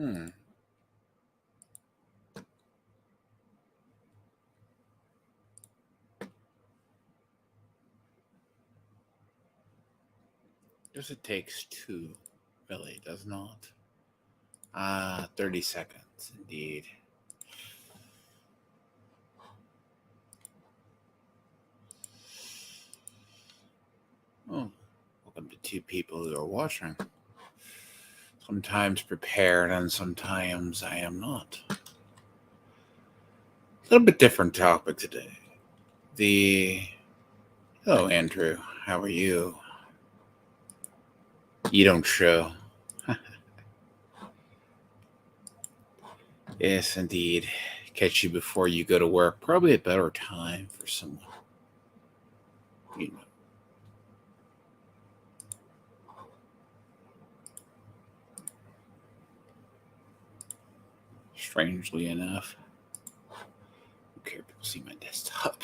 Guess it takes 2. Really, it does not. 30 seconds, indeed. Oh, welcome to 2 people who are watching. Sometimes prepared and sometimes I am not. A little bit different topic today. Hello, Andrew. How are you? You don't show. Yes, indeed. Catch you before you go to work. Probably a better time for someone. You know. Strangely enough. Okay, people see my desktop.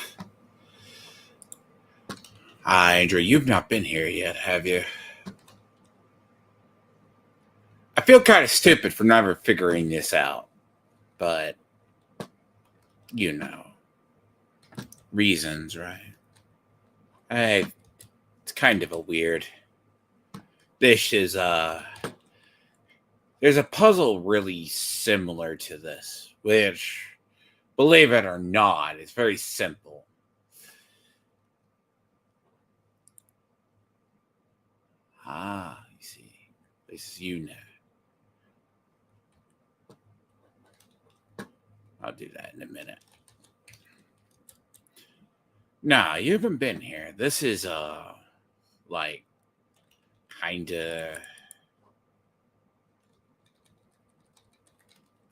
Hi, Andrew. You've not been here yet, have you? I feel kind of stupid for never figuring this out. But, you know, reasons, right? It's kind of a weird. This is, there's a puzzle really similar to this, which, believe it or not, is very simple. You see. This is you now. I'll do that in a minute. Nah, you haven't been here. This is, like, kinda...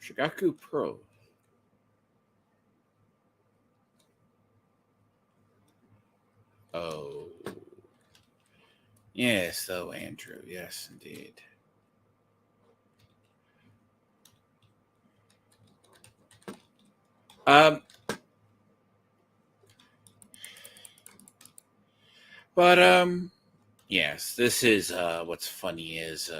Shigaku Pro. Oh. Yes, so Andrew. Yes, indeed. Yes, this is, what's funny is,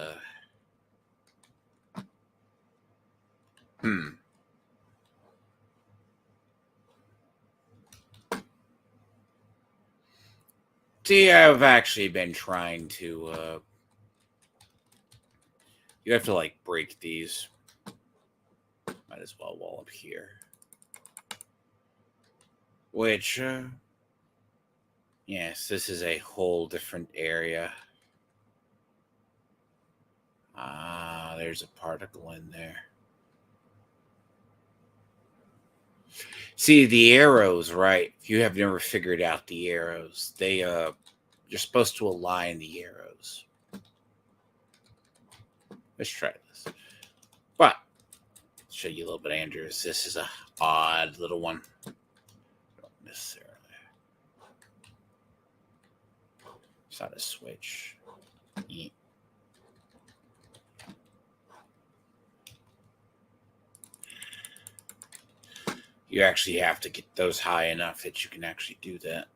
See, I've actually been trying to, you have to, like, break these. Might as well while I'm here. Which, yes, this is a whole different area. There's a particle in there. See, the arrows, right? If you have never figured out the arrows, you're supposed to align the arrows. Let's try this. But, show you a little bit, Andrew. This is a odd little one. Don't necessarily. It's not a switch. Yeah. You actually have to get those high enough that you can actually do that.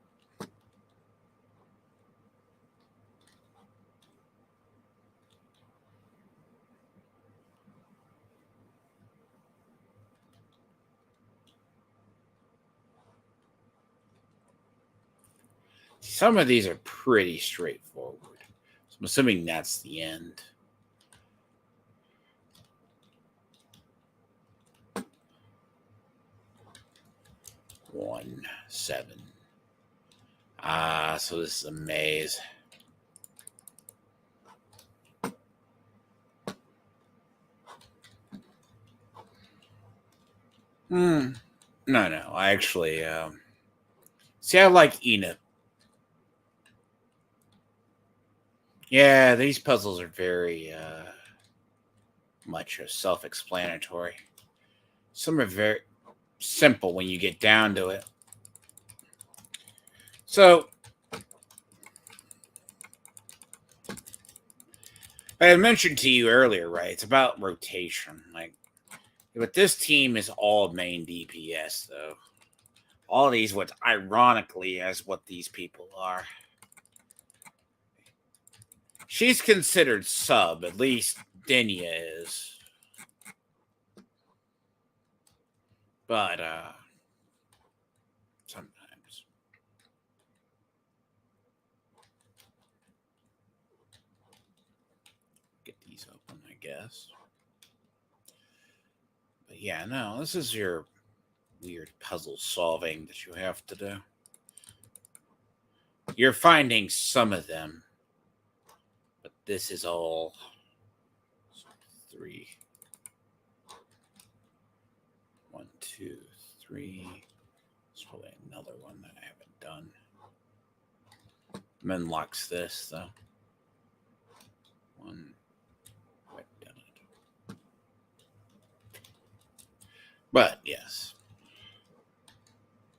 Some of these are pretty straightforward. So I'm assuming that's the end. One, 7. So this is a maze. No. I actually, see, I like Enoch. Yeah, these puzzles are very, much self-explanatory. Some are very simple when you get down to it. So, I mentioned to you earlier, right? It's about rotation. Like, but this team is all main DPS, though. All these, what ironically as what these people are. She's considered sub, at least Dinya is. But sometimes get these open, I guess. But yeah, no, this is your weird puzzle solving that you have to do. You're finding some of them, but this is all 3. 1, 2, 3. There's probably another one that I haven't done. Unlocks this though. 1. I've done it. But yes,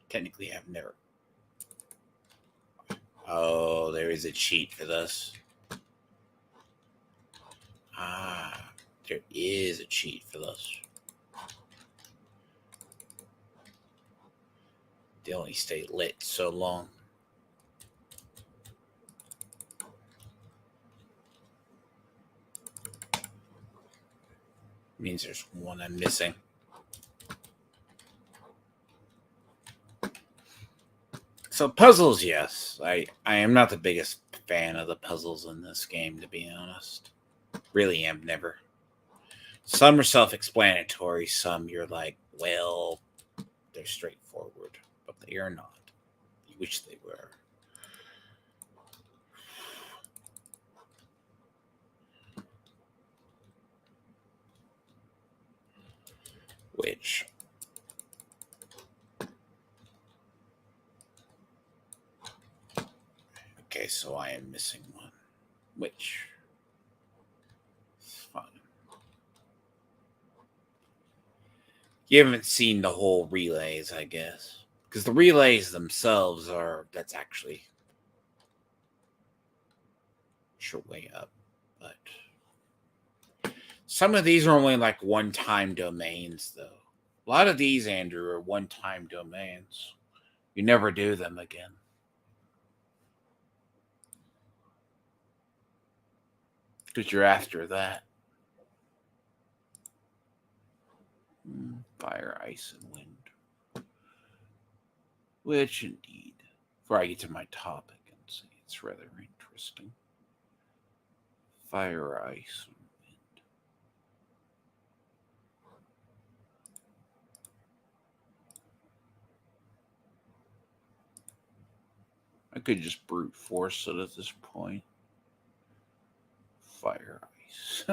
technically I've never. Oh, there is a cheat for this. There is a cheat for this. They only stay lit so long. Means there's one I'm missing. So puzzles, yes. I am not the biggest fan of the puzzles in this game, to be honest. Really am never. Some are self-explanatory, some you're like, well, they're straightforward, but they are not. You wish they were. Which okay, so I am missing one. Which is fine. You haven't seen the whole relays, I guess. Because the relays themselves that's actually your way up. But some of these are only like one-time domains, though. A lot of these, Andrew, are one-time domains. You never do them again. Because you're after that. Fire, ice, and wind. Which, indeed, before I get to my topic and see, it's rather interesting. Fire, ice, and wind. I could just brute force it at this point. Fire, ice.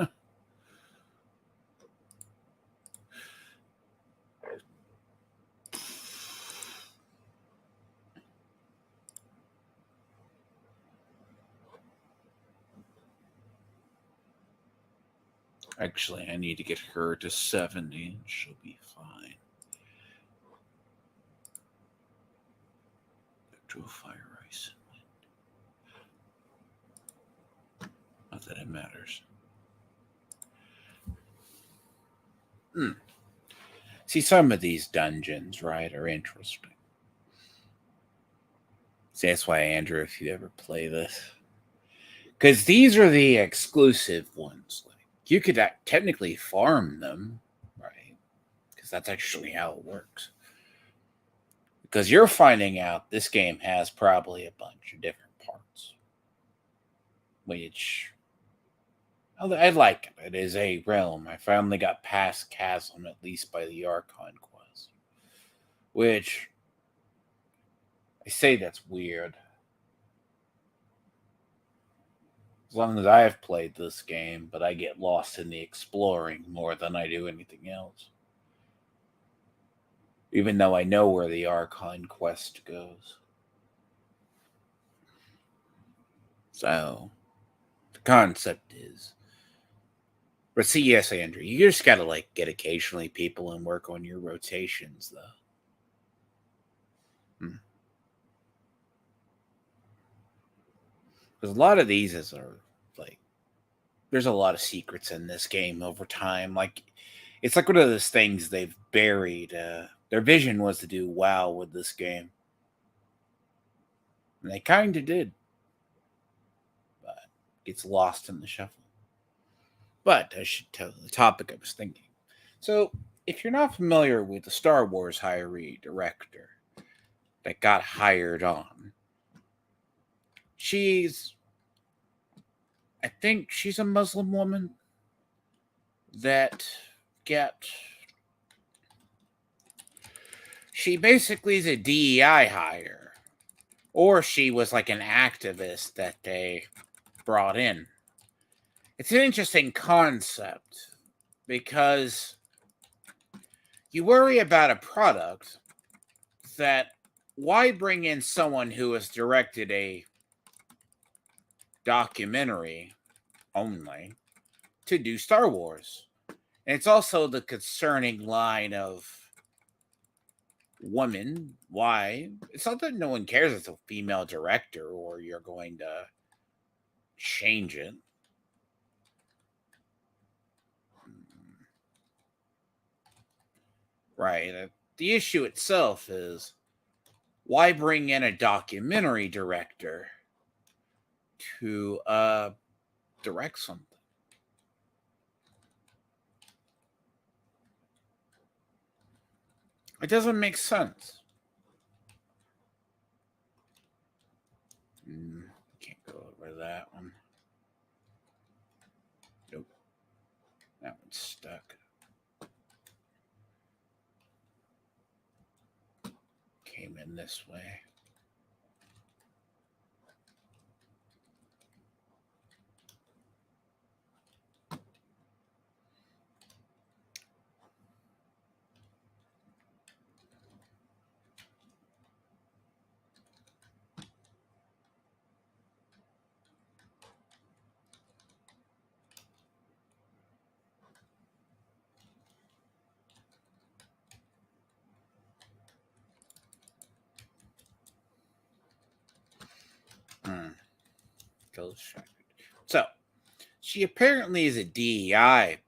Actually, I need to get her to 70 and she'll be fine. To a fire, ice, and wind. Not that it matters. See, some of these dungeons, right, are interesting. See, that's why, Andrew, if you ever play this, because these are the exclusive ones. Like, you could technically farm them, right? Because that's actually how it works. Because you're finding out this game has probably a bunch of different parts, which I like it. It is a realm. I finally got past Chasm, at least by the Archon quest, which I say that's weird. As long as I have played this game, but I get lost in the exploring more than I do anything else. Even though I know where the Archon quest goes. So, the concept is. But see, yes, Andrew, you just gotta like get occasionally people and work on your rotations, though. Because a lot of these are like, there's a lot of secrets in this game over time. Like, it's like one of those things they've buried. Their vision was to do WoW with this game, and they kind of did, but gets lost in the shuffle. But I should tell the topic I was thinking. So if you're not familiar with the Star Wars hiree director that got hired on, she's, I think she's a Muslim woman that get, she basically is a DEI hire, or she was like an activist that they brought in. It's an interesting concept because you worry about a product that, why bring in someone who has directed a documentary only to do Star Wars? And it's also the concerning line of women. Why? It's not that no one cares it's a female director or you're going to change it. Right. The issue itself is, why bring in a documentary director to direct something? It doesn't make sense. Can't go over that one. Nope. That one's stuck. Came in this way. So, she apparently is a DEI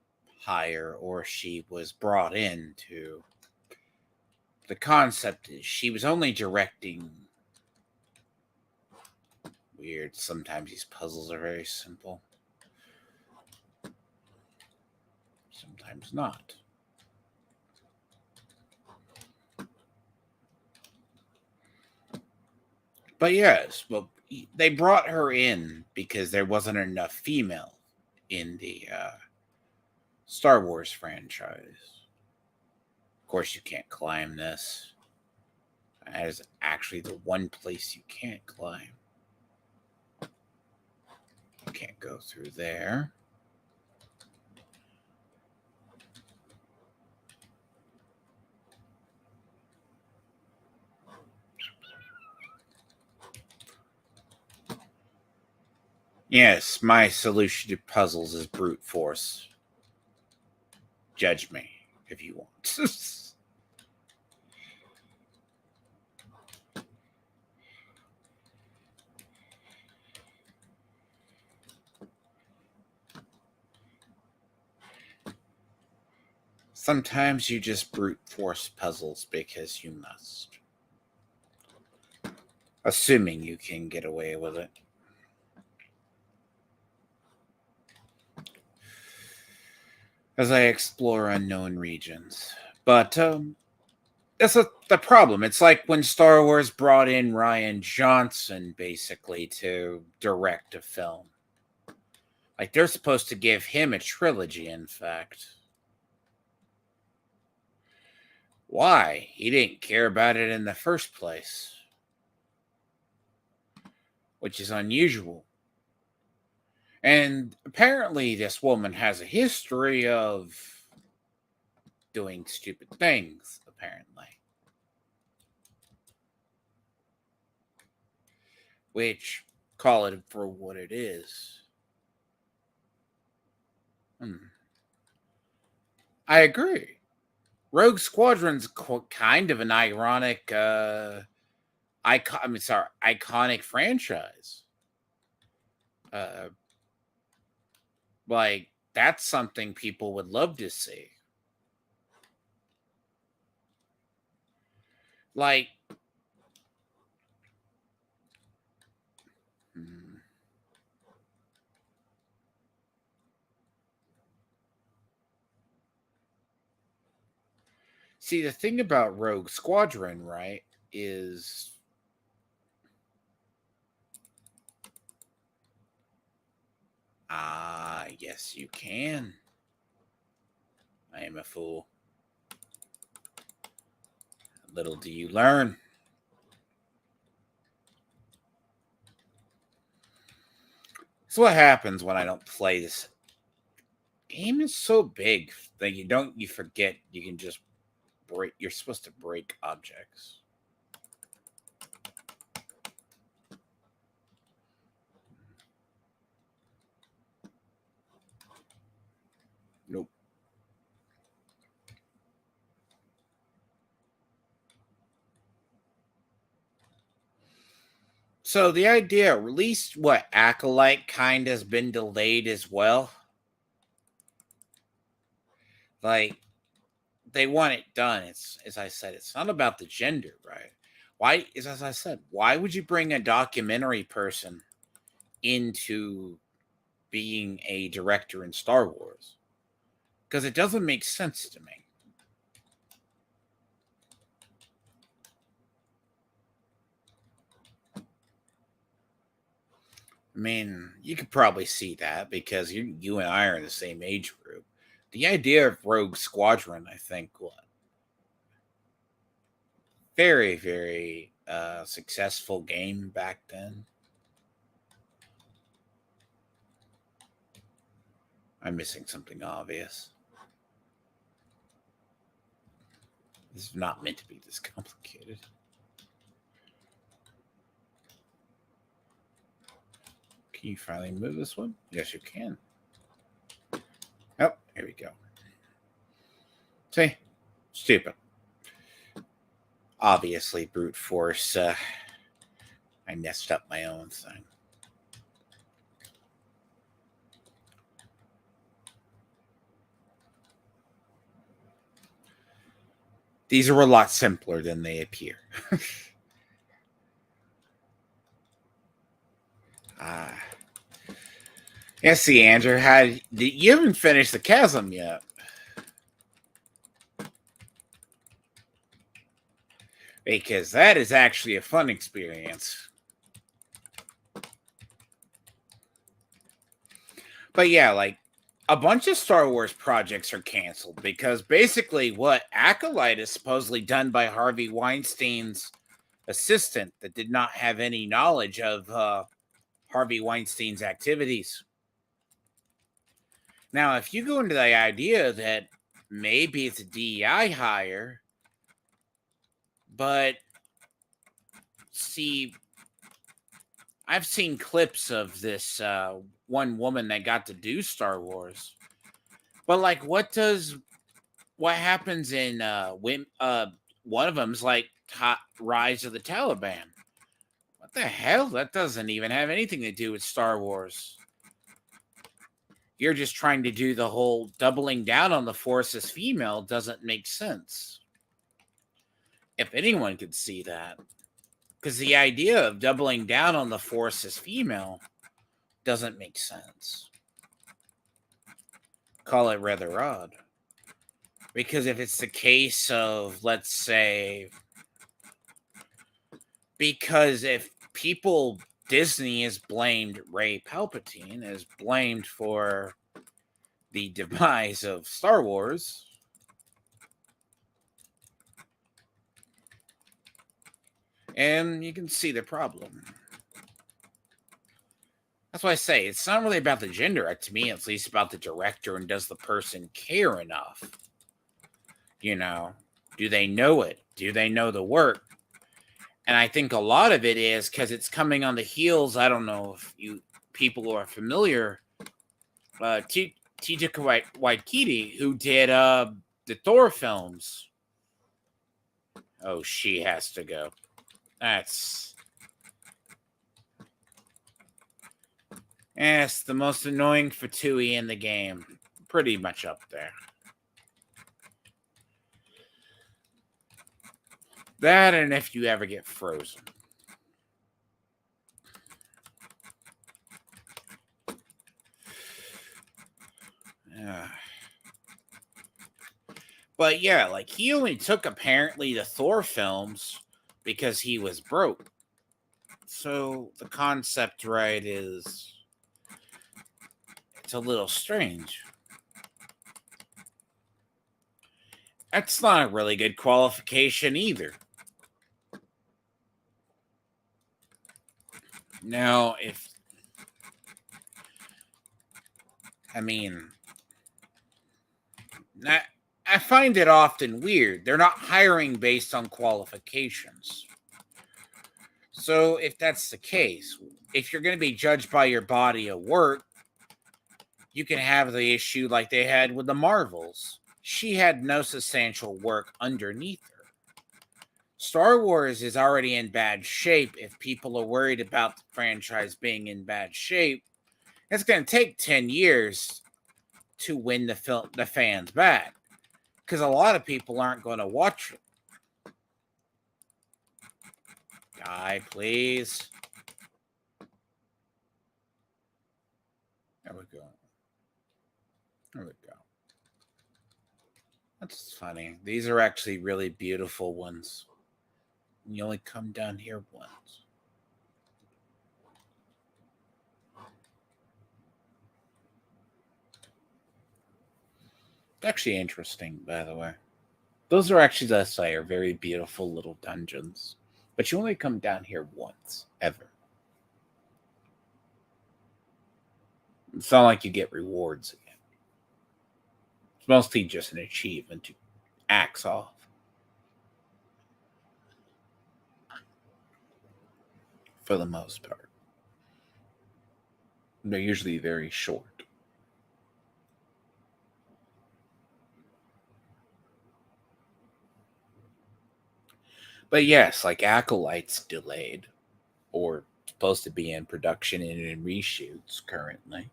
hire, or she was brought in to. The concept is she was only directing. Weird. Sometimes these puzzles are very simple. Sometimes not. But yes, well, they brought her in because there wasn't enough female in the Star Wars franchise. Of course, you can't climb this. That is actually the one place you can't climb. You can't go through there. Yes, my solution to puzzles is brute force. Judge me if you want. Sometimes you just brute force puzzles because you must. Assuming you can get away with it. As I explore unknown regions. But that's the problem. It's like when Star Wars brought in Rian Johnson basically to direct a film. Like they're supposed to give him a trilogy, in fact. Why? He didn't care about it in the first place, which is unusual. And apparently, this woman has a history of doing stupid things, apparently. Which, call it for what it is. I agree. Rogue Squadron's kind of an ironic, iconic franchise. Like that's something people would love to see. Like, See, the thing about Rogue Squadron, right, is yes, you can. I am a fool. Little do you learn. So what happens when I don't play this game? Is so big that you forget you can just break. You're supposed to break objects. Nope. So the idea, released what Acolyte kind has been delayed as well. Like they want it done. It's as I said, it's not about the gender, right? Why is as I said, why would you bring a documentary person into being a director in Star Wars? Because it doesn't make sense to me. I mean, you could probably see that because you and I are in the same age group. The idea of Rogue Squadron, I think, was very, very successful game back then. I'm missing something obvious. This is not meant to be this complicated. Can you finally move this one? Yes, you can. Oh, here we go. See? Stupid. Obviously, brute force. I messed up my own thing. These are a lot simpler than they appear. Yes, see, Andrew, you haven't finished the chasm yet. Because that is actually a fun experience. But yeah, like a bunch of Star Wars projects are canceled because basically what Acolyte is supposedly done by Harvey Weinstein's assistant that did not have any knowledge of Harvey Weinstein's activities. Now, if you go into the idea that maybe it's a DEI hire, but see, I've seen clips of this one woman that got to do Star Wars, but like, what happens in one of them's like Rise of the Taliban? What the hell? That doesn't even have anything to do with Star Wars. You're just trying to do the whole doubling down on the Force as female doesn't make sense. If anyone could see that. Because the idea of doubling down on the Force as female doesn't make sense. Call it rather odd. Because if it's the case of, let's say, because if Disney has blamed Rey Palpatine, has blamed for the demise of Star Wars, and you can see the problem. That's why I say it's not really about the gender. To me, it's at least about the director and does the person care enough? You know, do they know it? Do they know the work? And I think a lot of it is because it's coming on the heels. I don't know if you people are familiar. Taika Waititi, who did the Thor films. Oh, she has to go. That's yes, the most annoying Fatui in the game. Pretty much up there. That and if you ever get frozen. But yeah, like he only took apparently the Thor films because he was broke. So the concept, right, is it's a little strange. That's not a really good qualification either. Now, if I mean, I, I find it often weird. They're not hiring based on qualifications. So, if that's the case, if you're going to be judged by your body of work, you can have the issue like they had with the Marvels. She had no substantial work underneath her. Star Wars is already in bad shape. If people are worried about the franchise being in bad shape, it's going to take 10 years to win the fans back because a lot of people aren't going to watch it. Die, please. There we go. There we go. That's funny. These are actually really beautiful ones. You only come down here once. It's actually interesting, by the way. Those are actually, let's say, are very beautiful little dungeons. But you only come down here once, ever. It's not like you get rewards again. It's mostly just an achievement to axe off. For the most part. They're usually very short. But yes, like Acolyte's delayed or supposed to be in production and in reshoots currently.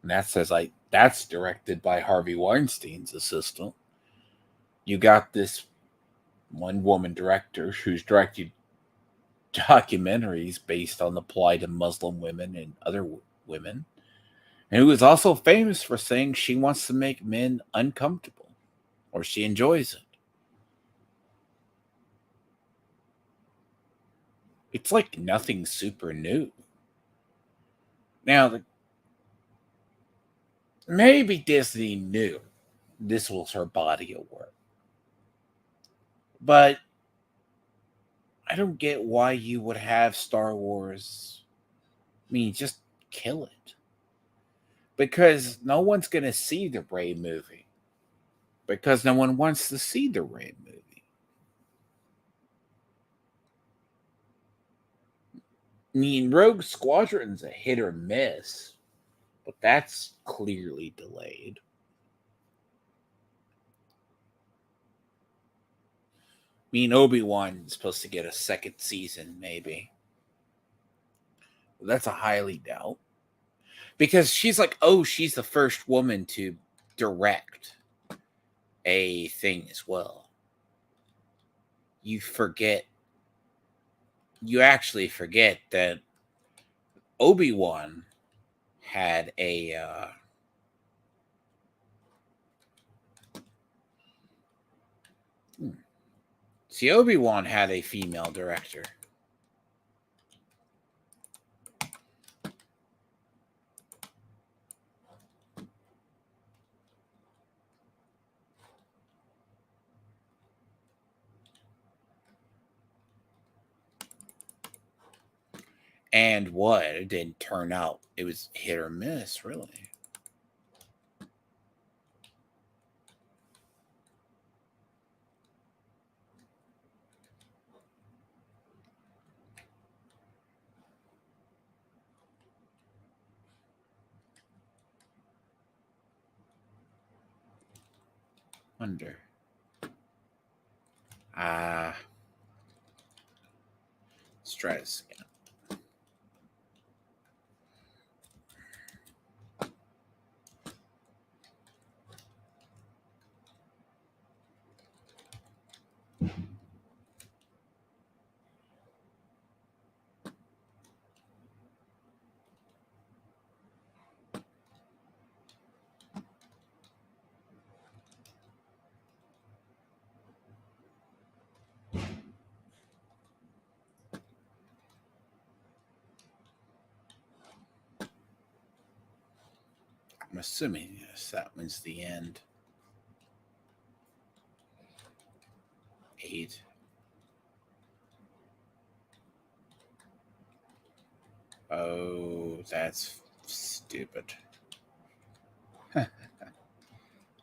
And that says like that's directed by Harvey Weinstein's assistant. You got this one woman director who's directed documentaries based on the plight of Muslim women and other women, and who is also famous for saying she wants to make men uncomfortable or she enjoys it. It's like nothing super new. Now, maybe Disney knew this was her body of work, but I don't get why you would have Star Wars. I mean, just kill it. Because no one's going to see the Ray movie. Because no one wants to see the Ray movie. I mean, Rogue Squadron's a hit or miss, but that's clearly delayed. I mean, Obi-Wan is supposed to get a second season, maybe. But that's a highly doubt. Because she's like, oh, she's the first woman to direct a thing as well. You forget, you actually forget that Obi-Wan had a see, Obi-Wan had a female director. And what? It didn't turn out. It was hit or miss, really. Wonder. Let's try this again. assuming yes, that one's the end. 8. Oh, that's stupid.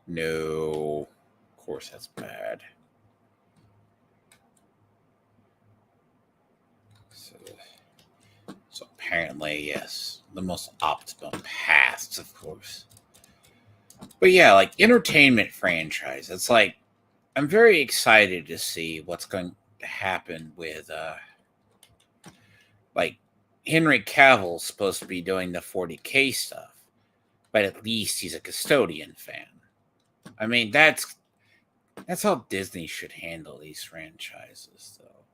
No. Of course, that's bad. So apparently, yes, the most optimum paths, of course. But yeah, like entertainment franchise, it's like I'm very excited to see what's going to happen with like Henry Cavill's supposed to be doing the 40K stuff, but at least he's a custodian fan. I mean, that's how Disney should handle these franchises, though.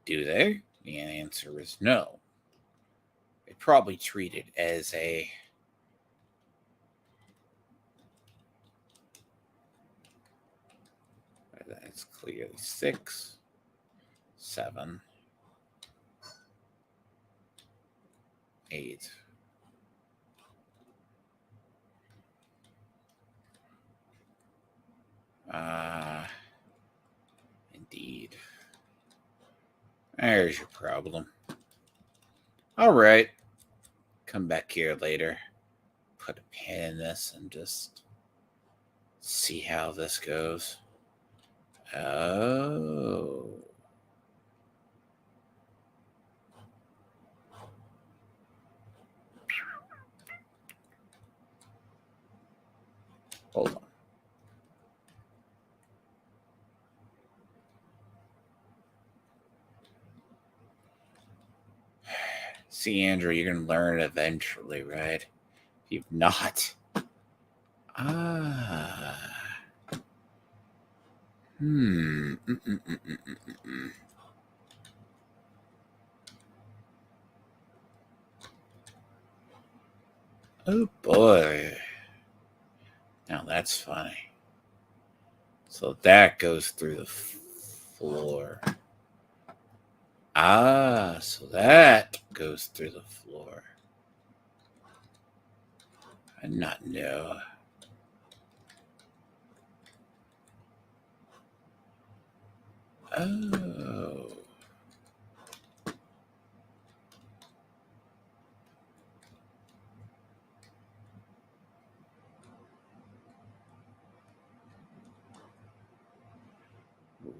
Do they? The answer is no. They probably treat it as a that's clearly 6, 7, 8. Indeed. There's your problem. All right. Come back here later. Put a pin in this and just see how this goes. Oh. Hold on. See, Andrew, you're going to learn eventually, right? If you've not. Oh, boy. Now that's funny. So that goes through the floor. So that goes through the floor. I did not know. Oh.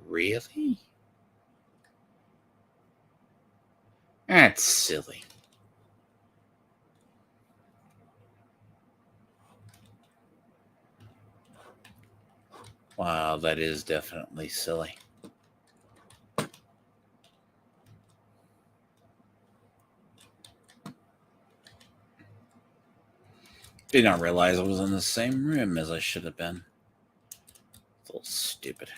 Really? That's silly. Wow, that is definitely silly. Did not realize I was in the same room as I should have been. It's a little stupid.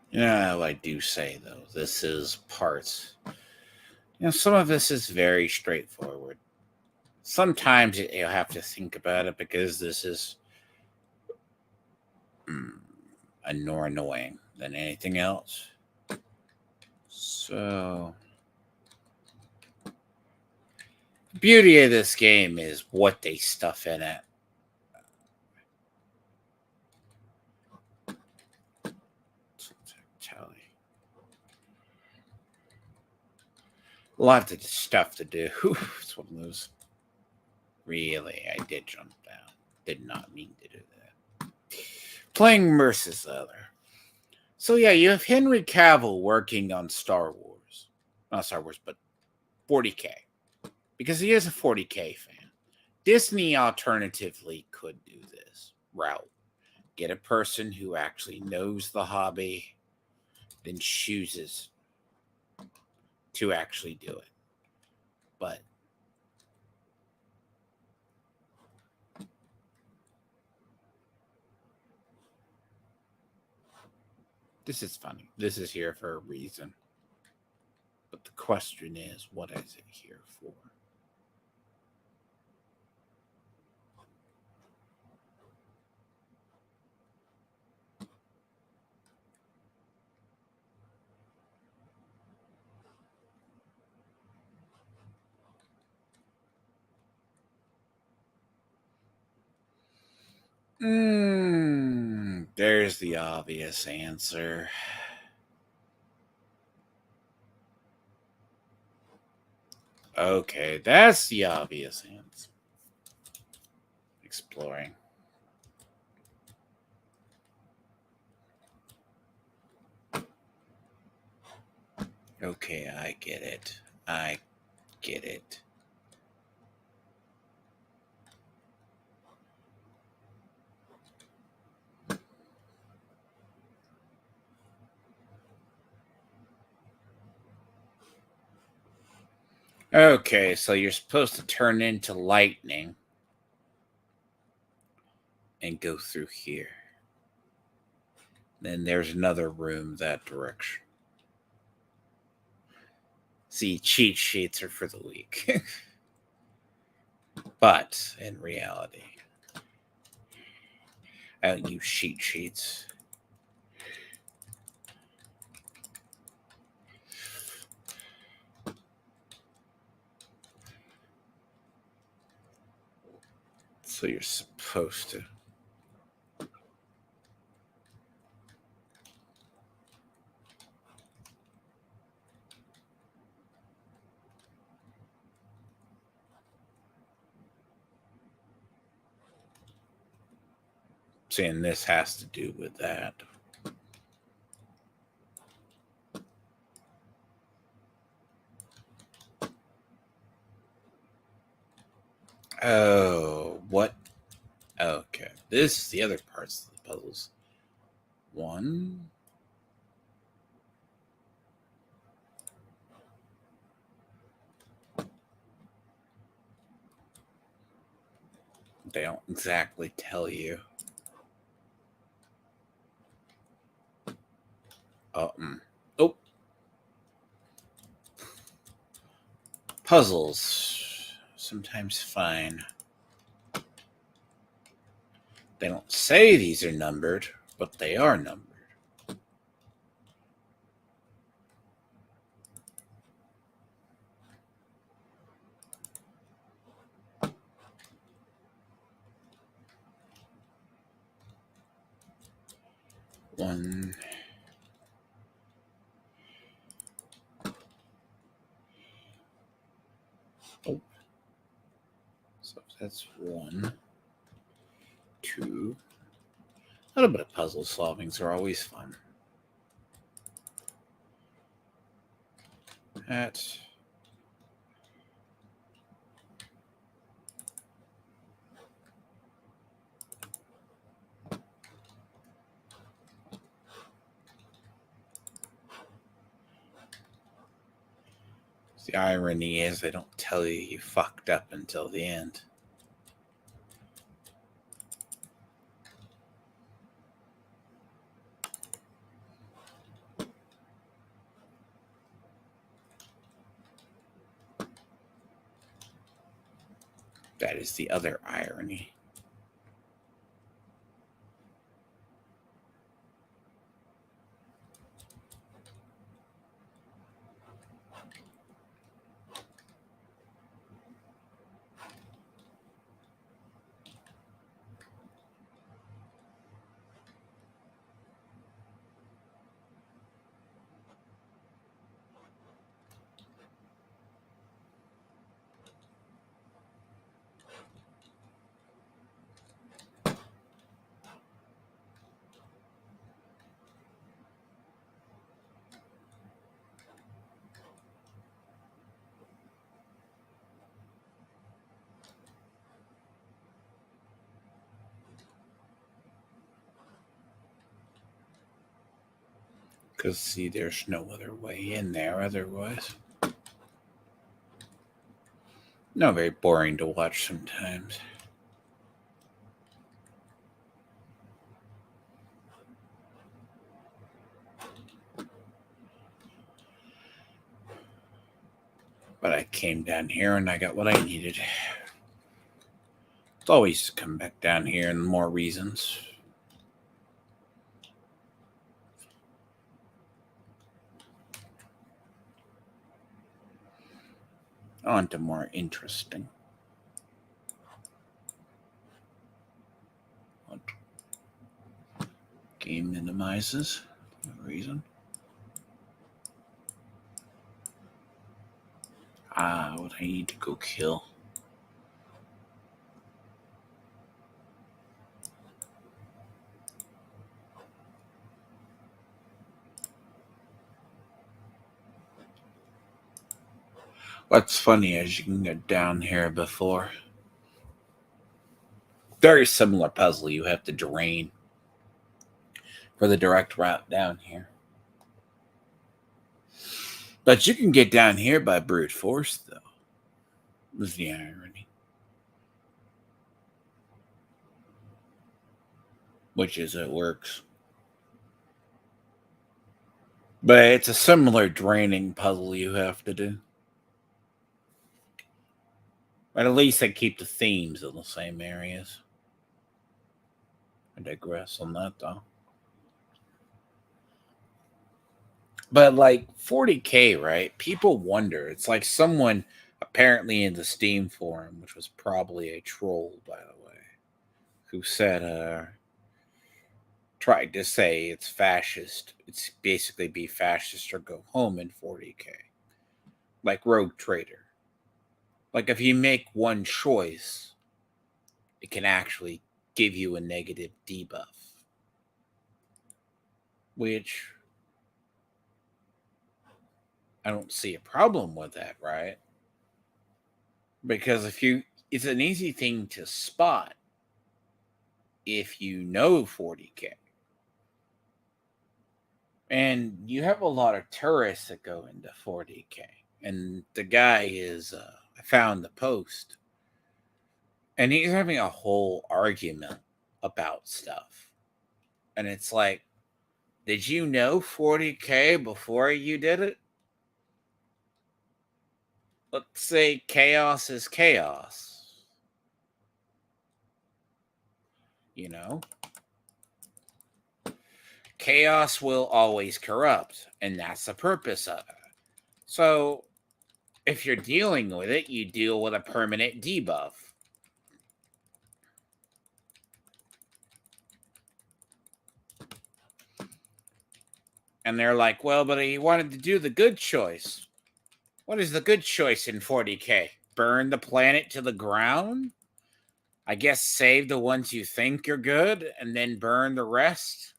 Yeah, I do say, though, this is parts. Some of this is very straightforward. Sometimes you'll have to think about it because this is more annoying than anything else. So, the beauty of this game is what they stuff in it. A lot of stuff to do. It's one of those. Really, I did jump down. Did not mean to do that. Playing versus the other. So yeah, you have Henry Cavill working on Star Wars. Not Star Wars, but 40K. Because he is a 40K fan. Disney alternatively could do this route. Get a person who actually knows the hobby then chooses to actually do it. But this is funny. This is here for a reason. But the question is, what is it here for? There's the obvious answer. Okay, that's the obvious answer. Exploring. Okay, I get it. I get it. Okay, so you're supposed to turn into lightning and go through here. Then there's another room that direction. See, cheat sheets are for the weak. But in reality, I don't use cheat sheets. So you're supposed to. Saying this has to do with that. Oh, what? Okay, this is the other parts of the puzzles. One. They don't exactly tell you. Oh. Puzzles. Sometimes fine. They don't say these are numbered, but they are numbered. One. Oh. So that's 1, 2. A little bit of puzzle solvings are always fun. That's the irony is they don't tell you you fucked up until the end. That is the other irony. Because, see, there's no other way in there otherwise. No, very boring to watch sometimes. But I came down here and I got what I needed. It's always come back down here and more reasons. On to more interesting. What? Game minimizes. No reason. What I need to go kill. What's funny is you can get down here before. Very similar puzzle you have to drain for the direct route down here. But you can get down here by brute force, though. Was the irony. Which is, it works. But it's a similar draining puzzle you have to do. But at least they keep the themes in the same areas. I digress on that, though. But like 40K, right? People wonder. It's like someone apparently in the Steam forum, which was probably a troll, by the way, who said, tried to say it's fascist. It's basically be fascist or go home in 40K. Like Rogue Trader. Like if you make one choice, it can actually give you a negative debuff. Which I don't see a problem with that, right? Because it's an easy thing to spot if you know 40K. And you have a lot of tourists that go into 40K. And the guy I found the post. And he's having a whole argument about stuff. And it's like, did you know 40K before you did it? Let's say chaos is chaos. You know? Chaos will always corrupt, and that's the purpose of it. So, if you're dealing with it, you deal with a permanent debuff. And they're like, well, but he wanted to do the good choice. What is the good choice in 40K? Burn the planet to the ground? I guess save the ones you think you're good and then burn the rest?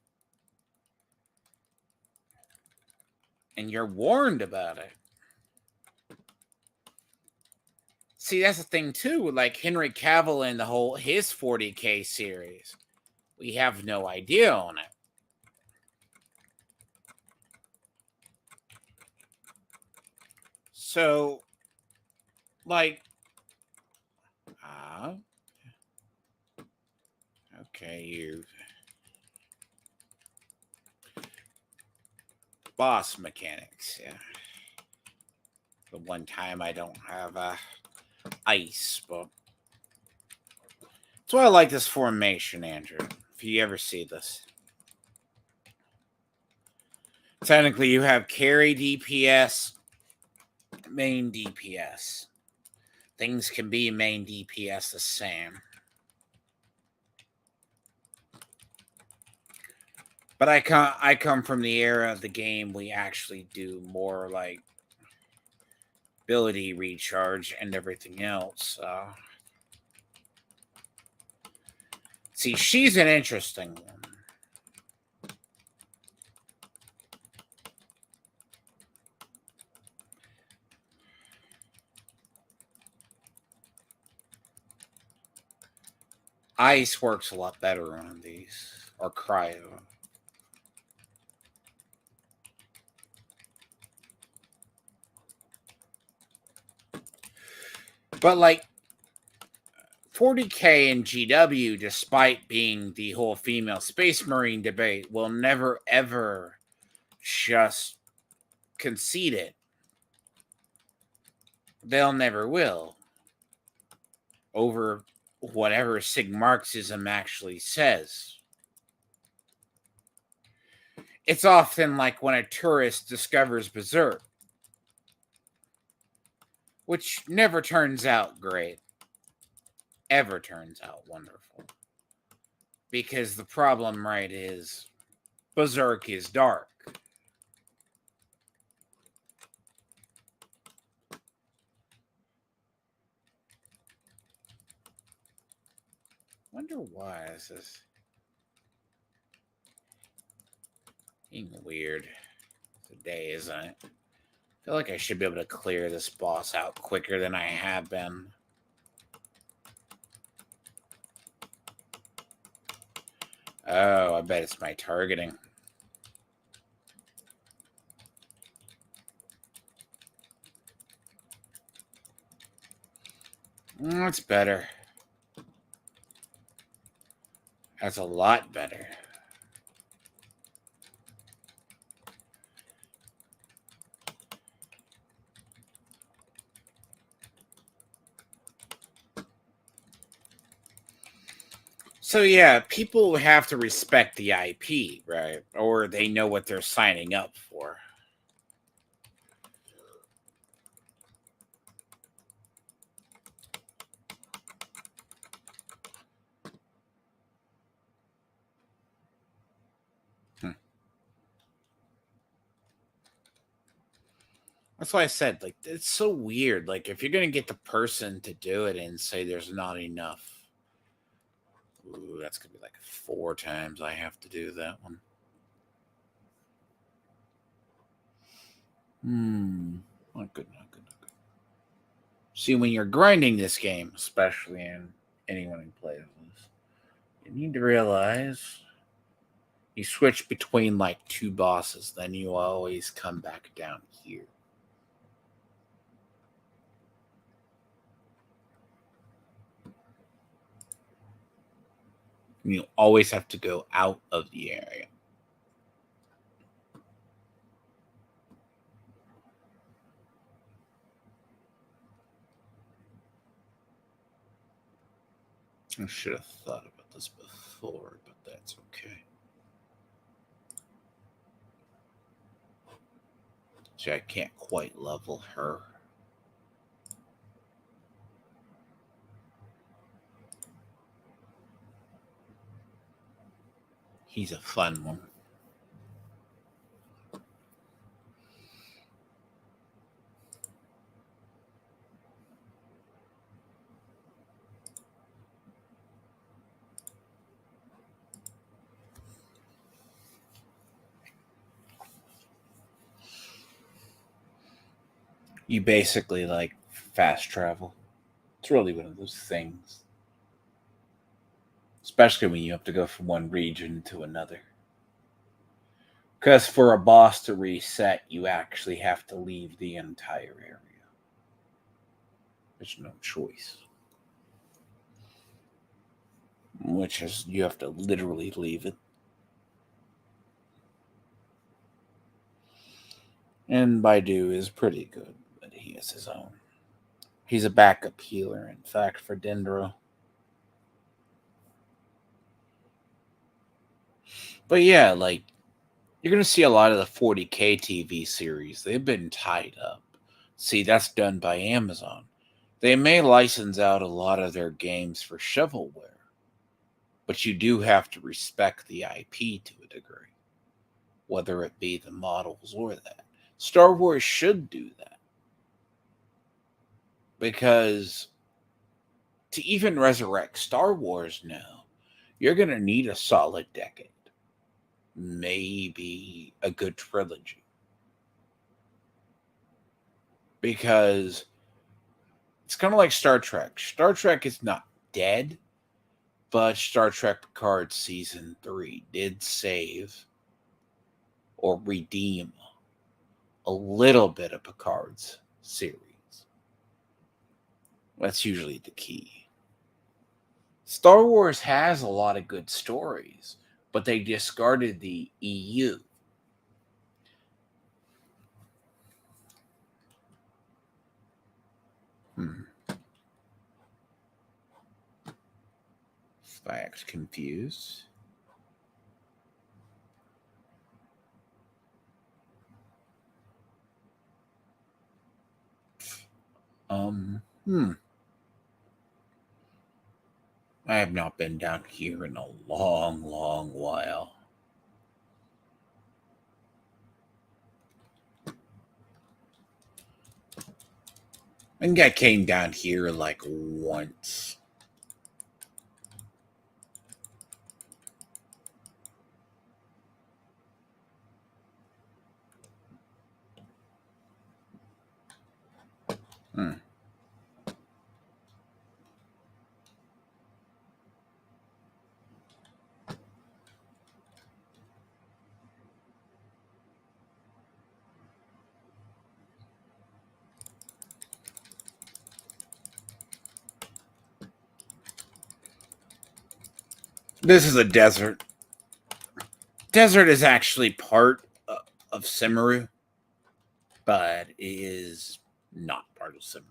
And you're warned about it. See, that's the thing too. Like Henry Cavill and his 40K series, we have no idea on it. So, like, okay, you boss mechanics, yeah. The one time I don't have ice, but that's why I like this formation, Andrew. If you ever see this, technically you have carry DPS, main DPS. Things can be main DPS the same. But I come from the era of the game we actually do more like ability recharge and everything else. See, she's an interesting one. Ice works a lot better on these, or cryo. But like 40K and GW, despite being the whole female space marine debate, will never ever just concede it. They'll never will over whatever Sig Marxism actually says. It's often like when a tourist discovers Berserk, which never turns out great, ever turns out wonderful. Because the problem, right, is Berserk is dark. Wonder why this is being weird today, isn't it? I feel like I should be able to clear this boss out quicker than I have been. Oh, I bet it's my targeting. That's better. That's a lot better. So yeah, people have to respect the IP, right? Or they know what they're signing up for. That's why I said, like, it's so weird. Like, if you're gonna get the person to do it and say there's not enough, ooh, that's gonna be like 4 times I have to do that one. Not good, not good, not good. See, when you're grinding this game, especially in anyone who plays this, you need to realize you switch between like 2 bosses, then you always come back down here. You always have to go out of the area. I should have thought about this before, but that's okay. See, I can't quite level her. He's a fun one. You basically like fast travel. It's really one of those things. Especially when you have to go from one region to another. Because for a boss to reset, you actually have to leave the entire area. There's no choice. Which is, you have to literally leave it. And Baidu is pretty good, but he has his own. He's a backup healer, in fact, for Dendro. But yeah, like, you're going to see a lot of the 40K TV series. They've been tied up. See, that's done by Amazon. They may license out a lot of their games for shovelware, but you do have to respect the IP to a degree, whether it be the models or that. Star Wars should do that because to even resurrect Star Wars now, you're going to need a solid decade, maybe a good trilogy. Because it's kind of like Star Trek. Star Trek is not dead, but Star Trek Picard Season 3 did save or redeem a little bit of Picard's series. That's usually the key. Star Wars has a lot of good stories, but they discarded the EU. Hmm. Fact confused. Hmm. I have not been down here in a long, long while. I think I came down here like once. Hmm. This is a desert. Desert is actually part of Simaru, but it is not part of Simaru.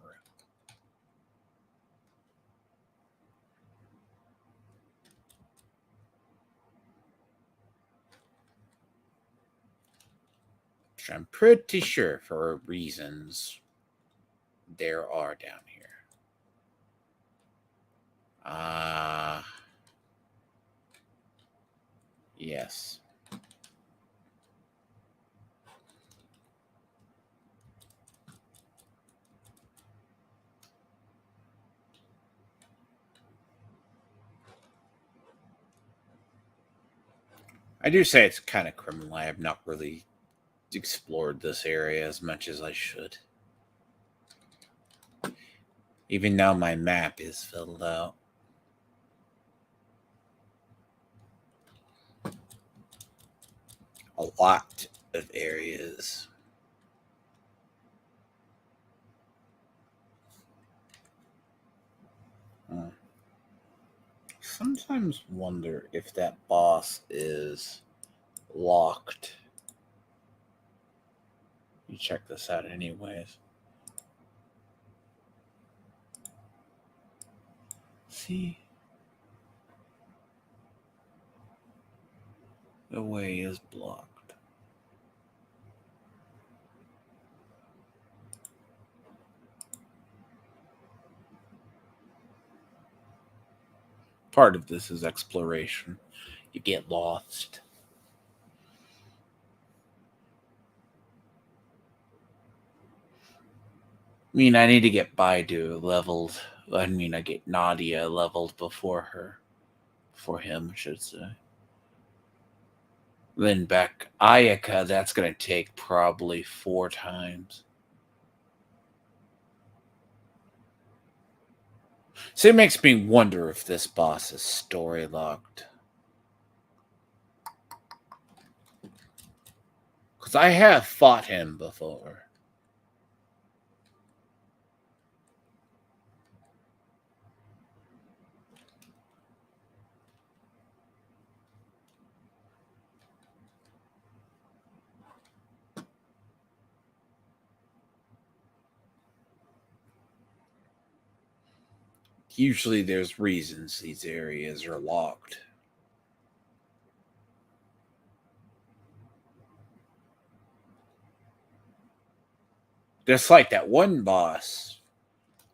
Which I'm pretty sure for reasons there are down here. Yes. I do say it's kind of criminal. I have not really explored this area as much as I should. Even now my map is filled out. A lot of areas. Sometimes wonder if that boss is locked. You check this out anyways. See? The way is blocked. Part of this is exploration. You get lost. I mean, I need to get Baidu leveled. I get Nadia leveled before her. For him, I should say. Then back Ayaka, that's going to take probably 4 times. So it makes me wonder if this boss is story locked. Because I have fought him before. Usually there's reasons these areas are locked. Just like that one boss,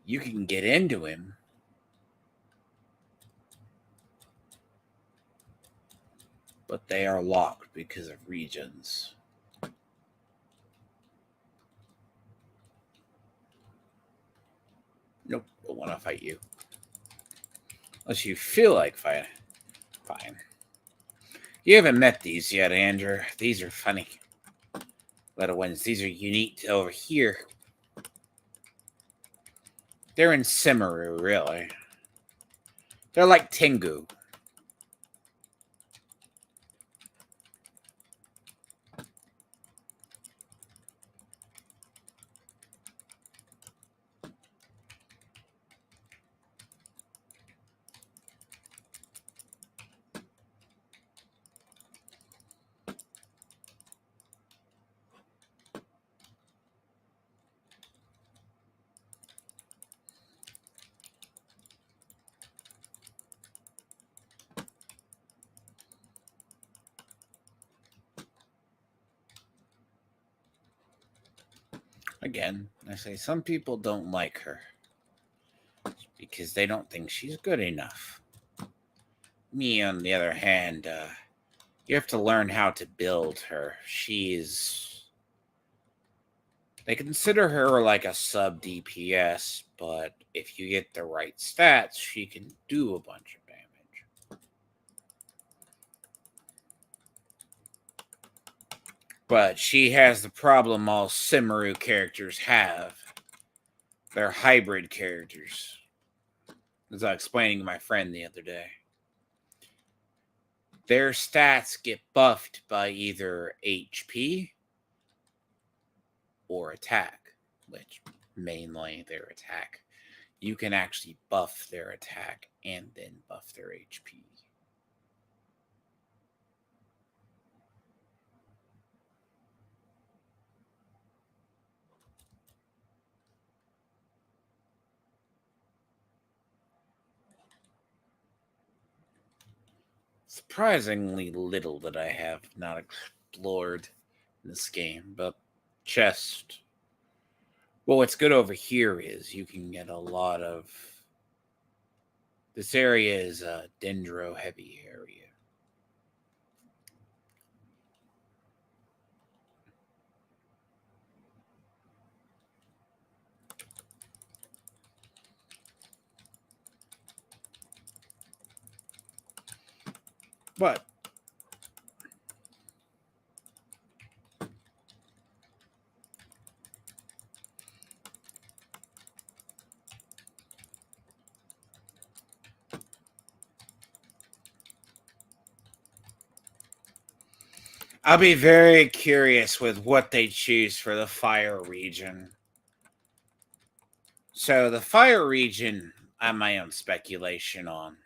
you can get into him, but they are locked because of regions. Nope, don't want to fight you. Unless you feel like fighting. Fine. You haven't met these yet, Andrew. These are funny. Little ones, these are unique over here. They're in Simaru, really. They're like Tengu. Again, I say some people don't like her because they don't think she's good enough. Me, on the other hand, you have to learn how to build her. They consider her like a sub DPS, but if you get the right stats, she can do a bunch of damage. But she has the problem all Simaru characters have. They're hybrid characters. As I was explaining to my friend the other day. Their stats get buffed by either HP or attack, which mainly their attack. You can actually buff their attack and then buff their HP. Surprisingly little that I have not explored in this game, but chest. Well, what's good over here is you can get a lot of. This area is a dendro heavy area. But I'll be very curious with what they choose for the fire region. So the fire region, I have my own speculation on.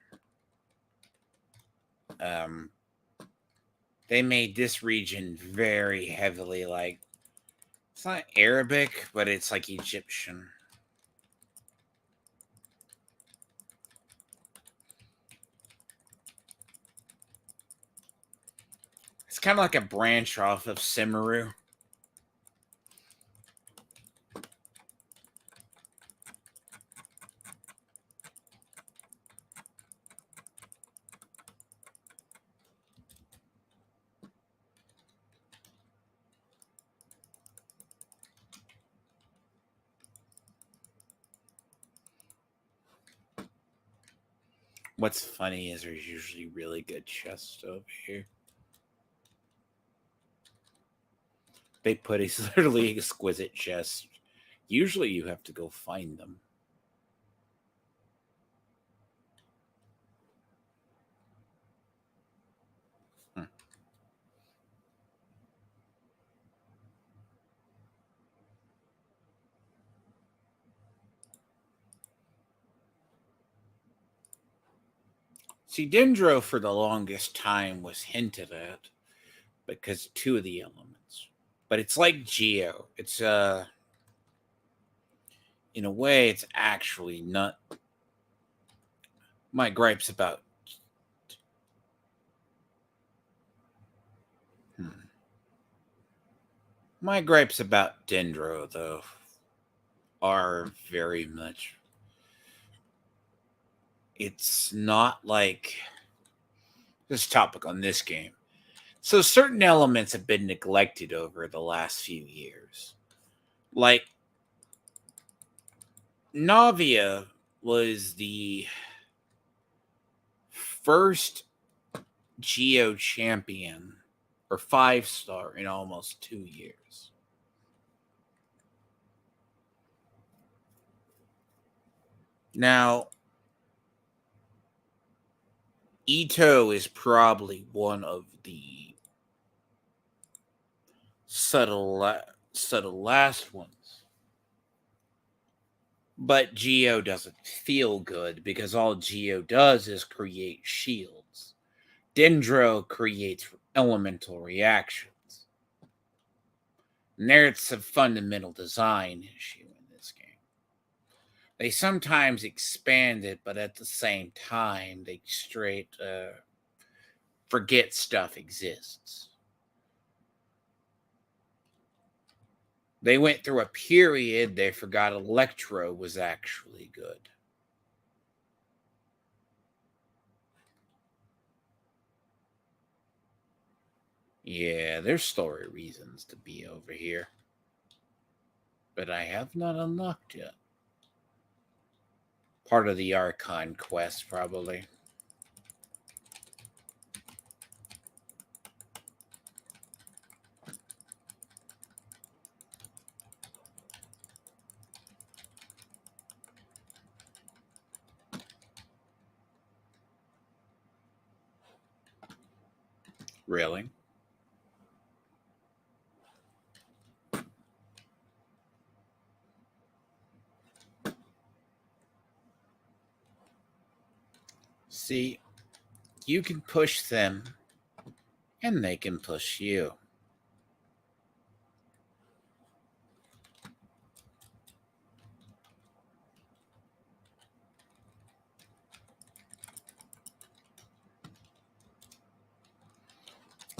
They made this region very heavily like, it's not Arabic, but it's like Egyptian. It's kind of like a branch off of Simaru. What's funny is there's usually really good chests over here. They put these literally exquisite chests. Usually you have to go find them. See, Dendro for the longest time was hinted at because two of the elements. But it's like Geo. It's in a way it's actually not my gripes about my gripes about Dendro though are very much it's not like this topic on this game. So certain elements have been neglected over the last few years. Like Navia was the first Geo champion or 5-star in almost 2 years. Now, Ito is probably one of the subtle last ones. But Geo doesn't feel good because all Geo does is create shields. Dendro creates elemental reactions. And there's a fundamental design issue in this game. They sometimes expand it, but at the same time, they straight forget stuff exists. They went through a period they forgot Electro was actually good. Yeah, there's story reasons to be over here. But I have not unlocked yet. Part of the Archon quest, probably. Really? See, you can push them, and they can push you.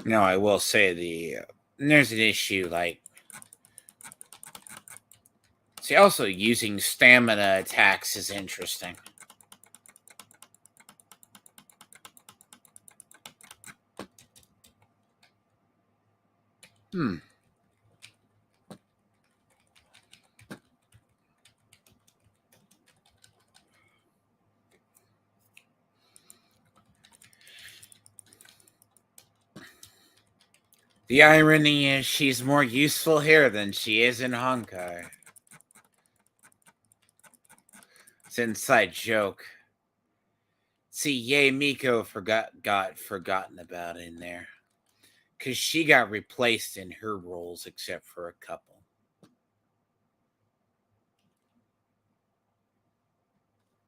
Now, I will say there's an issue, like, see, also using stamina attacks is interesting. The irony is she's more useful here than she is in Honkai. It's an inside joke. See, Yay Miko got forgotten about in there. Because she got replaced in her roles except for a couple.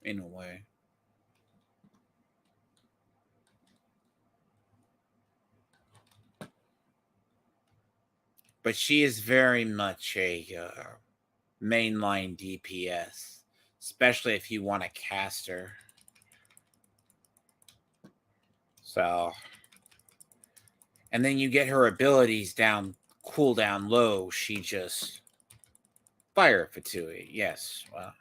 In a way. But she is very much a mainline DPS. Especially if you want to cast her. So. And then you get her abilities down, cooldown low. She just. Fire Fatui. Yes. Well.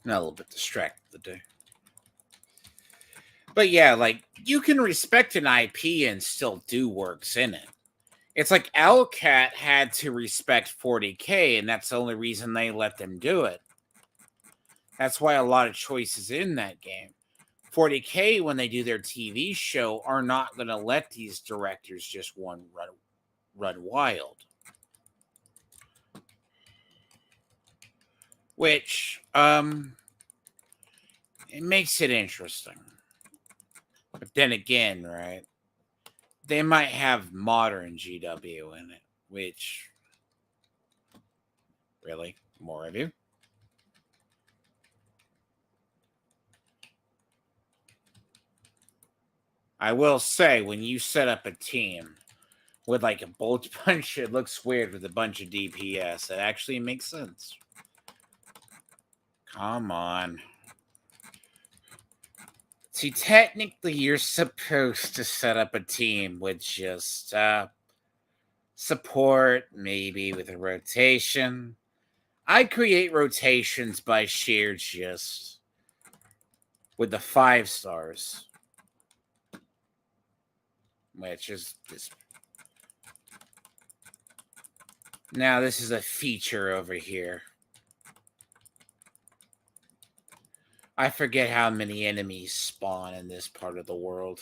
Not a little bit distracted today. But yeah, like, you can respect an IP and still do works in it. It's like Owlcat had to respect 40K, and that's the only reason they let them do it. That's why a lot of choices in that game. 40K, when they do their TV show, are not going to let these directors just run wild. Which, it makes it interesting. But then again, right, they might have modern GW in it, which, really, more of you? I will say, when you set up a team with like a bolt punch, it looks weird with a bunch of DPS. It actually makes sense. Come on. See, technically, you're supposed to set up a team with just support, maybe with a rotation. I create rotations by sheer just with the 5 stars, which is this. Now, this is a feature over here. I forget how many enemies spawn in this part of the world.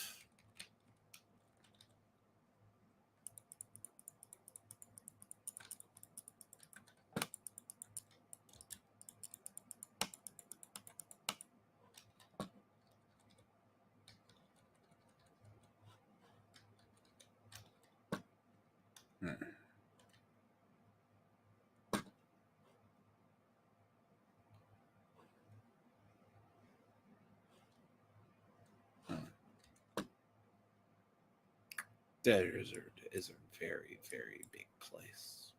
Desert is a very, very big place.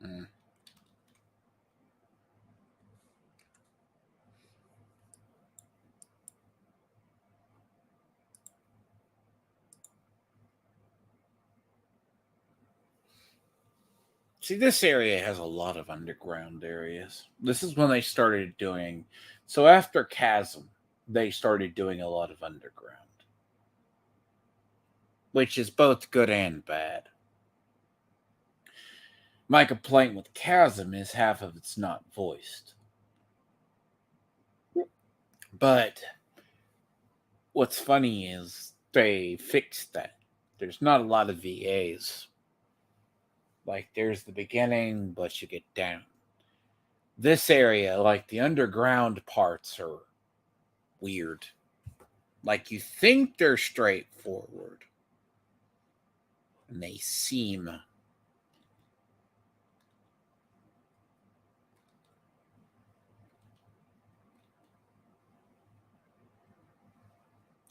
Mm. See, this area has a lot of underground areas. This is when they started doing. So after Chasm, they started doing a lot of underground, which is both good and bad. My complaint with Chasm is half of it's not voiced. But what's funny is they fixed that. There's not a lot of VAs. Like, there's the beginning, but you get down. This area, like the underground parts, are weird. Like, you think they're straightforward, and they seem.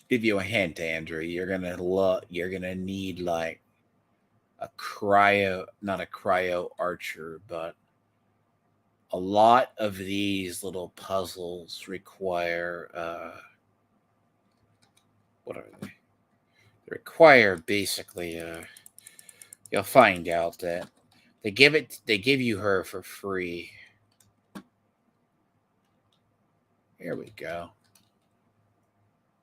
Give you a hint, Andrew. You're gonna need like a cryo, not a cryo archer, but a lot of these little puzzles require what are they? They require basically you'll find out that they give you her for free. Here we go.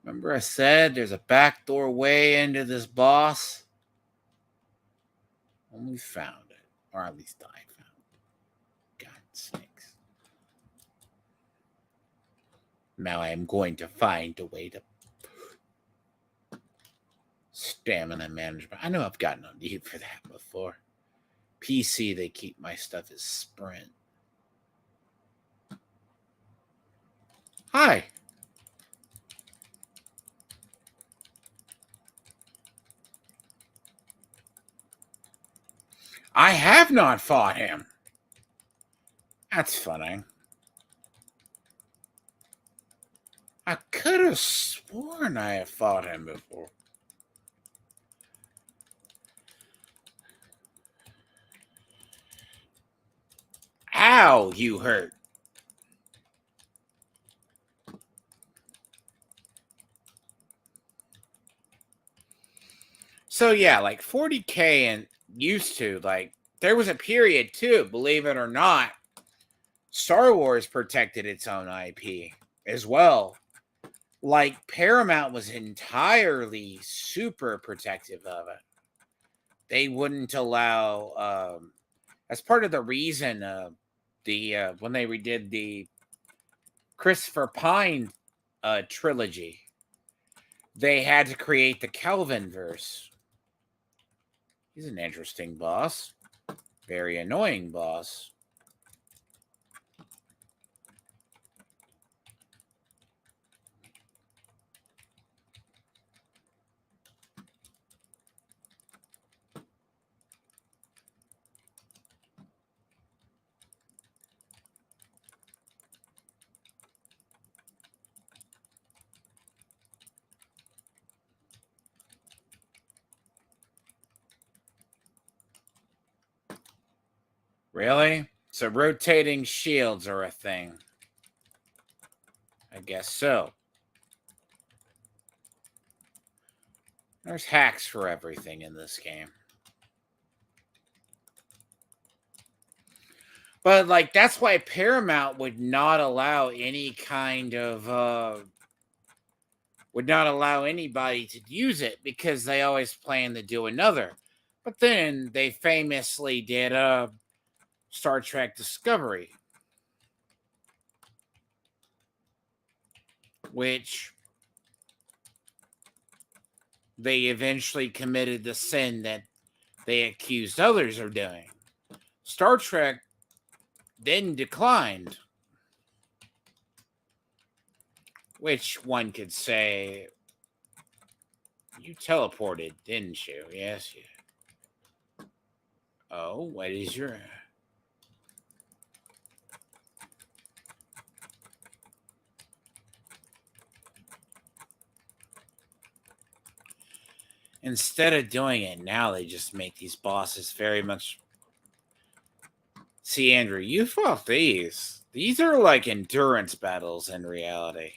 Remember I said there's a backdoor way into this boss? Well, we found it. Or at least I found it. God sakes. Now I am going to find a way to stamina management. I know I've gotten on you for that before. PC, they keep my stuff as sprint. Hi. I have not fought him. That's funny. I could have sworn I have fought him before. Ow, you hurt. So yeah, like 40K and used to, like, there was a period too, believe it or not, Star Wars protected its own IP as well. Like, Paramount was entirely super protective of it. They wouldn't allow as part of the reason the when they redid the Christopher Pine trilogy, they had to create the Kelvin verse. He's an interesting boss. Very annoying boss. Really? So rotating shields are a thing. I guess so. There's hacks for everything in this game. But like, that's why Paramount would not allow any kind of would not allow anybody to use it because they always plan to do another. But then they famously did Star Trek Discovery, which they eventually committed the sin that they accused others of doing. Star Trek then declined, which one could say, you teleported, didn't you? Yes, you. Oh, what is your. Instead of doing it now, they just make these bosses very much See, Andrew, you fought these. These are like endurance battles in reality.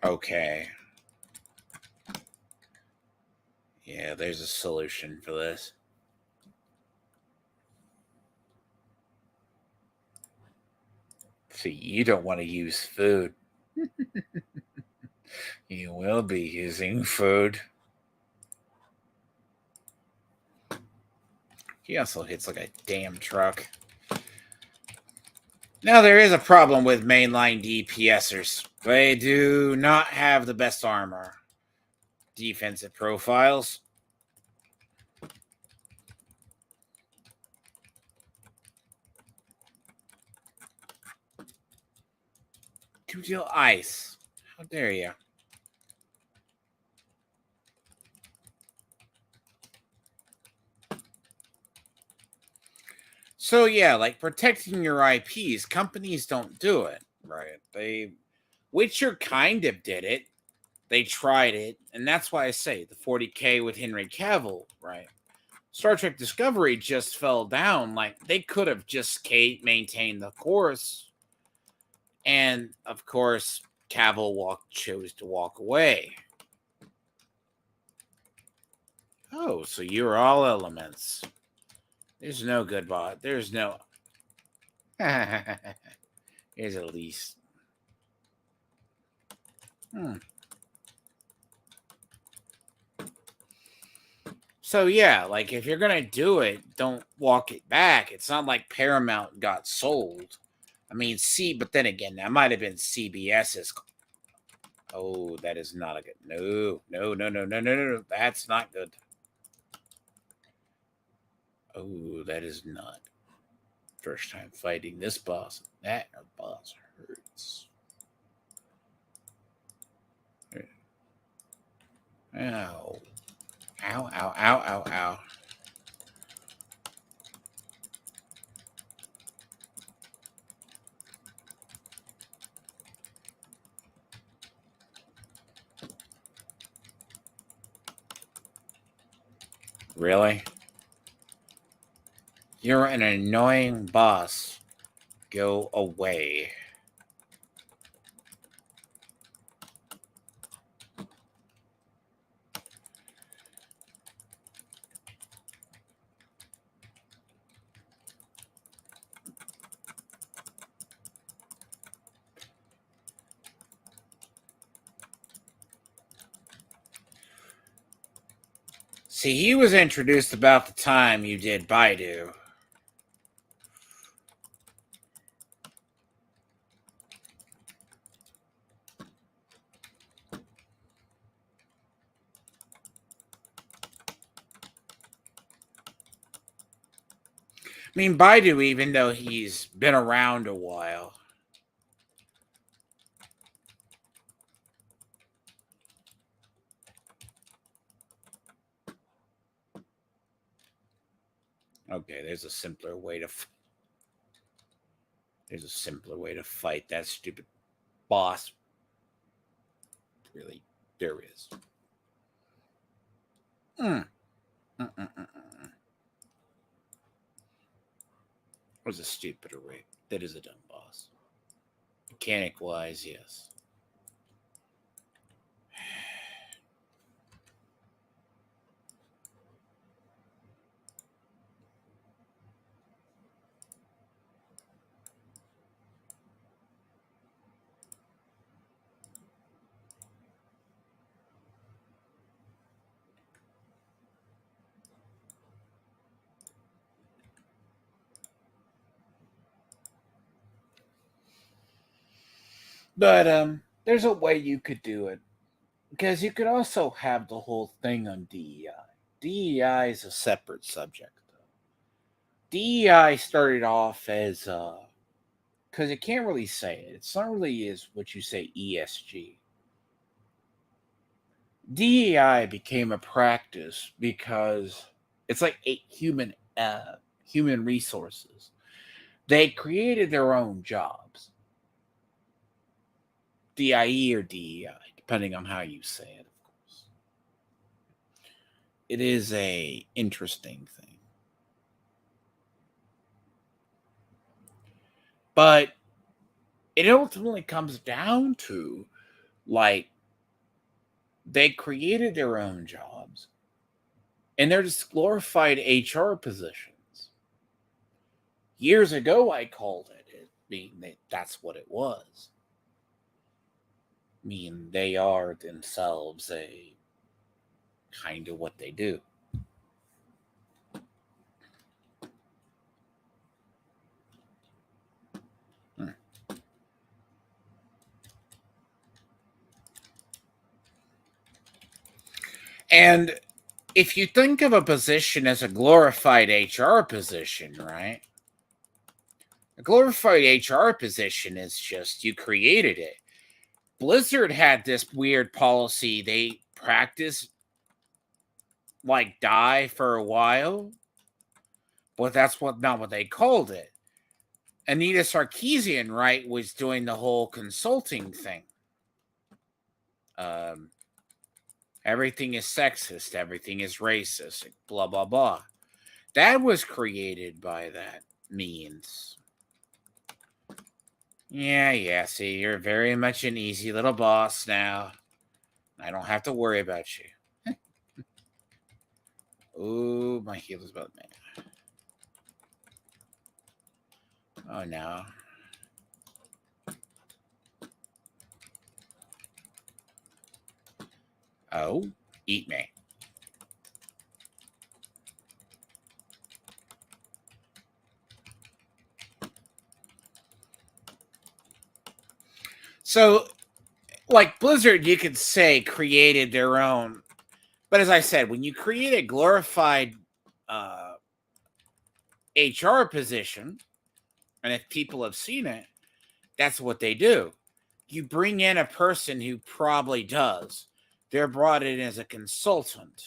Okay. Yeah, there's a solution for this. See, you don't want to use food. You will be using food. He also hits like a damn truck. Now, there is a problem with mainline DPSers. They do not have the best armor. Defensive profiles. To deal ice. How dare you? So yeah, like protecting your IPs, companies don't do it, right? Witcher kind of did it. They tried it, and that's why I say the 40K with Henry Cavill, right? Star Trek Discovery just fell down. Like they could have just maintained the course, and of course, Cavill chose to walk away. Oh, so you're all elements. There's no good bot. There's no. Here's at least. So yeah, like if you're gonna do it, don't walk it back. It's not like Paramount got sold. I mean, but then again, that might have been CBS's. Oh, that is not a good. No, no, no, no, no, no, no. That's not good. Oh, that is not. First time fighting this boss. That boss hurts. Ow. Ow, ow, ow, ow, ow. Really? You're an annoying boss. Go away. See, he was introduced about the time you did Baidu. I mean, Baidu, even though he's been around a while. Okay, there's a simpler way to. There's a simpler way to fight that stupid boss. Really, there is. Mm. There's a stupider way. That is a dumb boss. Mechanic wise, yes. But there's a way you could do it. Because you could also have the whole thing on DEI. DEI is a separate subject, though. DEI started off as because you can't really say it. It's not really is what you say ESG. DEI became a practice because it's like human resources. They created their own jobs. DIE or DEI, depending on how you say it, of course. It is a interesting thing. But it ultimately comes down to, like, they created their own jobs, and they're just glorified HR positions. Years ago, I called it being that's what it was. I mean, they are themselves a kind of what they do. And if you think of a position as a glorified HR position, right? A glorified HR position is just you created it. Blizzard had this weird policy. They practiced like die for a while, but that's not what they called it. Anita Sarkeesian, right, was doing the whole consulting thing. Everything is sexist, everything is racist, blah blah blah. That was created by that means. Yeah. See, you're very much an easy little boss now. I don't have to worry about you. Ooh, my heel is about me. Oh no. Oh, eat me. So, like Blizzard, you could say created their own. But as I said, when you create a glorified HR position, and if people have seen it, that's what they do. You bring in a person who probably does. They're brought in as a consultant.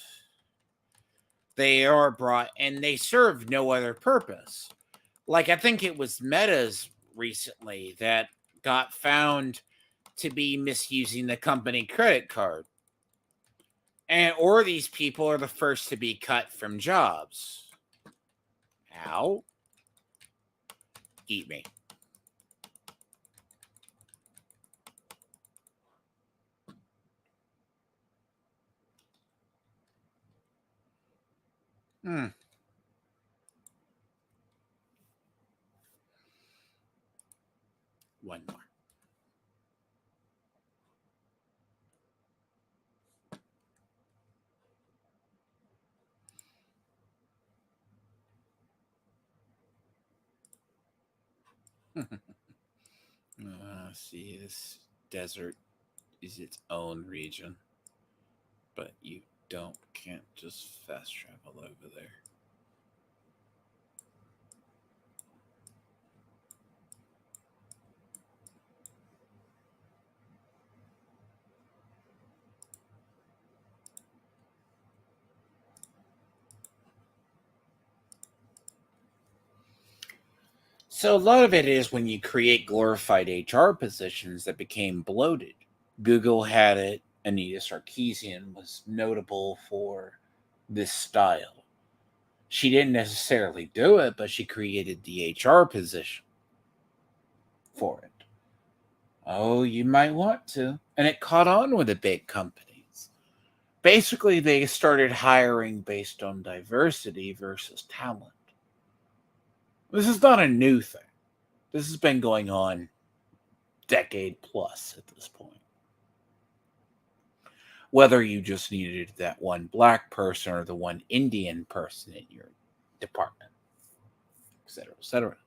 They are brought, and they serve no other purpose. Like, I think it was Meta's recently that got found to be misusing the company credit card. Or these people are the first to be cut from jobs. Ow. Eat me. One more. See, this desert is its own region, but you can't just fast travel over there. So a lot of it is when you create glorified HR positions that became bloated. Google had it. Anita Sarkeesian was notable for this style. She didn't necessarily do it, but she created the HR position for it. Oh, you might want to. And it caught on with the big companies. Basically, they started hiring based on diversity versus talent. This is not a new thing. This has been going on decade plus at this point. Whether you just needed that one black person or the one Indian person in your department, etc., etc.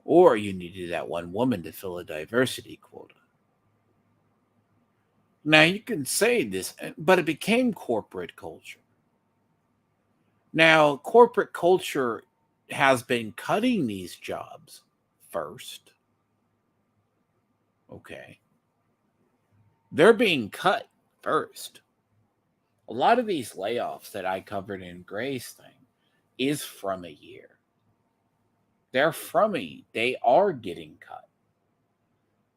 Or you needed that one woman to fill a diversity quota. Now, you can say this, but it became corporate culture. Now, corporate culture has been cutting these jobs first. Okay. They're being cut first. A lot of these layoffs that I covered in Gray's thing is from a year. They are getting cut.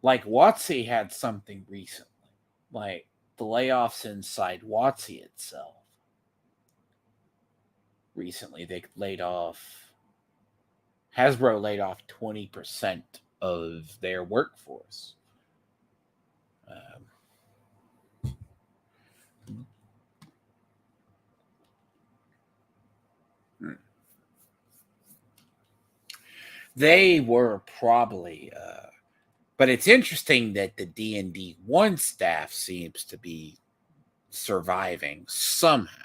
Like WotC had something recently, like the layoffs inside WotC itself. Recently, they laid off. Hasbro laid off 20% of their workforce. They were probably, but it's interesting that the D&D 1 staff seems to be surviving somehow.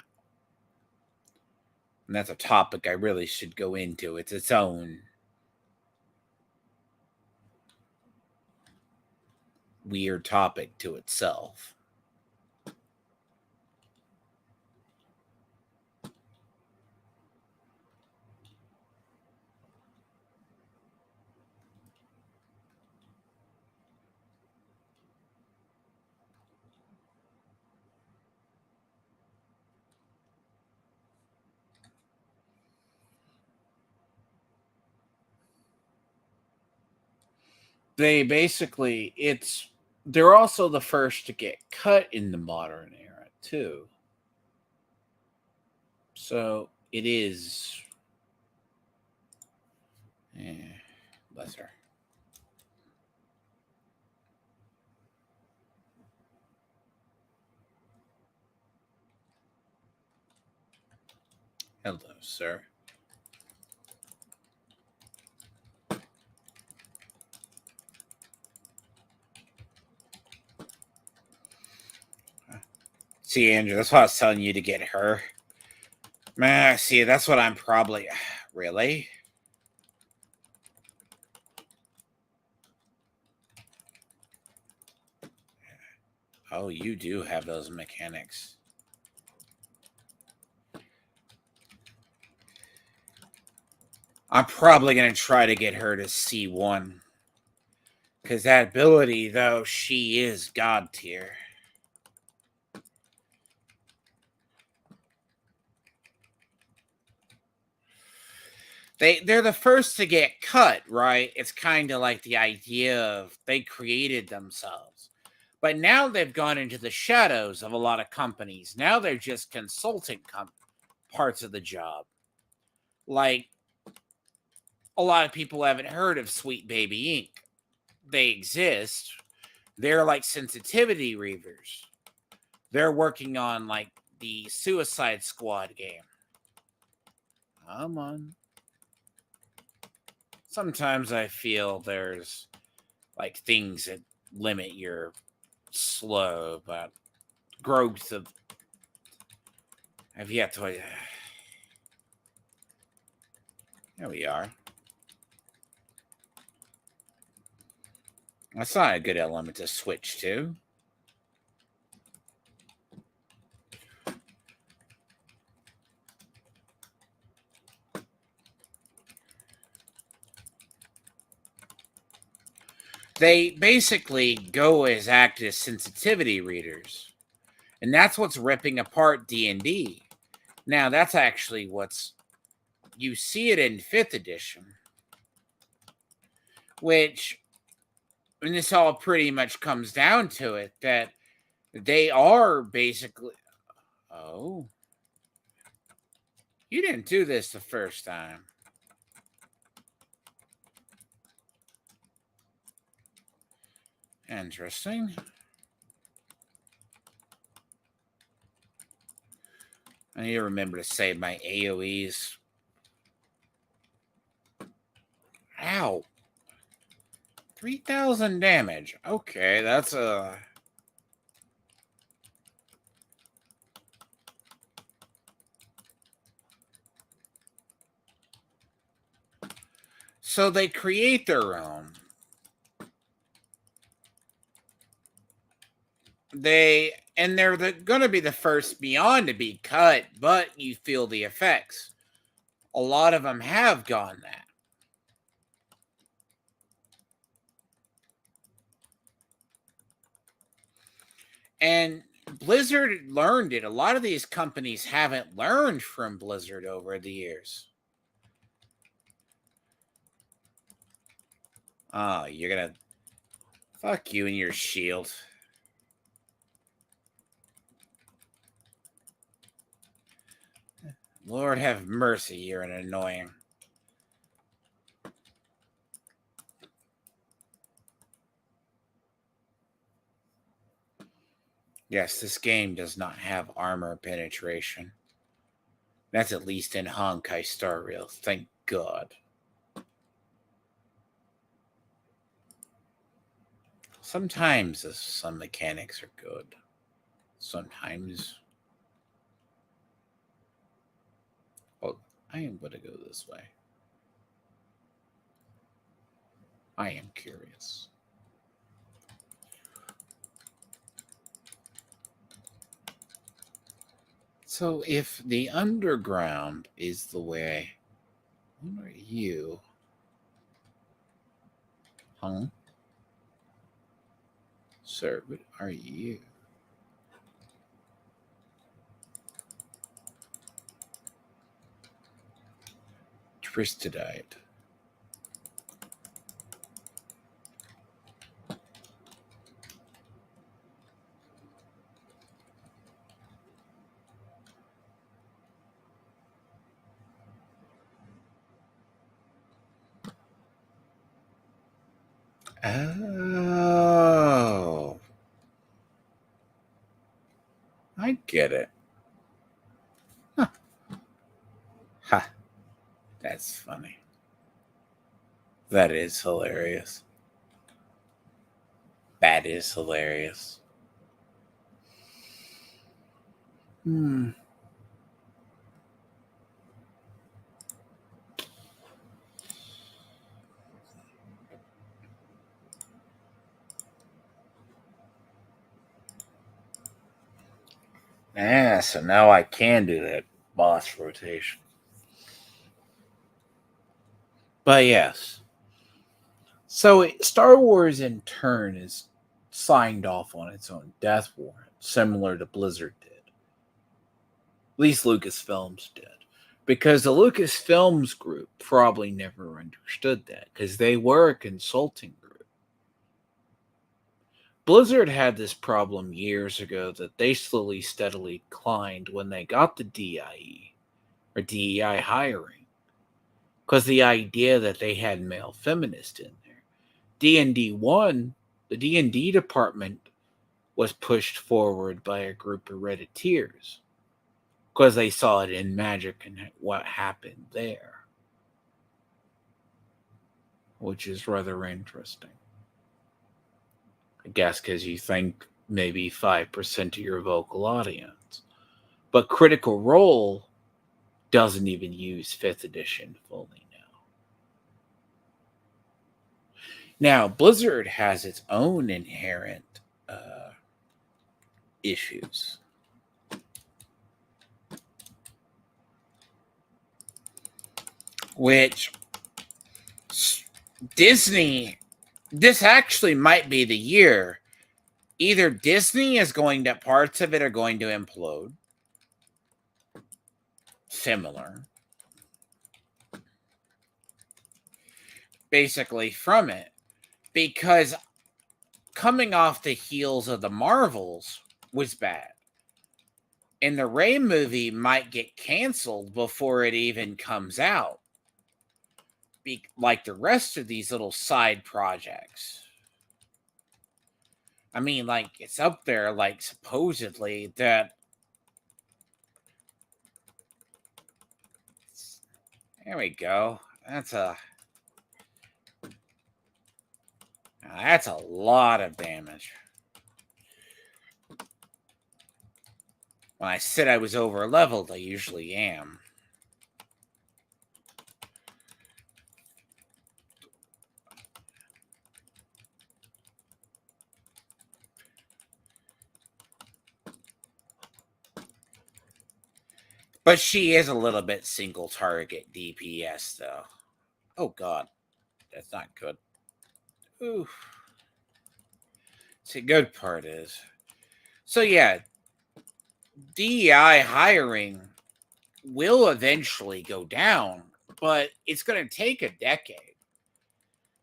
And that's a topic I really should go into. It's its own weird topic to itself. They basically, they're also the first to get cut in the modern era too. So it is. Bless her. Hello, sir. See, Andrew, that's why I was telling you to get her. Man, see, that's what I'm probably. Really? Oh, you do have those mechanics. I'm probably going to try to get her to C1. Because that ability, though, she is God tier. They're the first to get cut, right? It's kind of like the idea of they created themselves. But now they've gone into the shadows of a lot of companies. Now they're just consulting parts of the job. Like, a lot of people haven't heard of Sweet Baby Inc. They exist. They're like sensitivity readers. They're working on like the Suicide Squad game. Come on. Sometimes I feel there's like things that limit your slow, but growth of. I've yet to. There we are. That's not a good element to switch to. They basically go as act as sensitivity readers. And that's what's ripping apart D&D. Now, that's actually what's... You see it in 5th edition. Which... And this all pretty much comes down to it, that they are basically... Oh. You didn't do this the first time. Interesting. I need to remember to save my AoEs. Ow. 3,000 damage. Okay, that's a... So they create their own. They're going to be the first beyond to be cut, but you feel the effects. A lot of them have gone that. And Blizzard learned it. A lot of these companies haven't learned from Blizzard over the years. Oh, you're going to Fuck you and your shield. Lord have mercy, you're an annoying. Yes, this game does not have armor penetration. That's at least in Honkai Star Rail. Thank God. Sometimes some mechanics are good. Sometimes. Oh, I am going to go this way. I am curious. So if the underground is the way, what are you? Huh? Sir, what are you? Twistedite. Oh. I get it. Huh. Ha. That's funny. That is hilarious. That is hilarious. Hmm. Yeah, so now I can do that boss rotation. But yes. So Star Wars in turn is signed off on its own death warrant, similar to Blizzard did. At least Lucasfilms did. Because the Lucasfilms group probably never understood that, because they were a consulting group. Blizzard had this problem years ago that they slowly, steadily declined when they got the DIE, or DEI hiring. Because the idea that they had male feminists in there. D&D 1, the D&D department was pushed forward by a group of Redditeers because they saw it in Magic and what happened there, which is rather interesting. I guess because you think maybe 5% of your vocal audience. But Critical Role doesn't even use 5th edition fully now. Now, Blizzard has its own inherent issues. Which Disney, this actually might be the year. Either Disney is going to, parts of it are going to implode. Similar. Basically from it. Because coming off the heels of the Marvels was bad. And the Rey movie might get canceled before it even comes out. Like the rest of these little side projects. I mean, like, it's up there, like, supposedly that. There we go. That's a lot of damage. When I said I was over leveled, I usually am. But she is a little bit single target DPS, though. Oh, God. That's not good. Ooh. See, good part is. So, yeah. DEI hiring will eventually go down, but it's going to take a decade.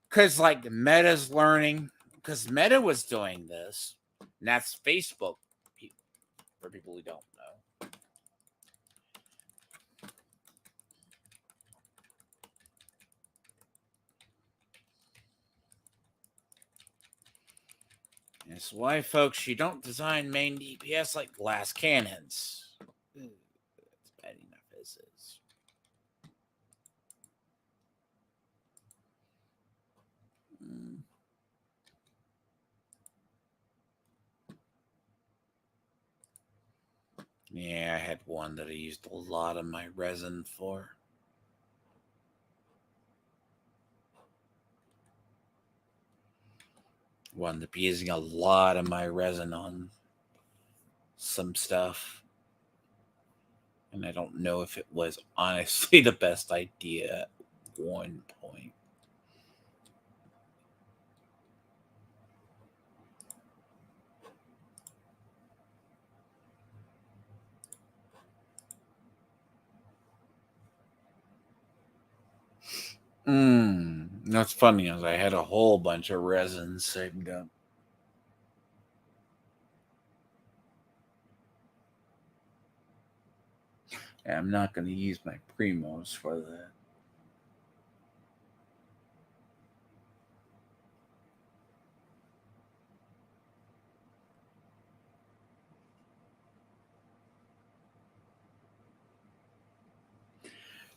Because, like, the meta's learning. because Meta was doing this, and that's Facebook, for people who don't know. That's why, folks, you don't design main DPS like glass cannons. It's bad enough as is. Yeah, I had one that I used a lot of my resin for. Wound up using a lot of my resin on some stuff. And I don't know if it was honestly the best idea at one point. That's funny, as I had a whole bunch of resin saved up. Yeah, I'm not going to use my primos for that.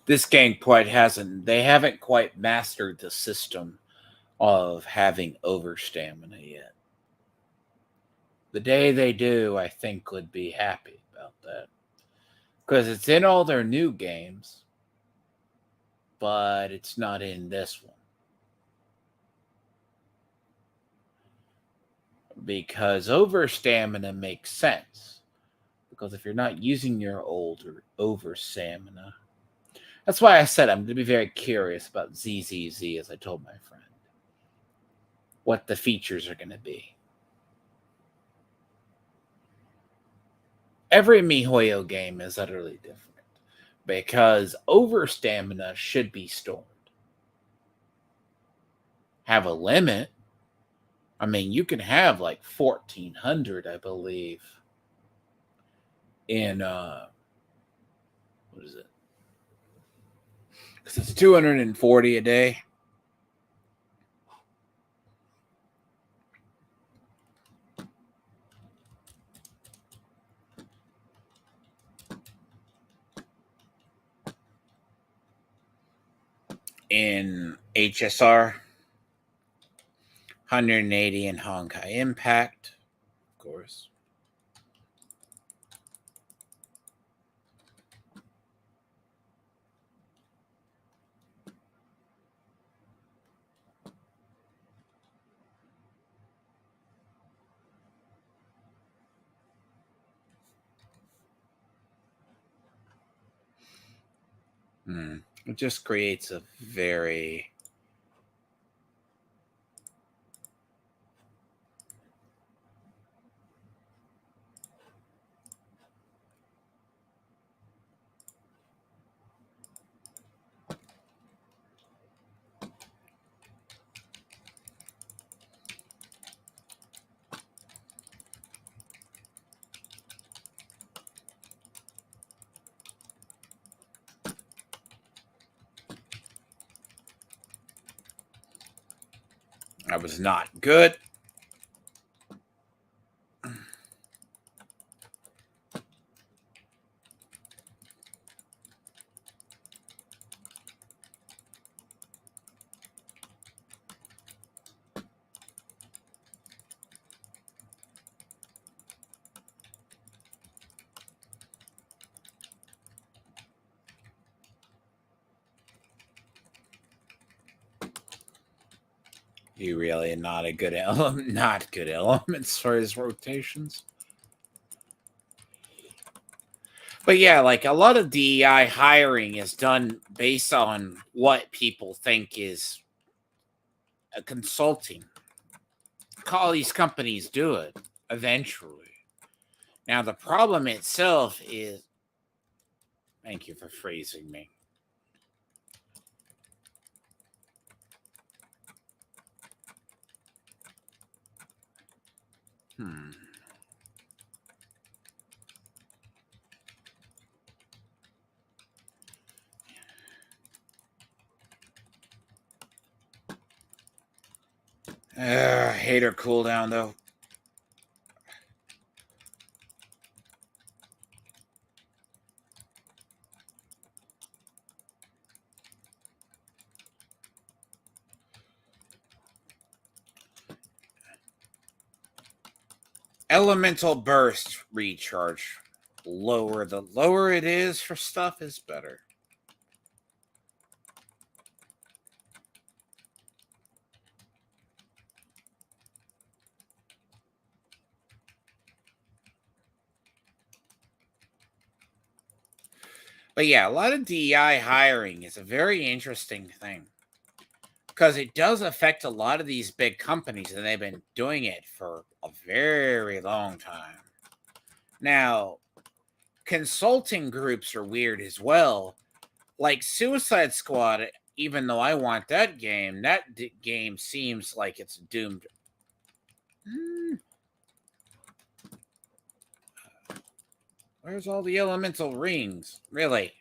This game they haven't quite mastered the system of having over stamina yet. The day they do, I think, would be happy about that. Because it's in all their new games, but it's not in this one. Because over stamina makes sense. Because if you're not using your older over stamina, that's why I said I'm going to be very curious about ZZZ, as I told my friend, what the features are going to be. Every MiHoYo game is utterly different because over stamina should be stored. Have a limit. I mean, you can have like 1,400, I believe, in what is it? Because it's 240 a day. In HSR, 180 in Honkai Impact, of course. It just creates a very that was not good. He really not a good element, not good elements for his rotations. But yeah, like a lot of DEI hiring is done based on what people think is a consulting. All these companies do it eventually. Now the problem itself is, thank you for freezing me. Hmm. Hate her cooldown though. Elemental burst recharge. The lower it is for stuff is better. But yeah, a lot of DEI hiring is a very interesting thing because it does affect a lot of these big companies, and they've been doing it for a very long time. Now, consulting groups are weird as well. Like Suicide Squad, even though I want that game, game seems like it's doomed. Where's all the elemental rings? Really?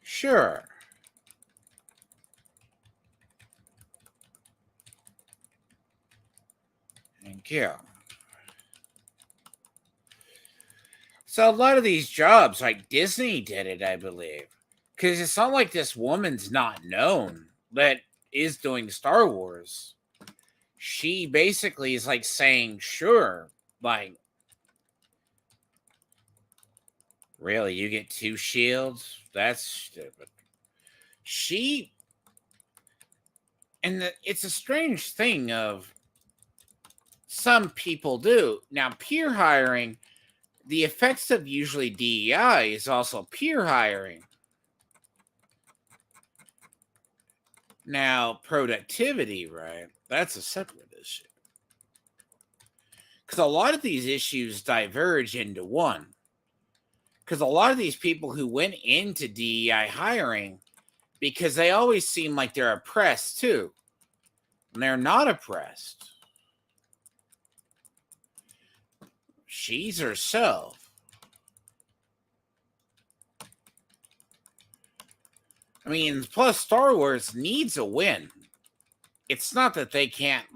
Sure. Thank you. So a lot of these jobs, like Disney did it, I believe. Because it's not like this woman's not known that is doing Star Wars. She basically is like saying, sure, like, really, you get 2 shields? That's stupid. It's a strange thing of some people do. Now, peer hiring, the effects of usually DEI is also peer hiring. Now, productivity, right? That's a separate issue. Because a lot of these issues diverge into one. Because a lot of these people who went into DEI hiring, because they always seem like they're oppressed too. And they're not oppressed. She's herself. I mean, plus Star Wars needs a win. It's not that they can't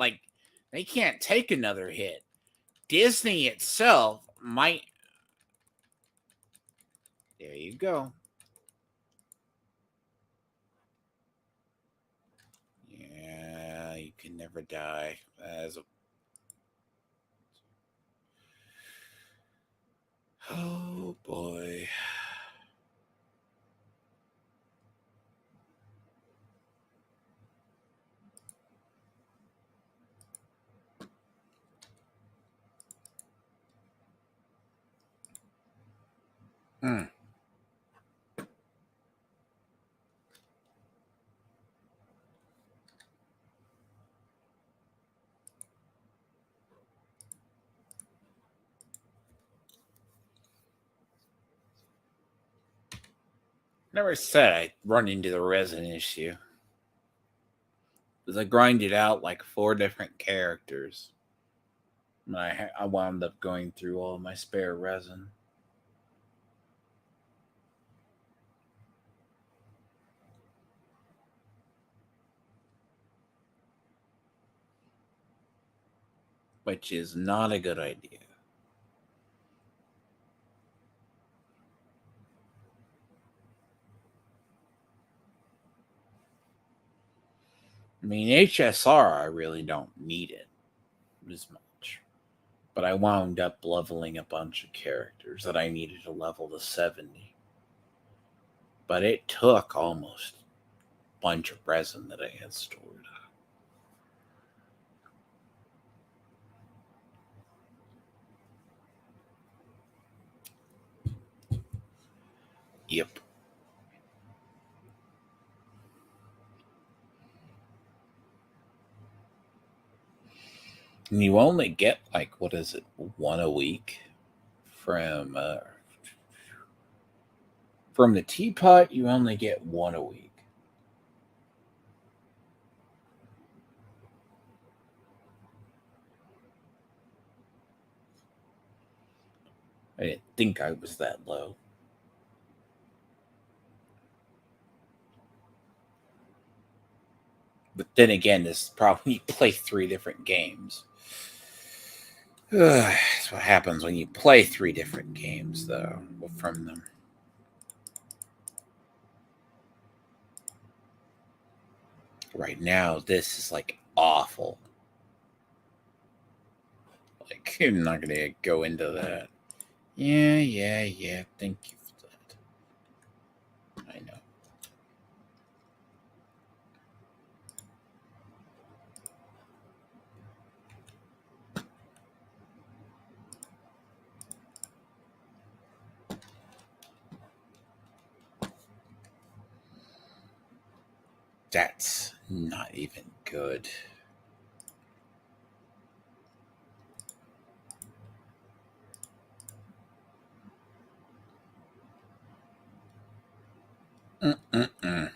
take another hit. Disney itself might. There you go. Yeah, you can never die as a. Oh boy. Hmm. Never said I run into the resin issue. Because I grinded out like 4 different characters. And I wound up going through all my spare resin. Which is not a good idea. I mean, HSR, I really don't need it as much. But I wound up leveling a bunch of characters that I needed to level to 70. But it took almost a bunch of resin that I had stored. Yep. And you only get like, what is it, 1 a week from From the teapot, you only get one a week. I didn't think I was that low. But then again, this is probably you play 3 different games. That's what happens when you play 3 different games, though, from them. Right now, this is like awful. Like, I'm not going to go into that. Yeah. Thank you for that. I know. That's not even good. Mm-mm-mm.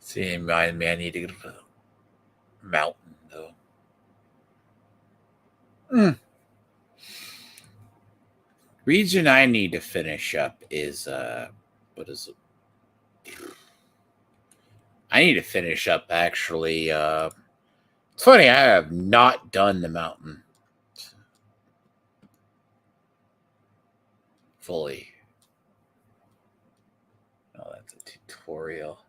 See, I need to go to the mountain, though. Region I need to finish up is what is it? I need to finish up actually. It's funny, I have not done the mountain fully. Oh, that's a tutorial.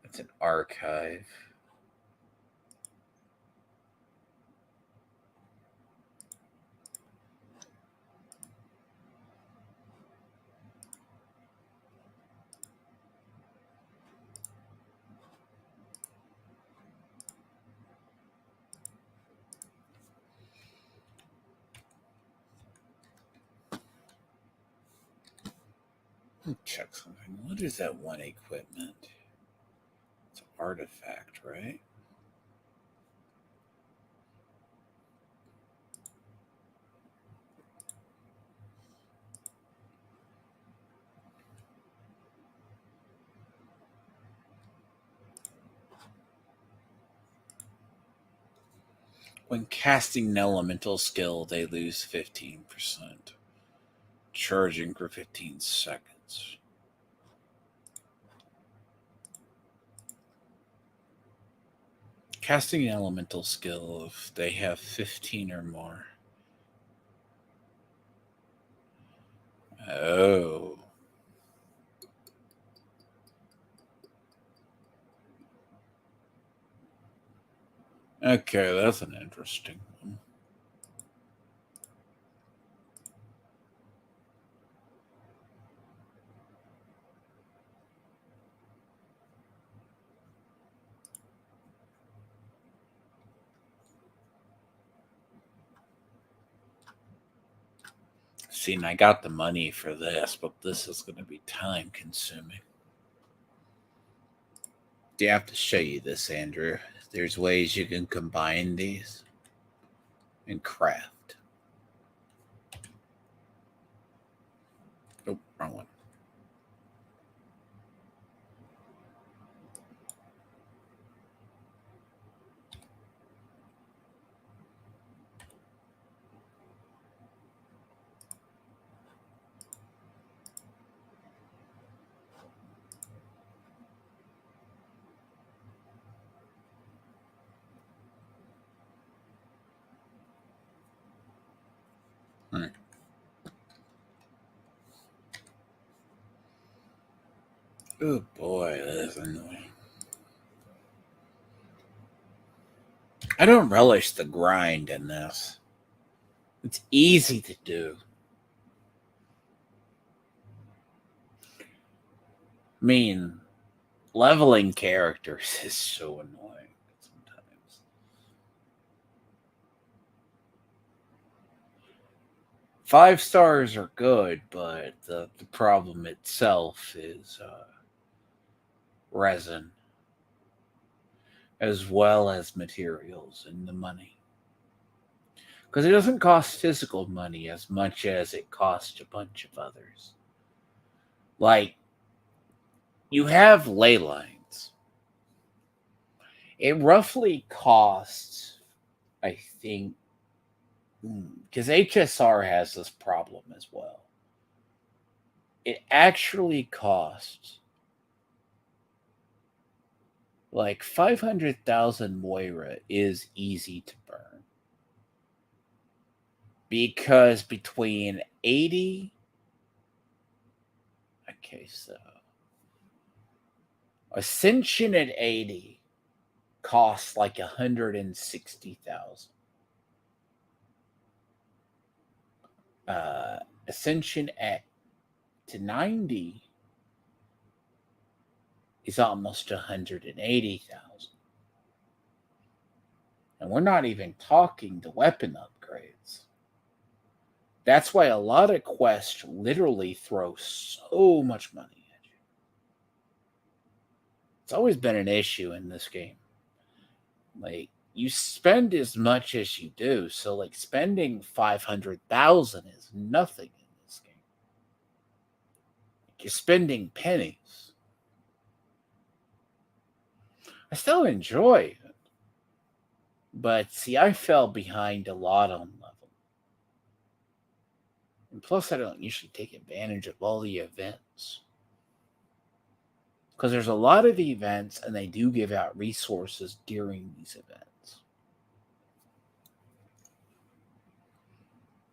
That's an archive. Check something. What is that one equipment? It's an artifact, right? When casting an elemental skill, they lose 15%. Charging for 15 seconds. Casting an elemental skill if they have 15 or more. Oh. Okay, that's an interesting one. See, and I got the money for this, but this is going to be time consuming. Do you have to show you this, Andrew? There's ways you can combine these and craft. Oh, wrong one. Oh boy, that is annoying. I don't relish the grind in this. It's easy to do. I mean, leveling characters is so annoying sometimes. 5 stars are good, but the problem itself is resin, as well as materials and the money. Because it doesn't cost physical money as much as it costs a bunch of others. Like, you have ley lines. It roughly costs, I think, because HSR has this problem as well. It actually costs like 500,000 Moira is easy to burn. Because between 80. Okay, so. Ascension at 80 costs like 160,000. Ascension at to 90 is almost 180,000. And we're not even talking the weapon upgrades. That's why a lot of quests literally throw so much money at you. It's always been an issue in this game. Like, you spend as much as you do, so like spending 500,000 is nothing in this game. You're spending pennies. I still enjoy it. But see, I fell behind a lot on level. And plus, I don't usually take advantage of all the events. Because there's a lot of events, and they do give out resources during these events.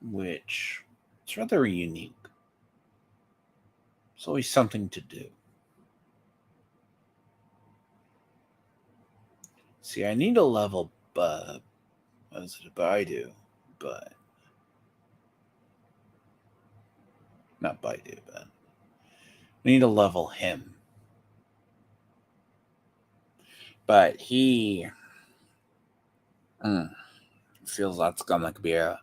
Which is rather unique. It's always something to do. See, I need a level, what is it, Baidu? But not Baidu, but I need to level him. But he feels that's gonna be a.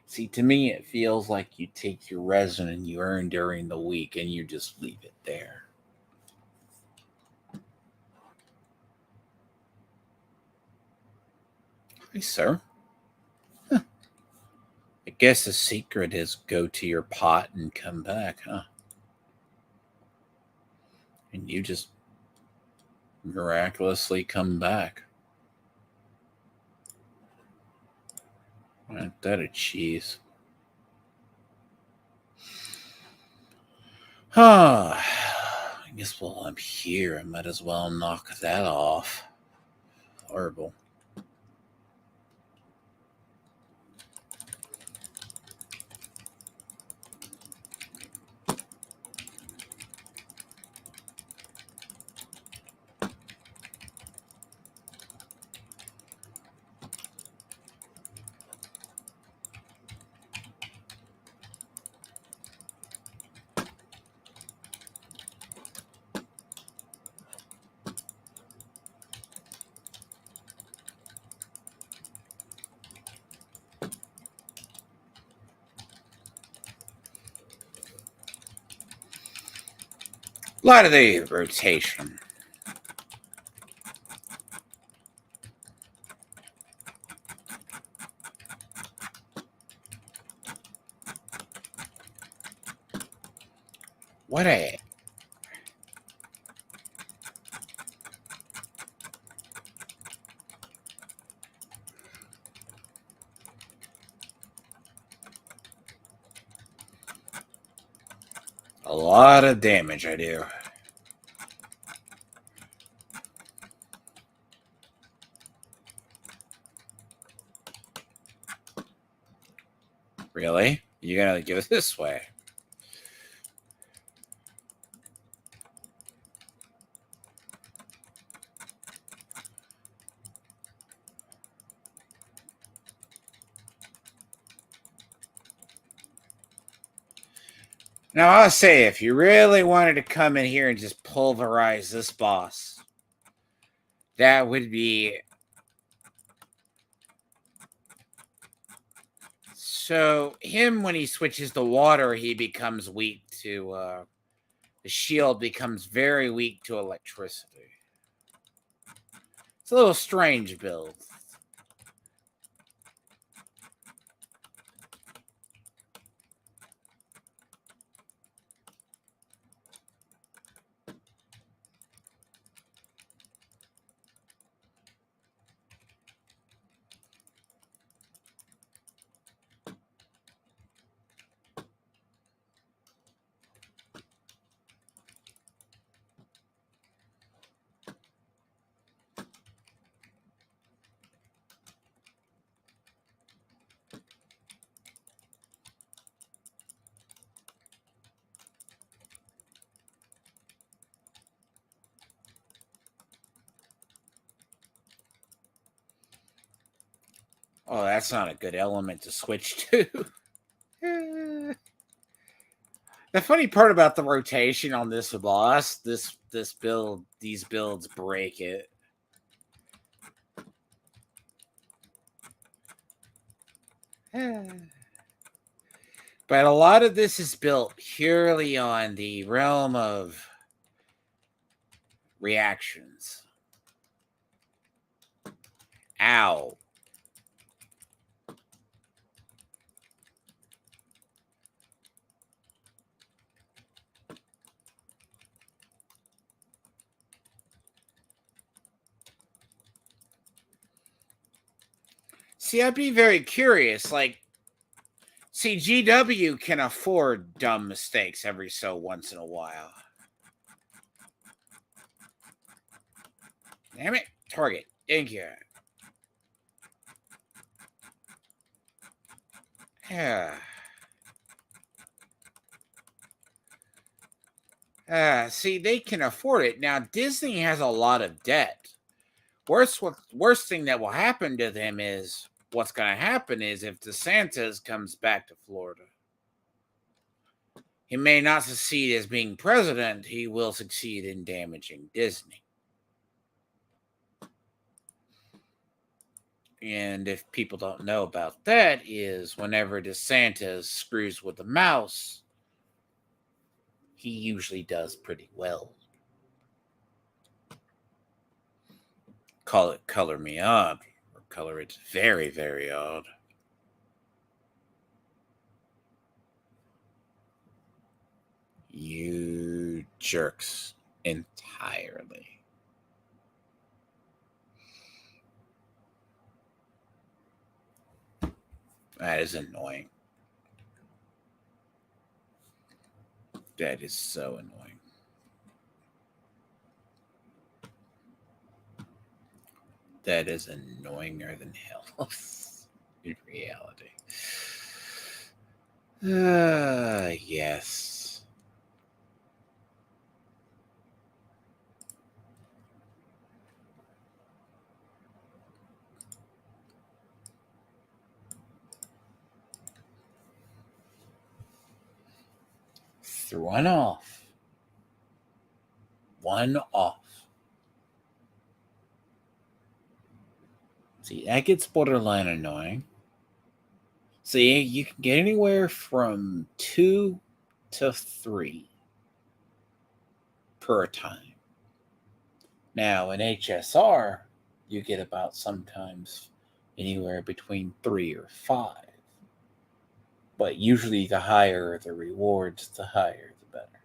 See, to me, it feels like you take your resin and you earn during the week and you just leave it there. Hi, sir. Huh. I guess the secret is go to your pot and come back, huh? And you just miraculously come back. Ain't that a cheese? Huh. I guess while I'm here, I might as well knock that off. Horrible. A lot of the rotation. What a. A lot of damage I do. Really? You're gonna give it this way? Now, I'll say, if you really wanted to come in here and just pulverize this boss, that would be... So, him, when he switches to water, he becomes weak to... the shield becomes very weak to electricity. It's a little strange build. Oh, that's not a good element to switch to. The funny part about the rotation on this boss, this build, these builds break it. But a lot of this is built purely on the realm of reactions. Ow. See, I'd be very curious. Like, see, GW can afford dumb mistakes every so once in a while. Damn it. Target. Thank you. Yeah. See, they can afford it. Now, Disney has a lot of debt. Worst thing that will happen to them is, what's going to happen is, if DeSantis comes back to Florida, he may not succeed as being president. He will succeed in damaging Disney. And if people don't know about that, is whenever DeSantis screws with the mouse, he usually does pretty well. Call it color me odd, or color it very, very odd. You jerks entirely. That is annoying. That is so annoying. That is annoyinger than hell in reality. Yes. One off. One off. See, that gets borderline annoying. See, you can get anywhere from 2 to 3 per time. Now, in HSR, you get about sometimes anywhere between 3 or 5. But usually the higher the rewards, the higher the better.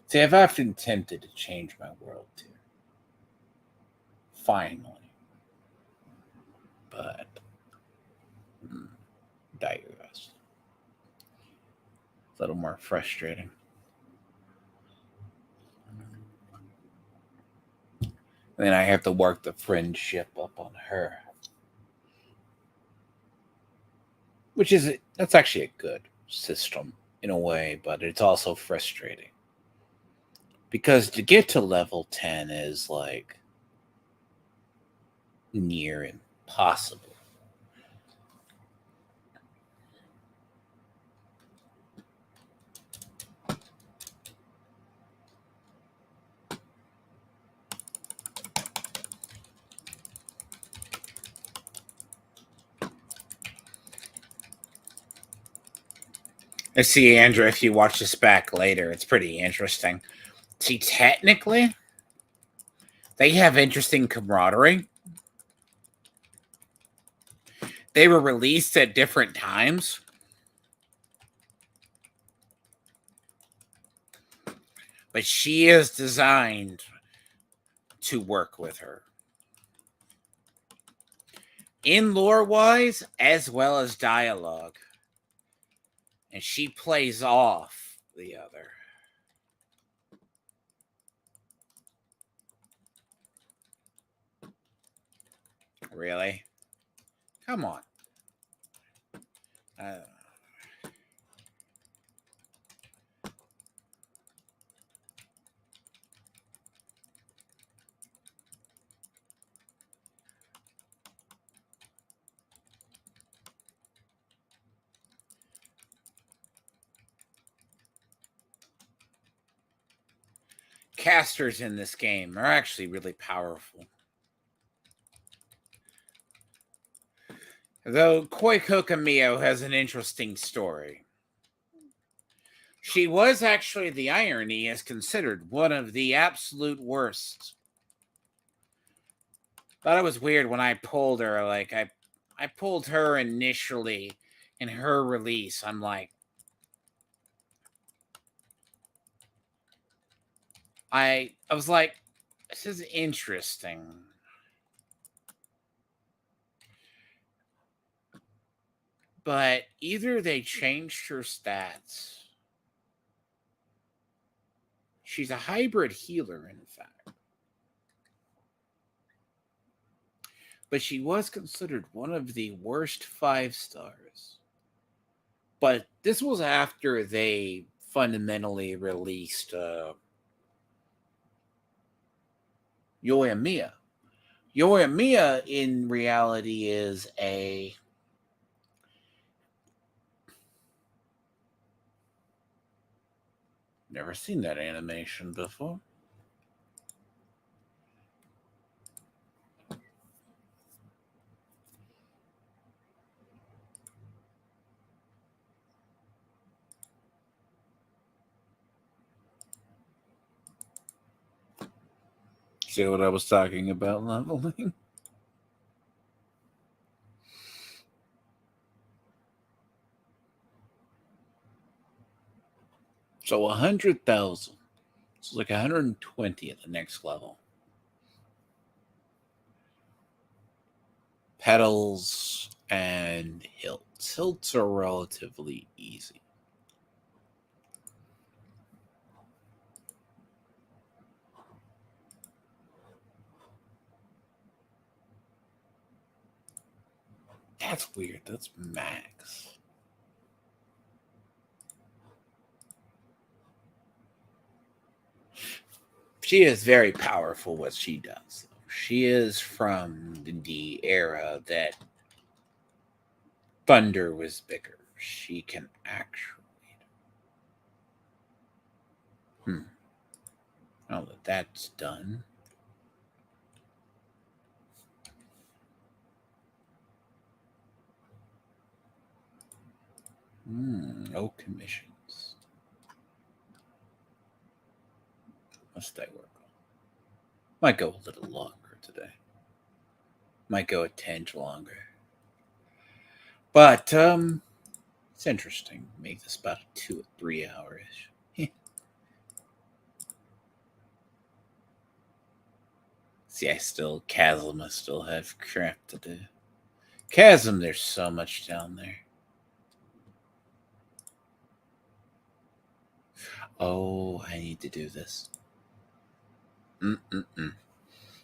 See, I've often tempted to change my world tier. Finally. But digress. A little more frustrating. And then I have to work the friendship up on her. That's actually a good system in a way, but it's also frustrating. Because to get to level 10 is like near impossible. See, Andrew, if you watch this back later, it's pretty interesting. See, technically, they have interesting camaraderie. They were released at different times. But she is designed to work with her. In lore-wise, as well as dialogue. And she plays off the other. Really? Come on. Casters in this game are actually really powerful. Though Koi Kokomio has an interesting story. She was actually, the irony is considered one of the absolute worst. Thought it was weird when I pulled her. Like, I pulled her initially in her release. I'm like, I was like, this is interesting. But either they changed her stats. She's a hybrid healer, in fact. But she was considered one of the worst 5 stars. But this was after they fundamentally released Yoimiya. Yoimiya, in reality, is a... Never seen that animation before. See what I was talking about leveling? So 100,000. It's like 120 at the next level. Petals and hilts. Hilts are relatively easy. That's weird. That's max. She is very powerful what she does. She is from the era that thunder was bigger. She can actually... Now that that's done. No commissions. Must I work on? Might go a little longer today. Might go a tinge longer. But it's interesting. Make this about 2 or 3 hours. See, I still have crap to do. Chasm, there's so much down there. Oh, I need to do this.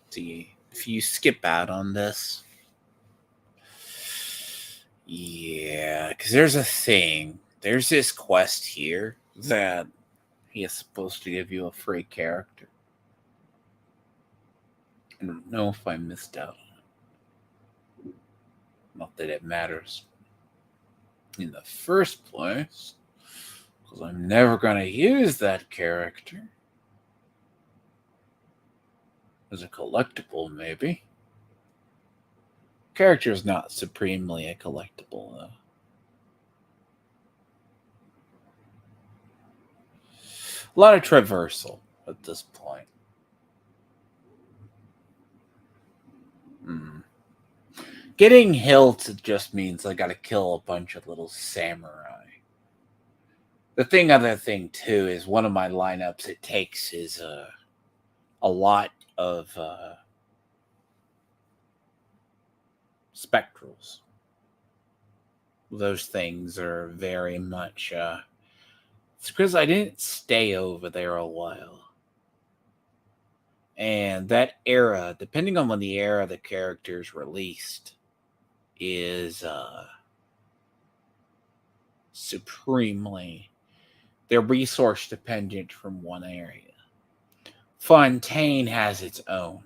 See, if you skip out on this, yeah, because there's a thing. There's this quest here that he is supposed to give you a free character. I don't know if I missed out on it. Not that it matters in the first place, because I'm never going to use that character. As a collectible, maybe. Character is not supremely a collectible, though. A lot of traversal at this point. Mm. Getting hilt just means I gotta kill a bunch of little samurai. Other thing too, is one of my lineups it takes is a lot of spectrals. Those things are very much. It's because I didn't stay over there a while, and that era, depending on when the era the character's released, is supremely. They're resource dependent from one area. Fontaine has its own.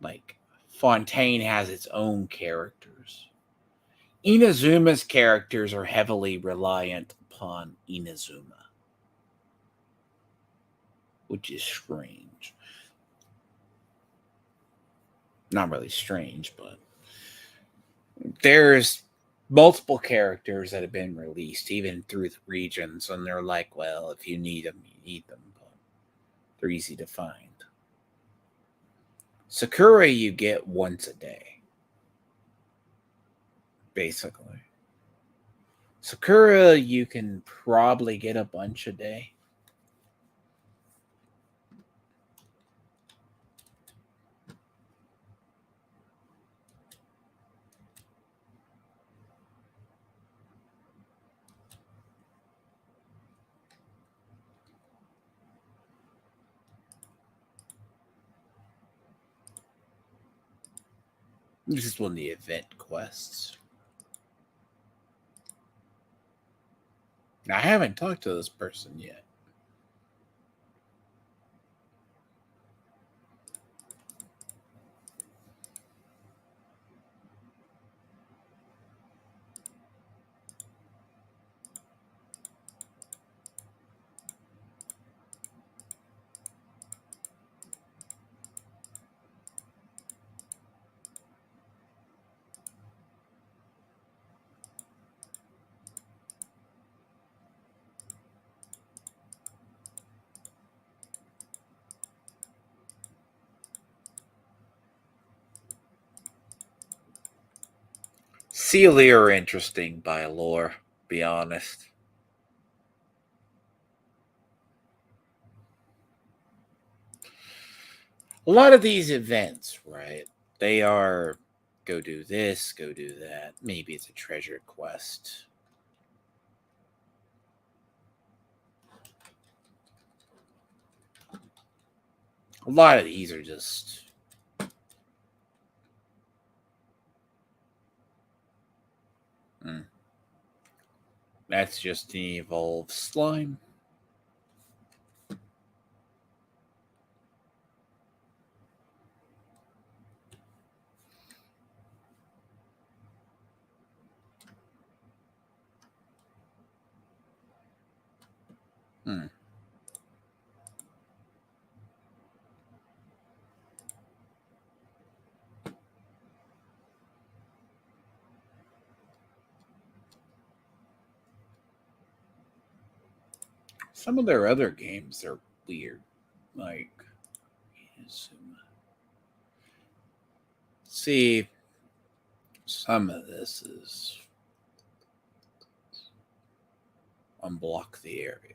Like, Fontaine has its own characters. Inazuma's characters are heavily reliant upon Inazuma, which is strange. Not really strange, but there's multiple characters that have been released, even through the regions, and they're like, well, if you need them, you need them, but they're easy to find. Sakura, you get once a day, basically. Sakura, you can probably get a bunch a day. This is one of the event quests. Now, I haven't talked to this person yet. Celia are interesting by lore, be honest. A lot of these events, right? They are go do this, go do that. Maybe it's a treasure quest. A lot of these are just. That's just an evolved slime. Some of their other games are weird. Like, see, some of this is unblock the area.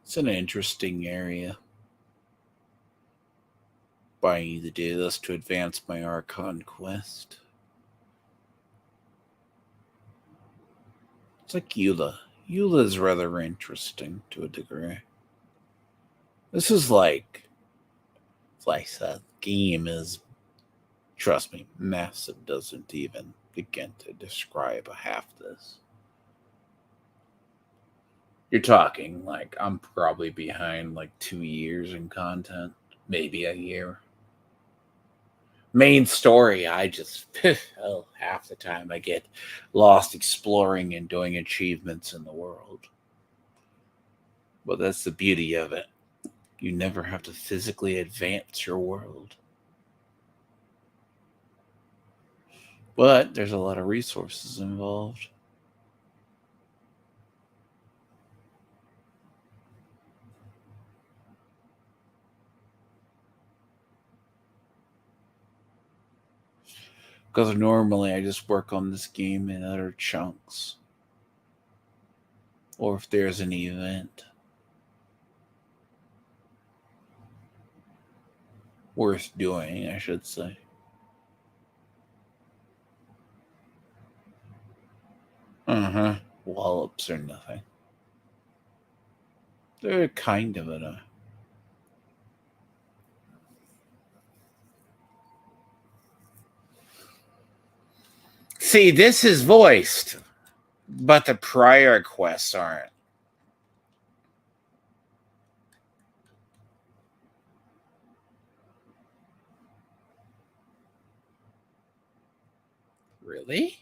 It's an interesting area. But I need to do this to advance my Archon quest. It's like Eula. Eula is rather interesting to a degree. This is like that game is, trust me, massive doesn't even begin to describe half this. You're talking like I'm probably behind like 2 years in content, maybe a year. main story, I just half the time I get lost exploring and doing achievements in the world. But that's the beauty of it. You never have to physically advance your world. But there's a lot of resources involved. Because normally I just work on this game in other chunks. Or if there's an event worth doing, I should say. Wallops or nothing. They're kind of a. See, this is voiced, but the prior quests aren't. Really?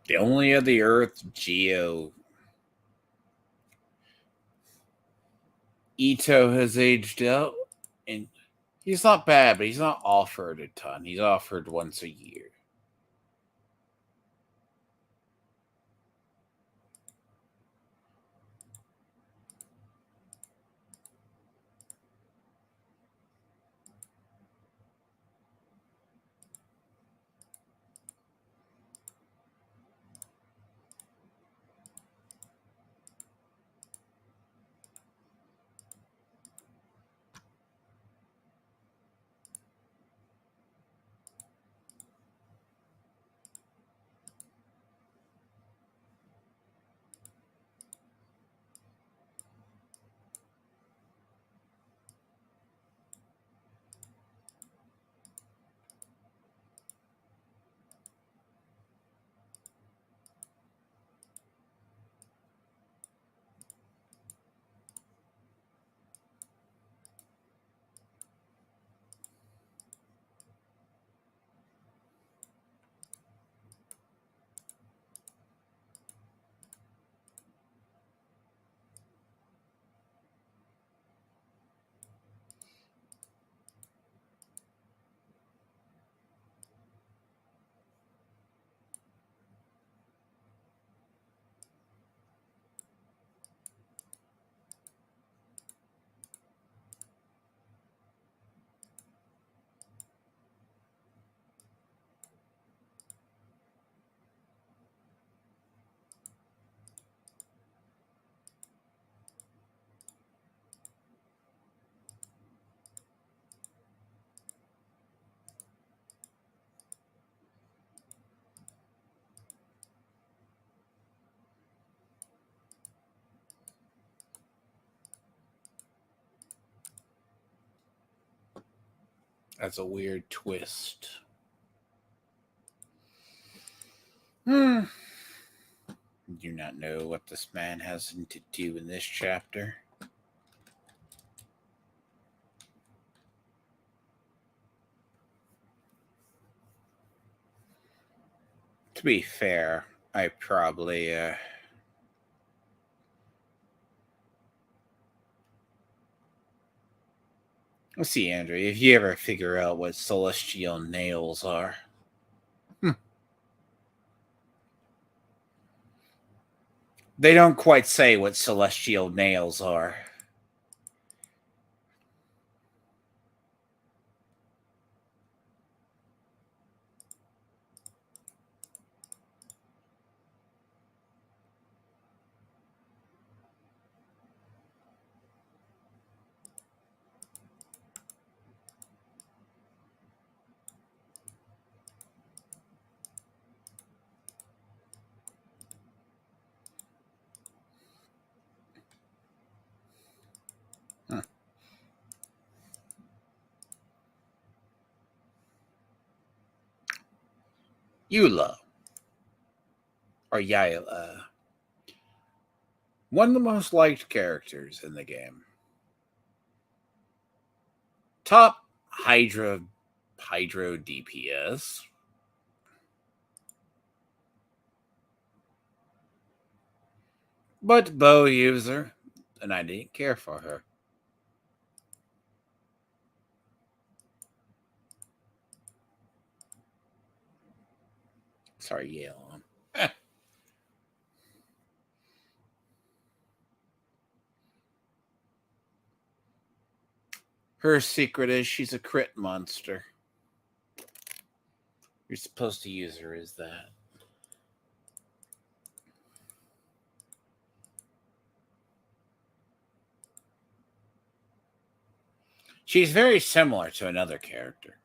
The only of the Earth Geo Ito has aged out, and he's not bad, but he's not offered a ton. He's offered once a year. That's a weird twist. I do not know what this man has to do in this chapter. To be fair, I probably let's see, Andrew, if you ever figure out what celestial nails are. They don't quite say what celestial nails are. Eula, or Yaela, one of the most liked characters in the game. Top Hydro DPS. But bow user, and I didn't care for her. Sorry, Yale. Her secret is she's a crit monster. You're supposed to use her as that. She's very similar to another character.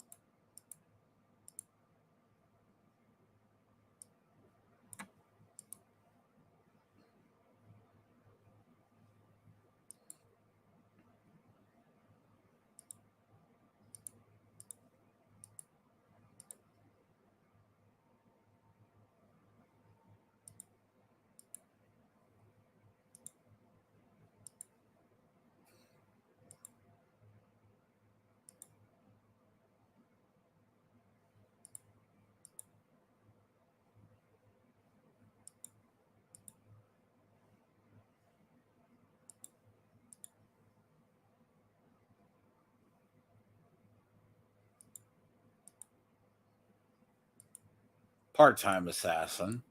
Part-time assassin.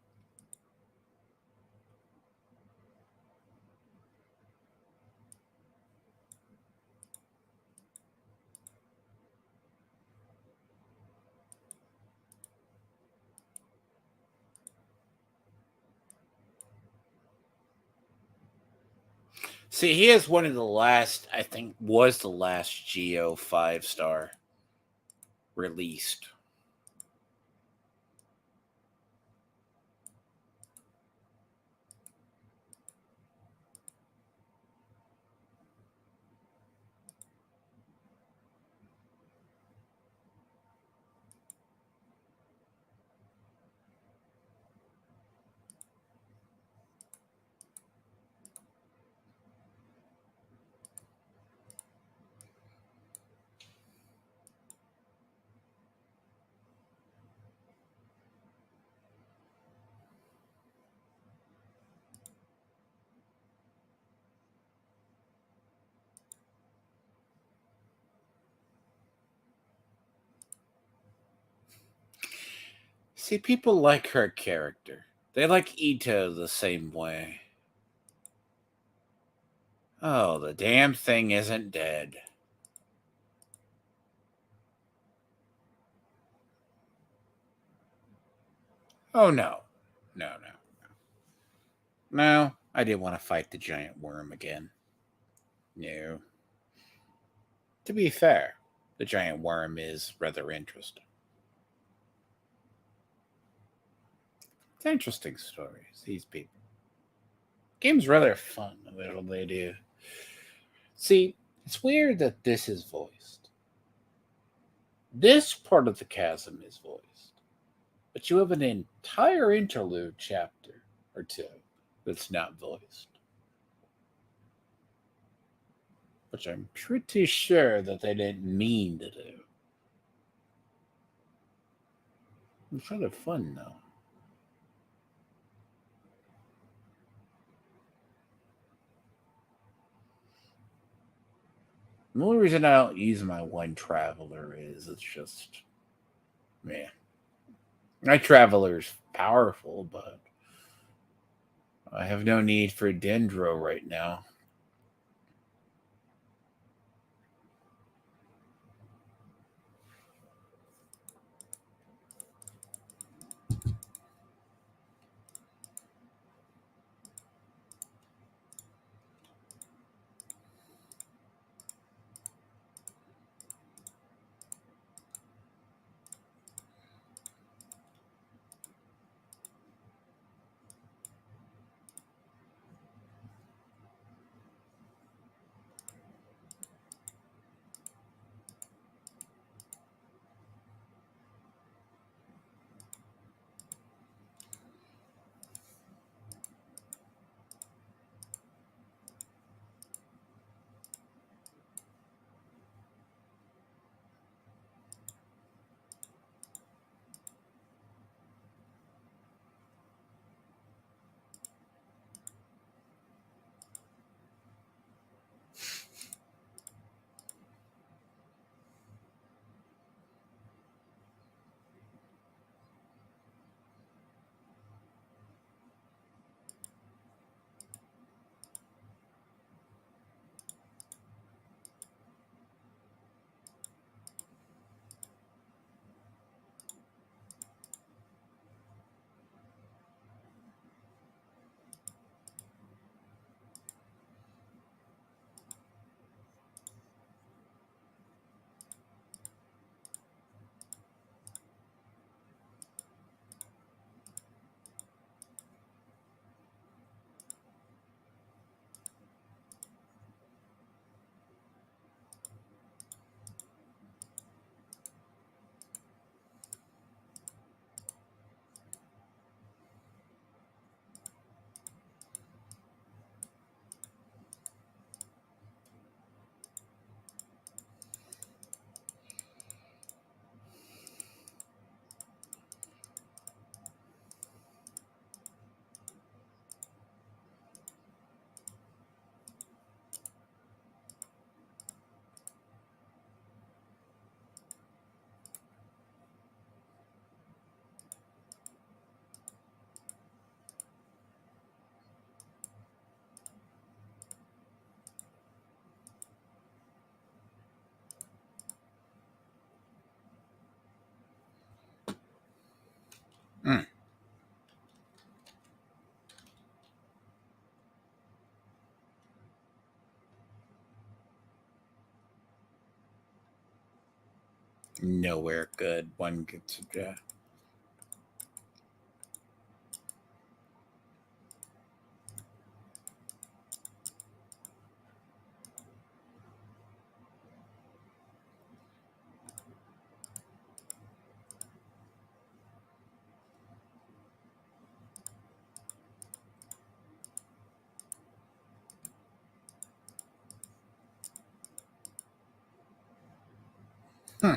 See, he is one of the last, I think, was the last Geo 5-star released. See, people like her character. They like Ito the same way. Oh, the damn thing isn't dead. Oh, no. No, no. No, I didn't want to fight the giant worm again. No. To be fair, the giant worm is rather interesting. It's interesting stories, these people. Game's rather fun, the little they do. See, it's weird that this is voiced. This part of the chasm is voiced. But you have an entire interlude chapter or two that's not voiced. Which I'm pretty sure that they didn't mean to do. It's rather fun, though. The only reason I don't use my one traveler is it's just, man. My traveler's powerful, but I have no need for Dendro right now. Nowhere good. One could suggest. Hmm.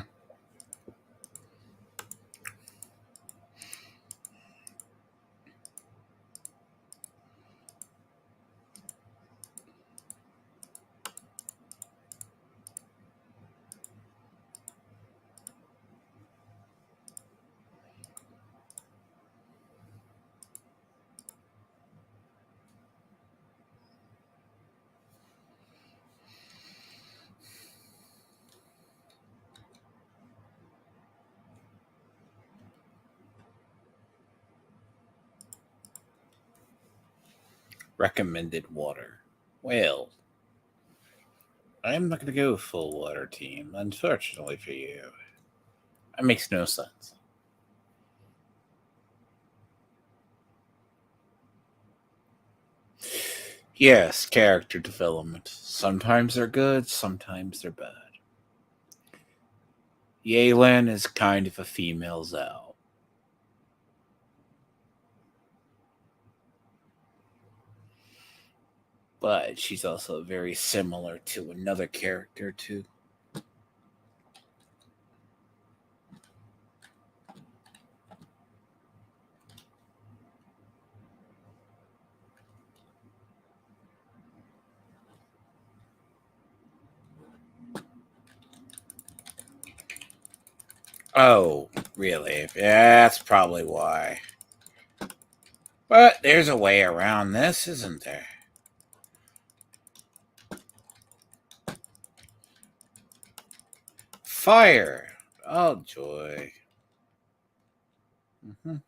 Recommended water. Well, I'm not going to go full water team, unfortunately for you. That makes no sense. Yes, character development. Sometimes they're good, sometimes they're bad. Yalen is kind of a female Zhao. But she's also very similar to another character, too. Oh, really? Yeah, that's probably why. But there's a way around this, isn't there? Fire! Oh, joy. Mhm.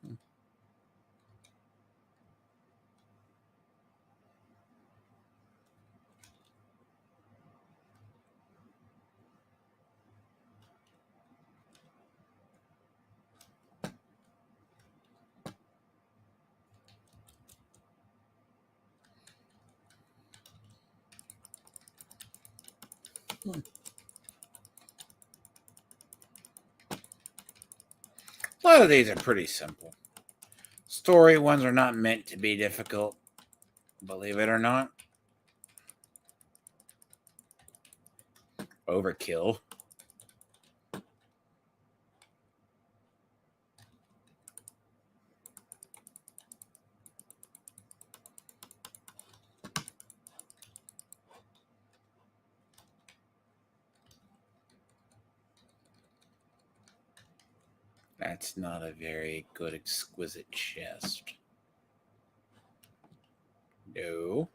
A lot of these are pretty simple. Story ones are not meant to be difficult, believe it or not. Overkill. That's not a very good, exquisite chest. No.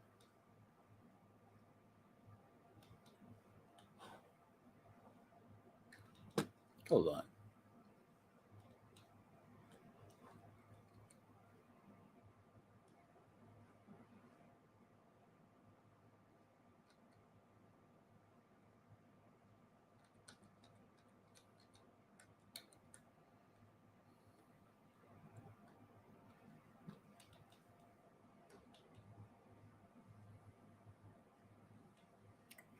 Hold on.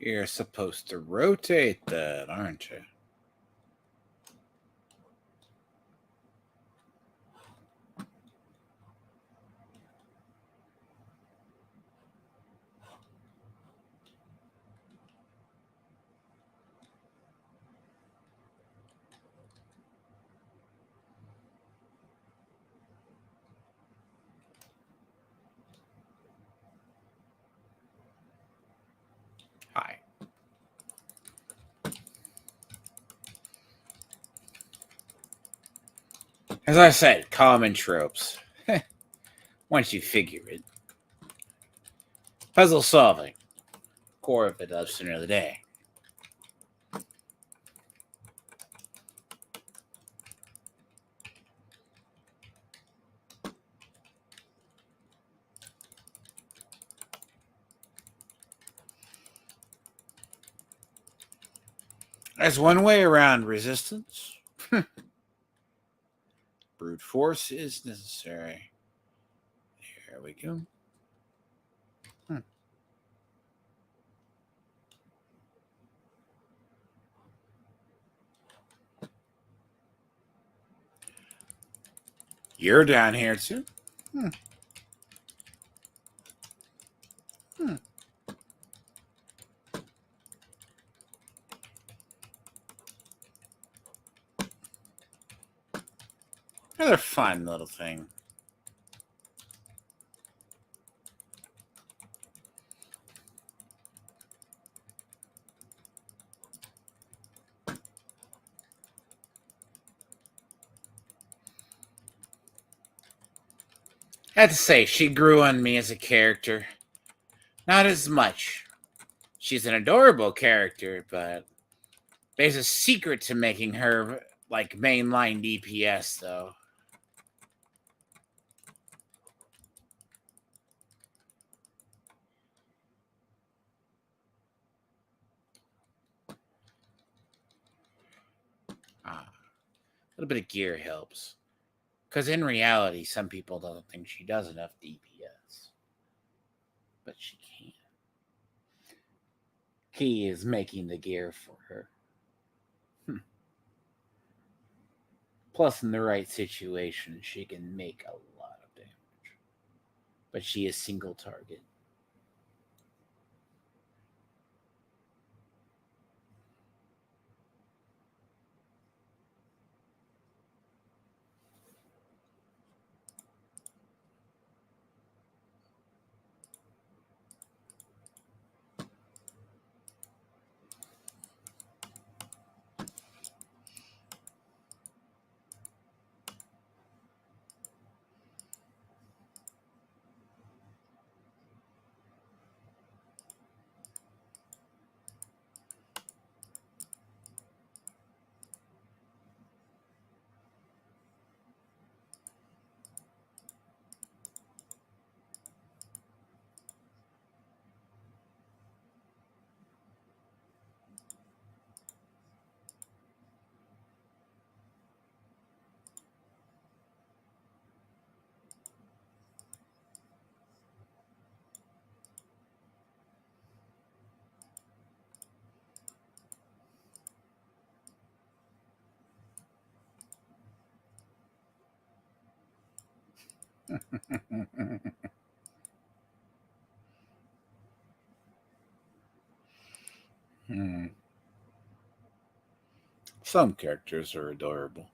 You're supposed to rotate that, aren't you? Hi. As I said, common tropes. Once you figure it. Puzzle solving. Core of it up sooner of the day. There's one way around resistance. Brute force is necessary. There we go. You're down here too. Another fun little thing. I have to say, she grew on me as a character. Not as much. She's an adorable character, but there's a secret to making her like mainline DPS, though. A little bit of gear helps. Because in reality, some people don't think she does enough DPS. But she can. Key is making the gear for her. Plus, in the right situation, she can make a lot of damage. But she is single target. Some characters are adorable.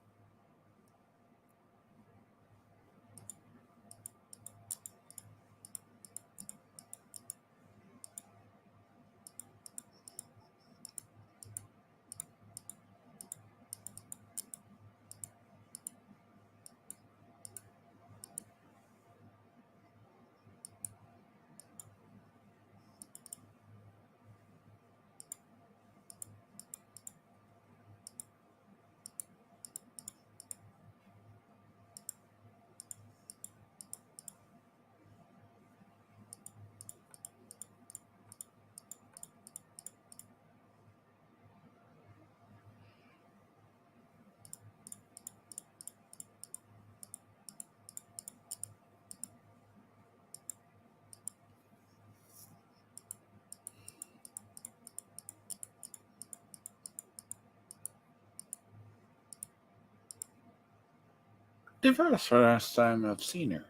The first time I've seen her.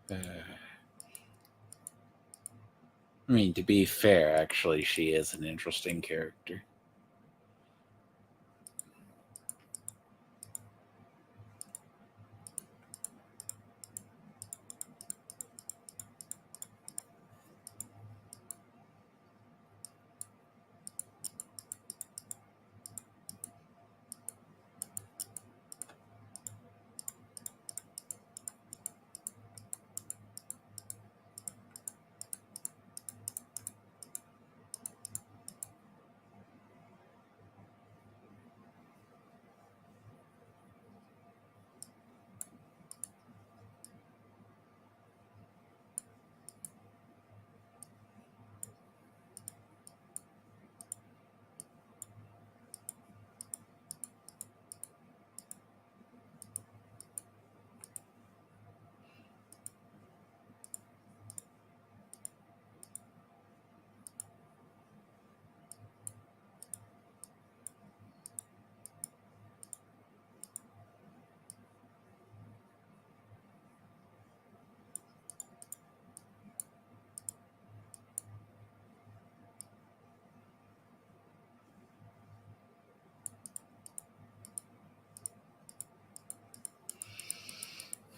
I mean, to be fair, actually, she is an interesting character.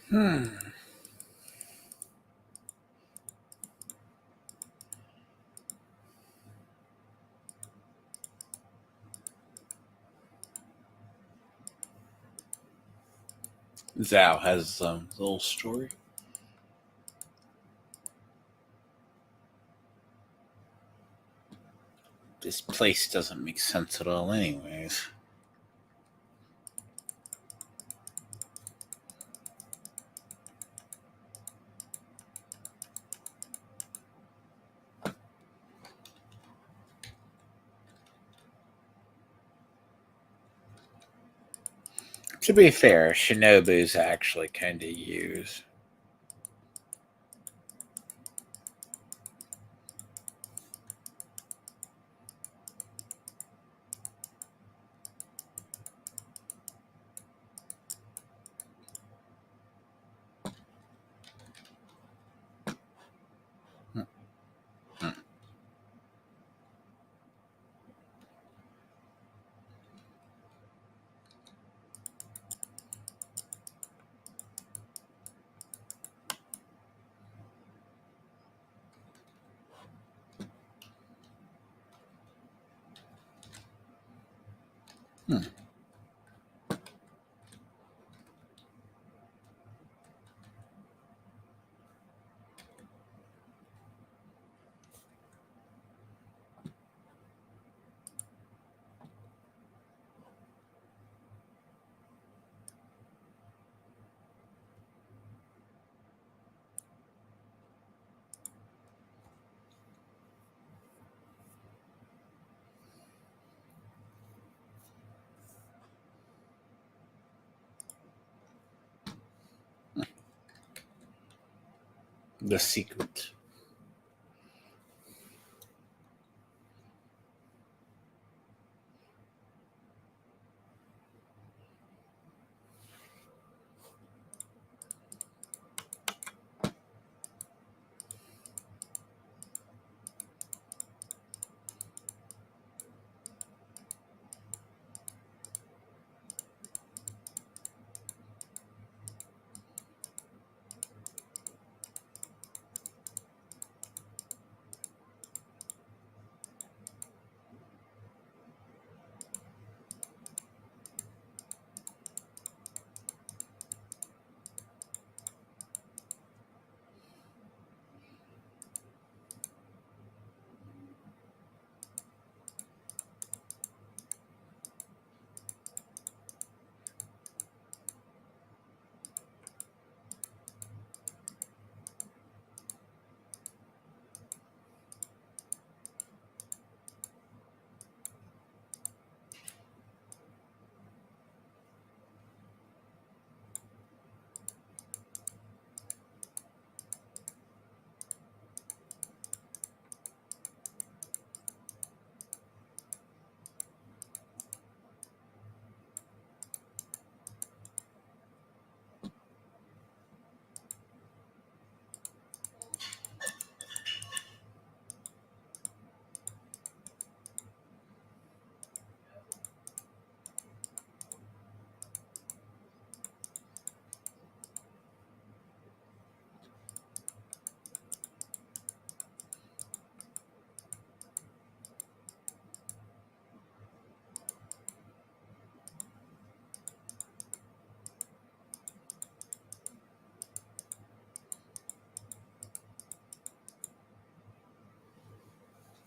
Hmm. Zhao has a little story. This place doesn't make sense at all, anyways. To be fair, Shinobu's actually kind of used. Hmm. Hmm. The secret.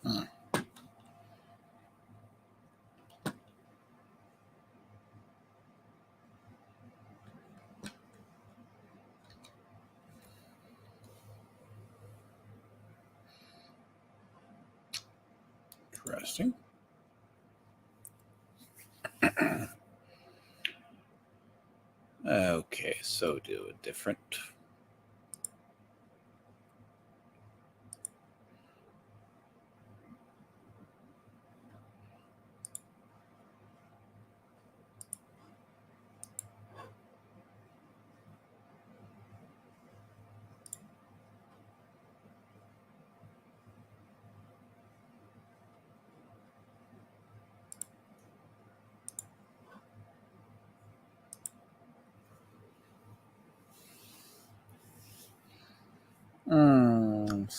Hmm. Interesting. Okay, so do a different.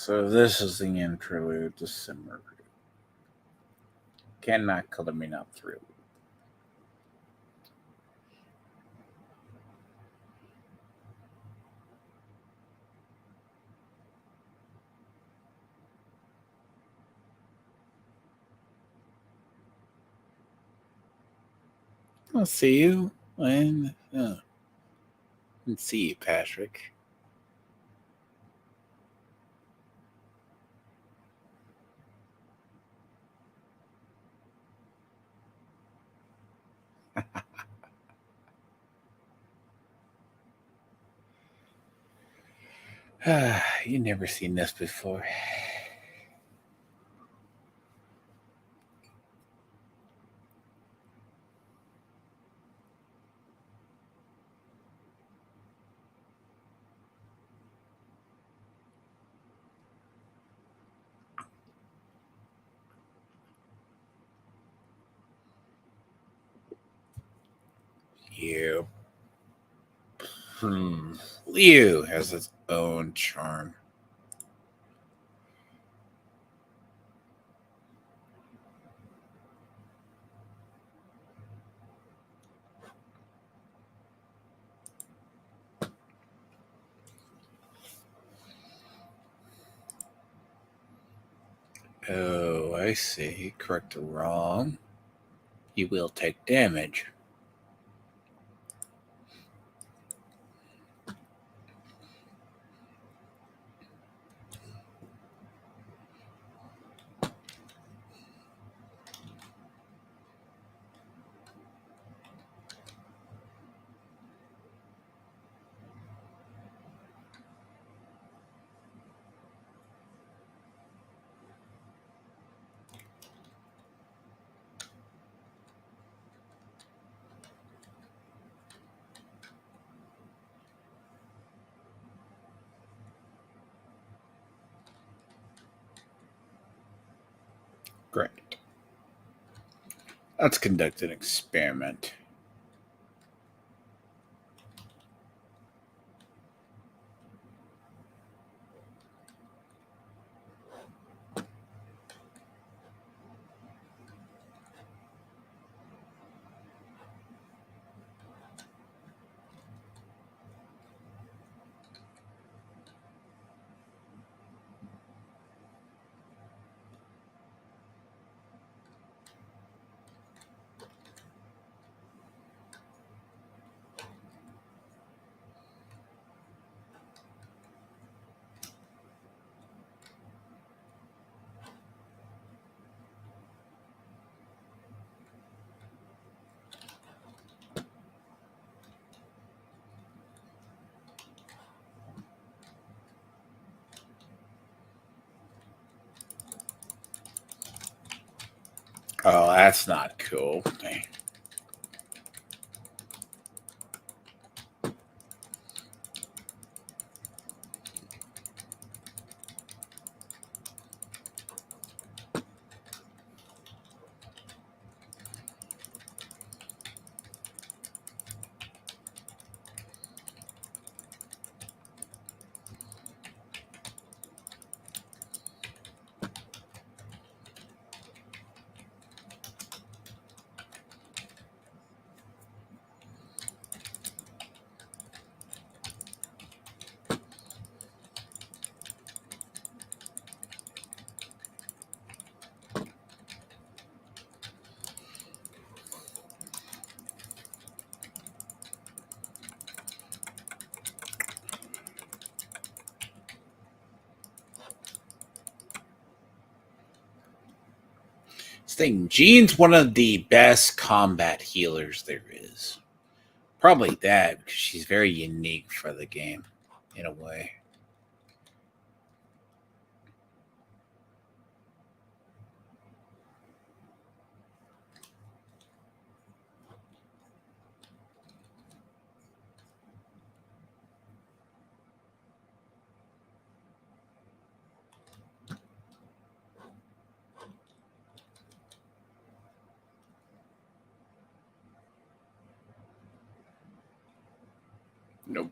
So this is the interlude to Simmer. Cannot color me not through. I'll see you and see you, Patrick. You never seen this before. You. Liu has its own charm. Oh, I see. Correct or wrong. You will take damage. Great. Let's conduct an experiment. Oh, that's not cool. Thing, Jean's one of the best combat healers there is. Probably that, because she's very unique for the game, in a way. Nope.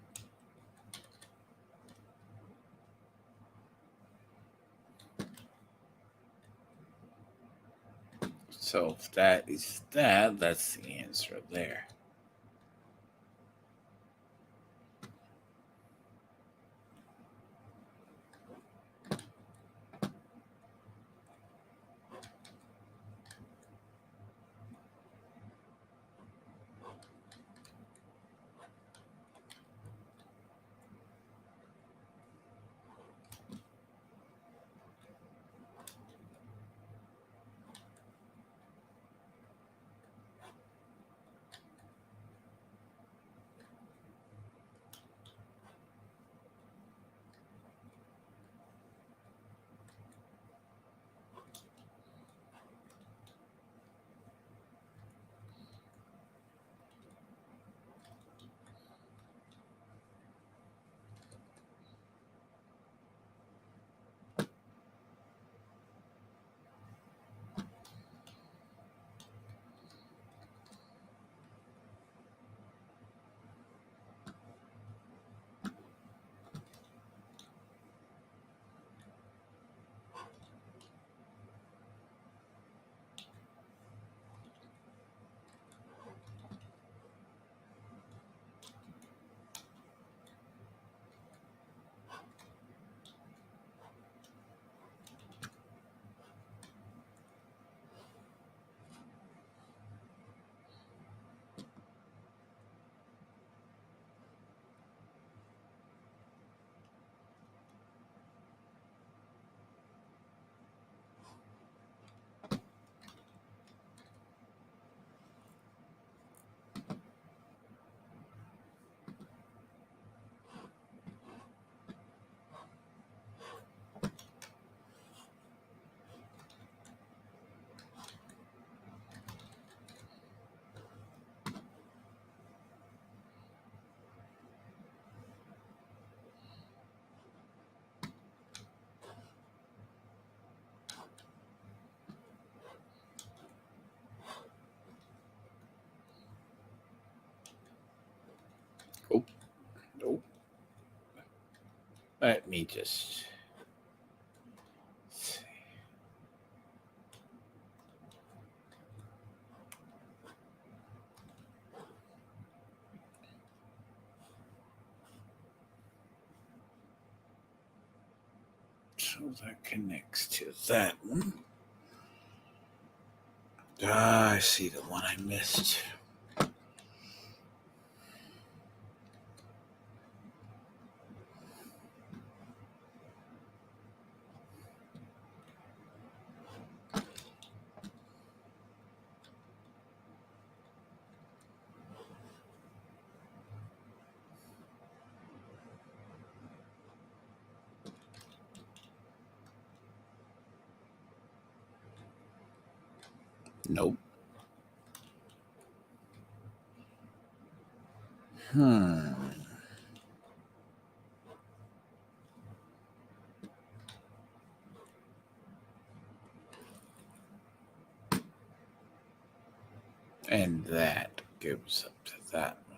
So if that is that, that's the answer there. Oh, nope. Let me just see. So that connects to that one. Ah, I see the one I missed. Nope. And that goes up to that one.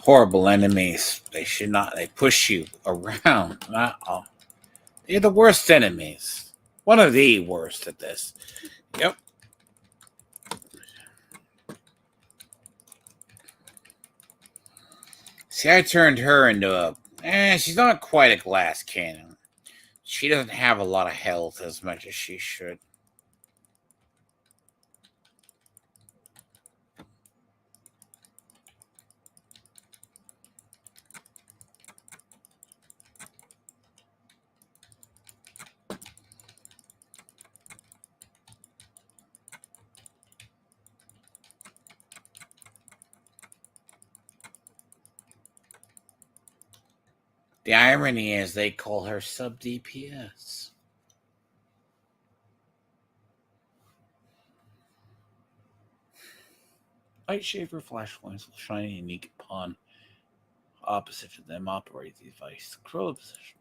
Horrible enemies. They should not. They push you around. They're the worst enemies. One of the worst at this. Yep. See, I turned her into a. She's not quite a glass cannon. She doesn't have a lot of health as much as she should. The irony is they call her sub DPS. Light shaver flashlights will shine a unique upon opposite to them operate the device. Control the position.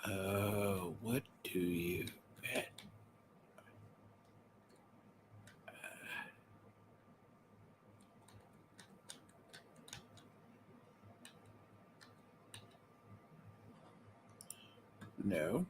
Oh, what do you bet? No.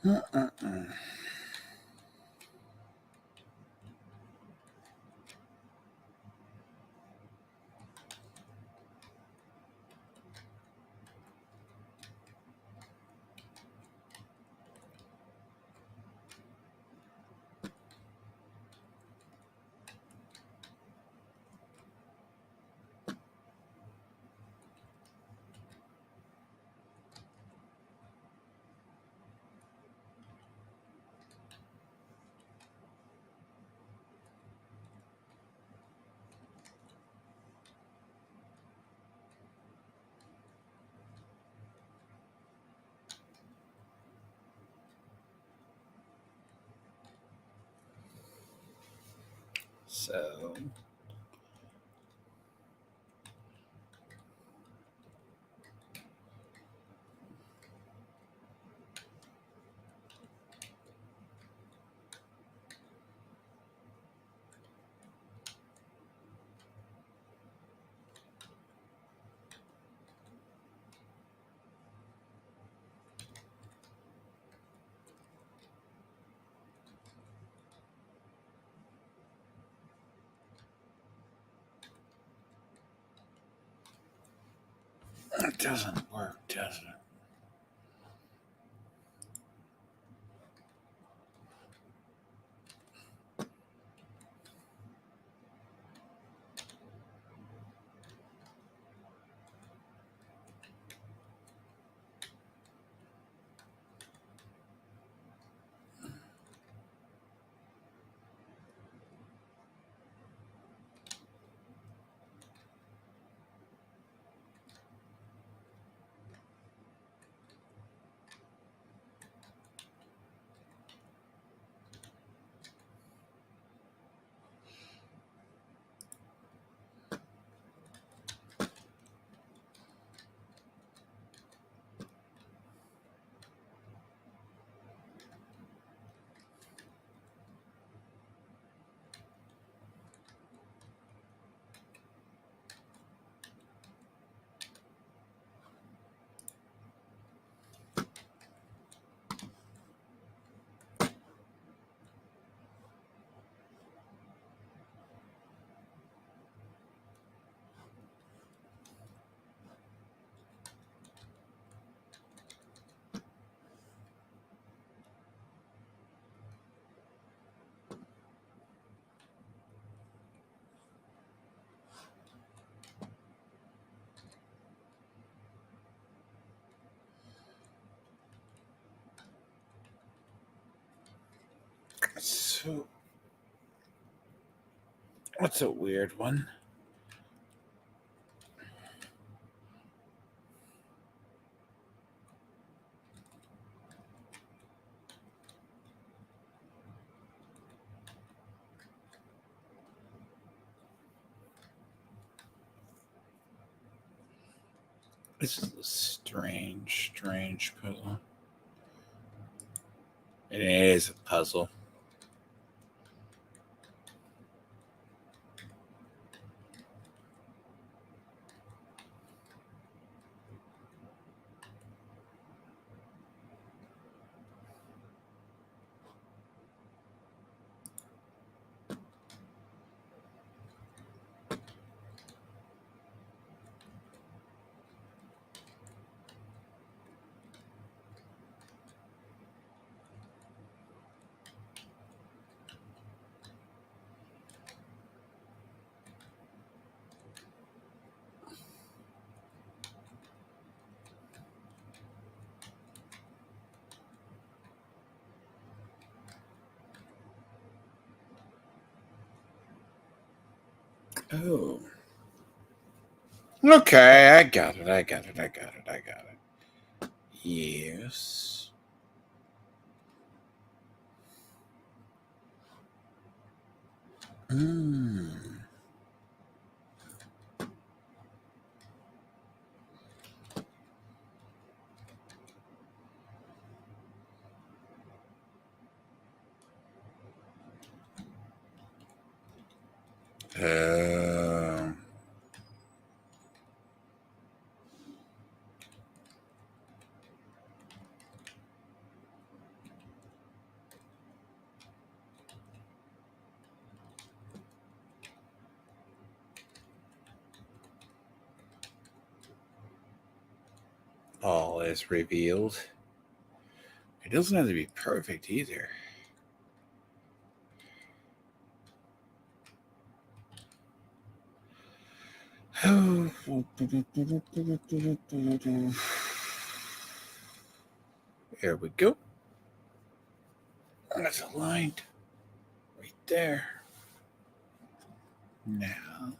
Uh-uh-uh. So it doesn't work, does it? So what's a weird one? This is a strange puzzle. It is a puzzle. Oh. Okay, I got it. Yes. Hmm. Uh, all is revealed. It doesn't have to be perfect either. There we go. That's aligned right there. Now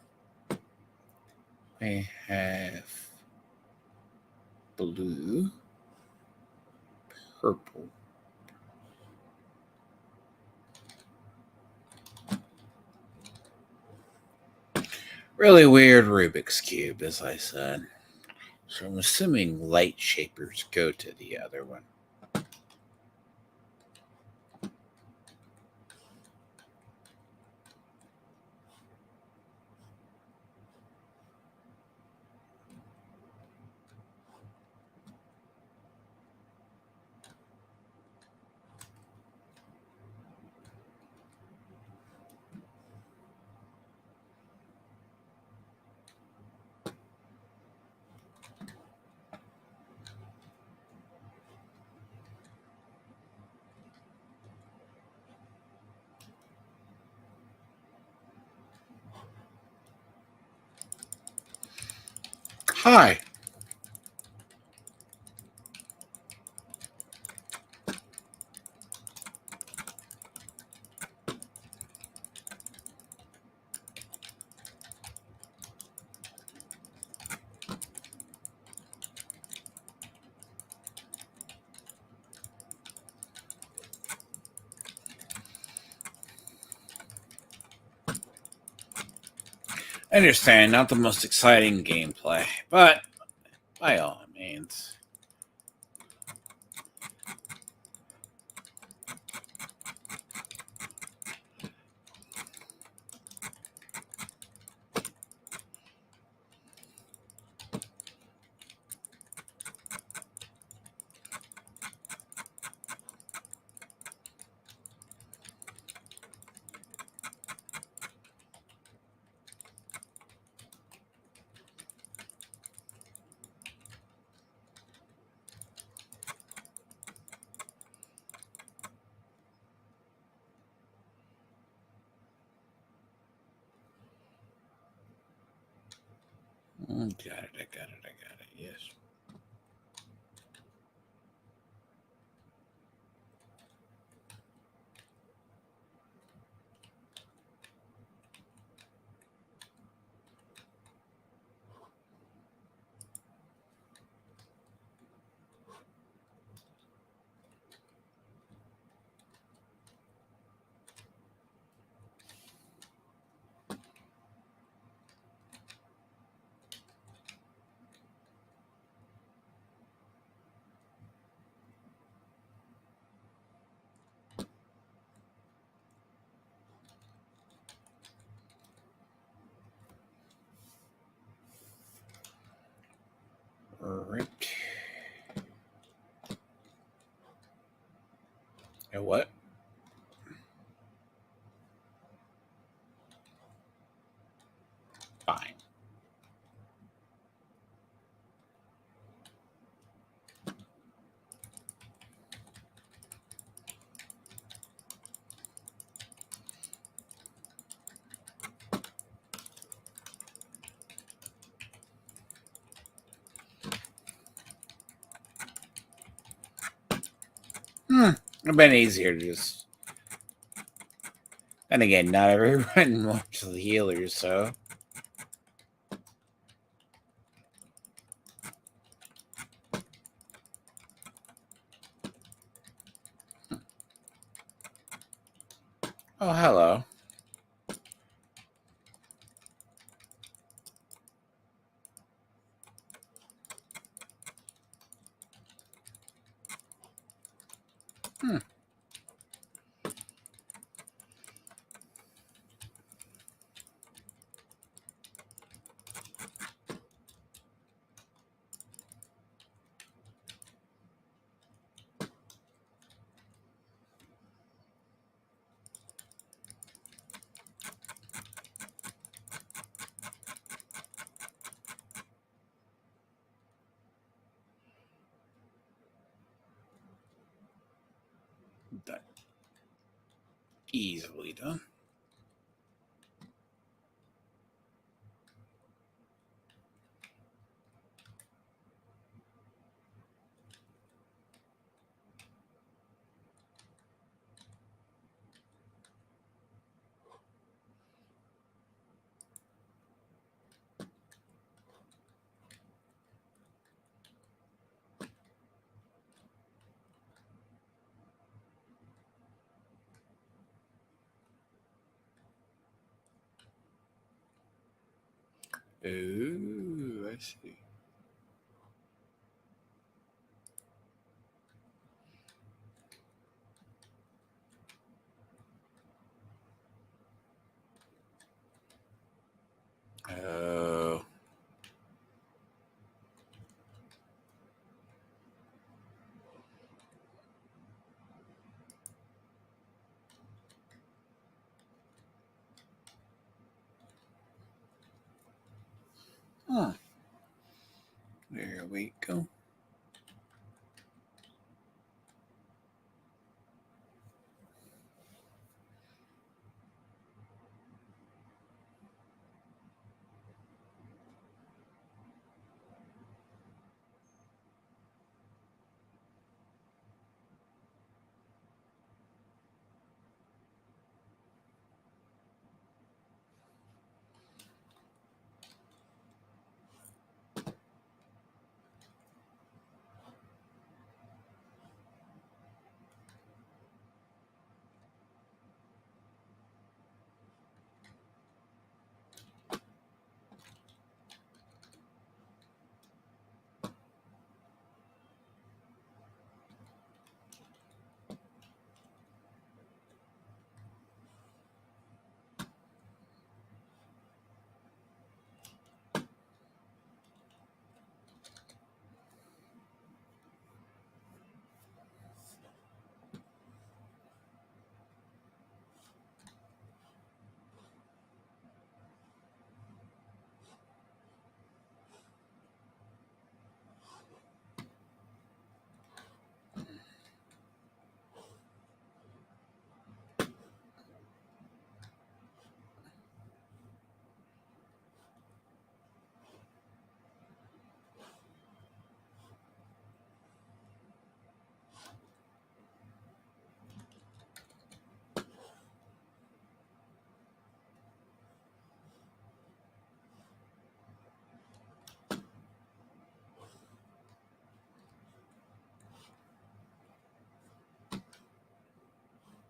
I have blue, purple, Really weird Rubik's Cube, as I said. So I'm assuming light shapers go to the other one. Hi. I understand, not the most exciting gameplay, but by all means. I got it, yes. Right. And what? Fine. It'd been easier to just. And again, not everyone wants the healers, so. Oh, hello. Done. Easily done. Ooh, I see. Oh. Huh. There we go.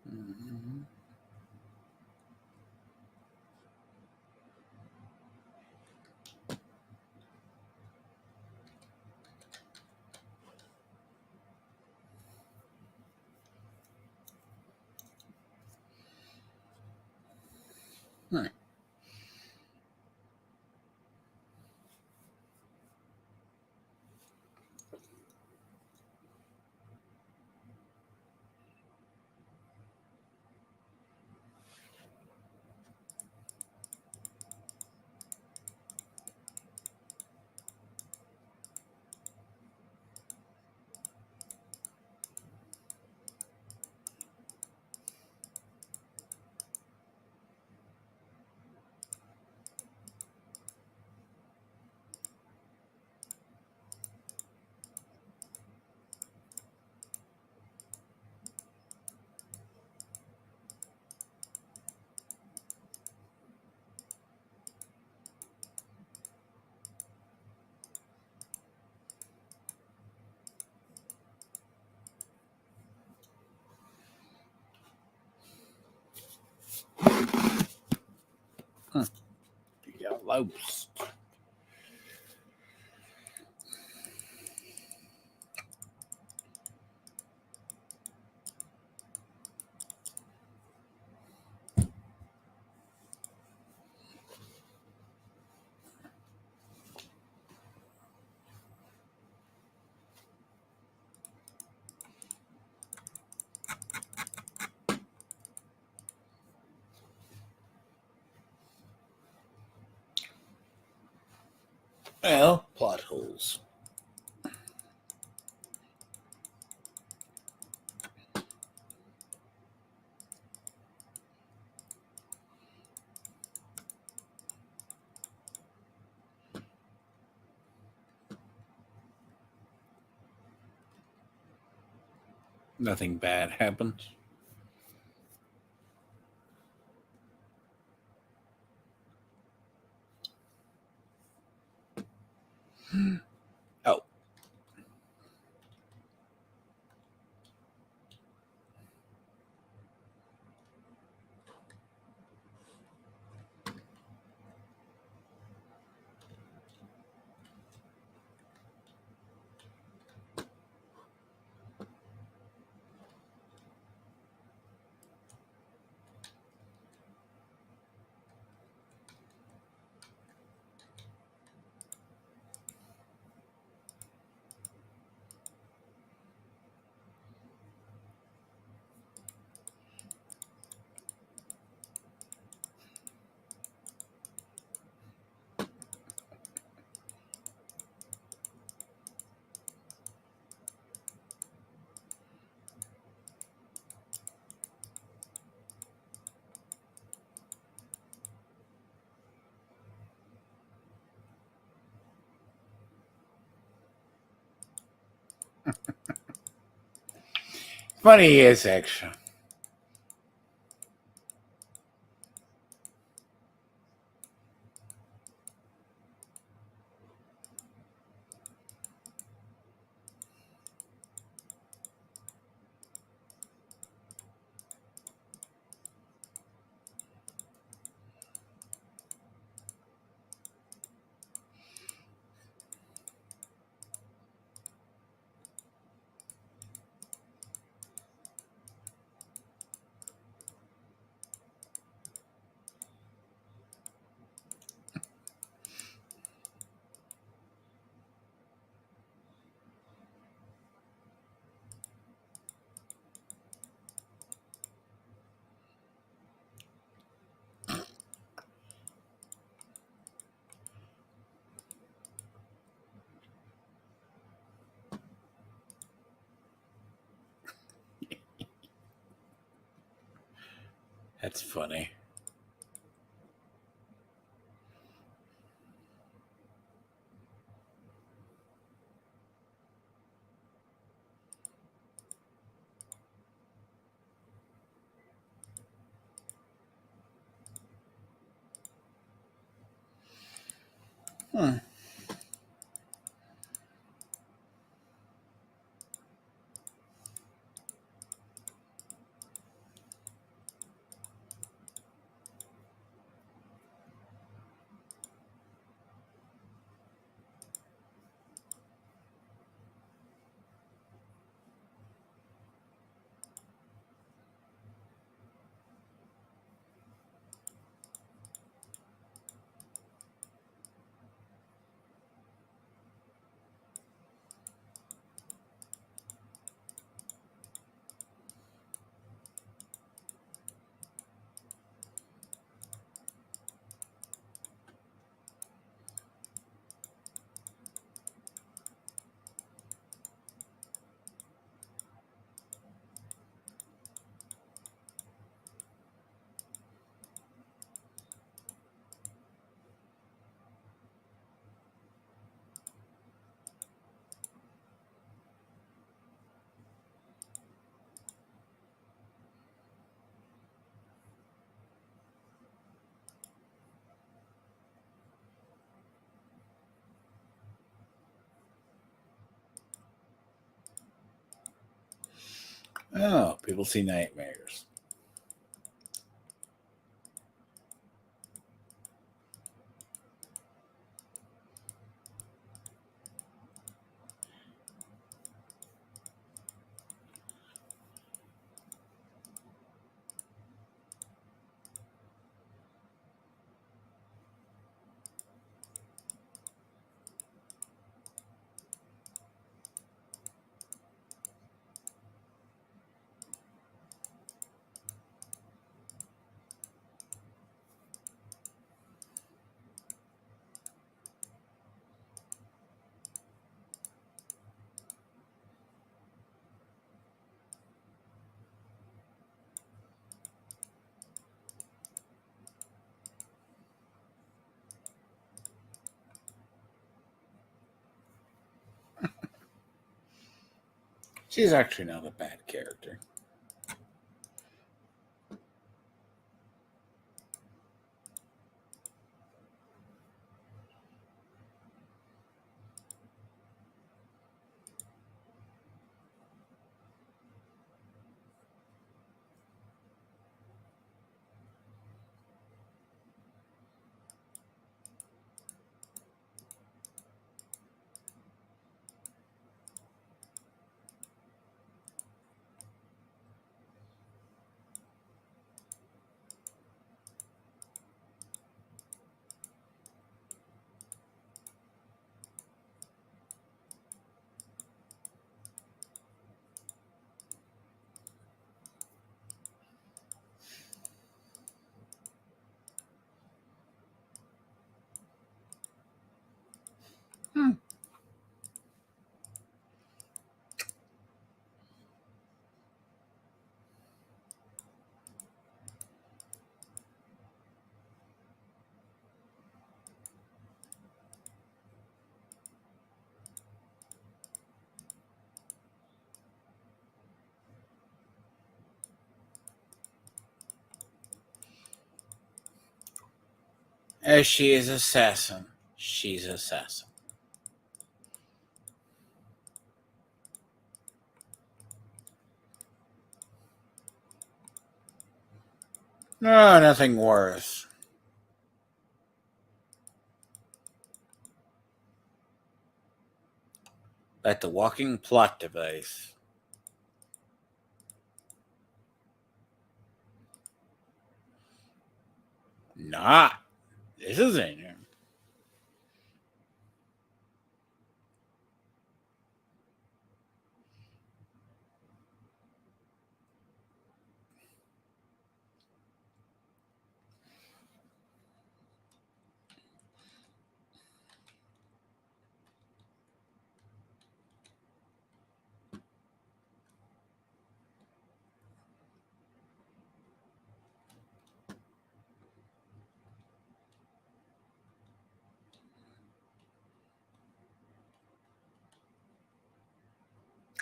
Mhm. Hmm. Huh. You got lost. Well, plot holes. Nothing bad happens. Oh. Funny he is, actually. That's funny. Hmm. Oh, people see nightmares. She's actually not a bad character. As she is assassin, she's assassin. No, nothing worse. Like the walking plot device. Not. This isn't.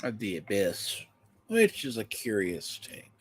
Of the abyss, which is a curious take.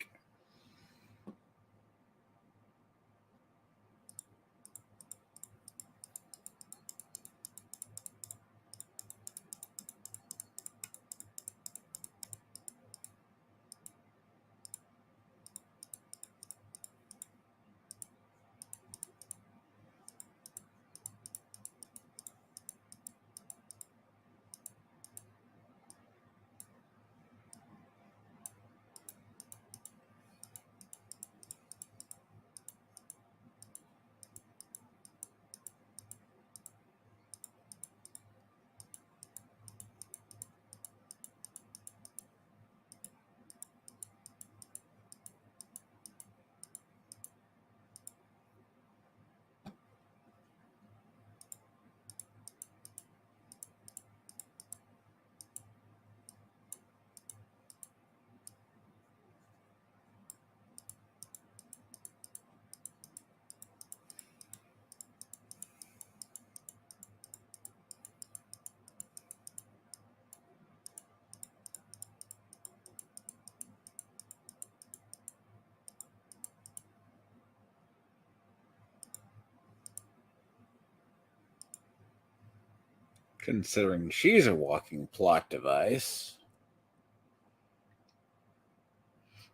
Considering she's a walking plot device.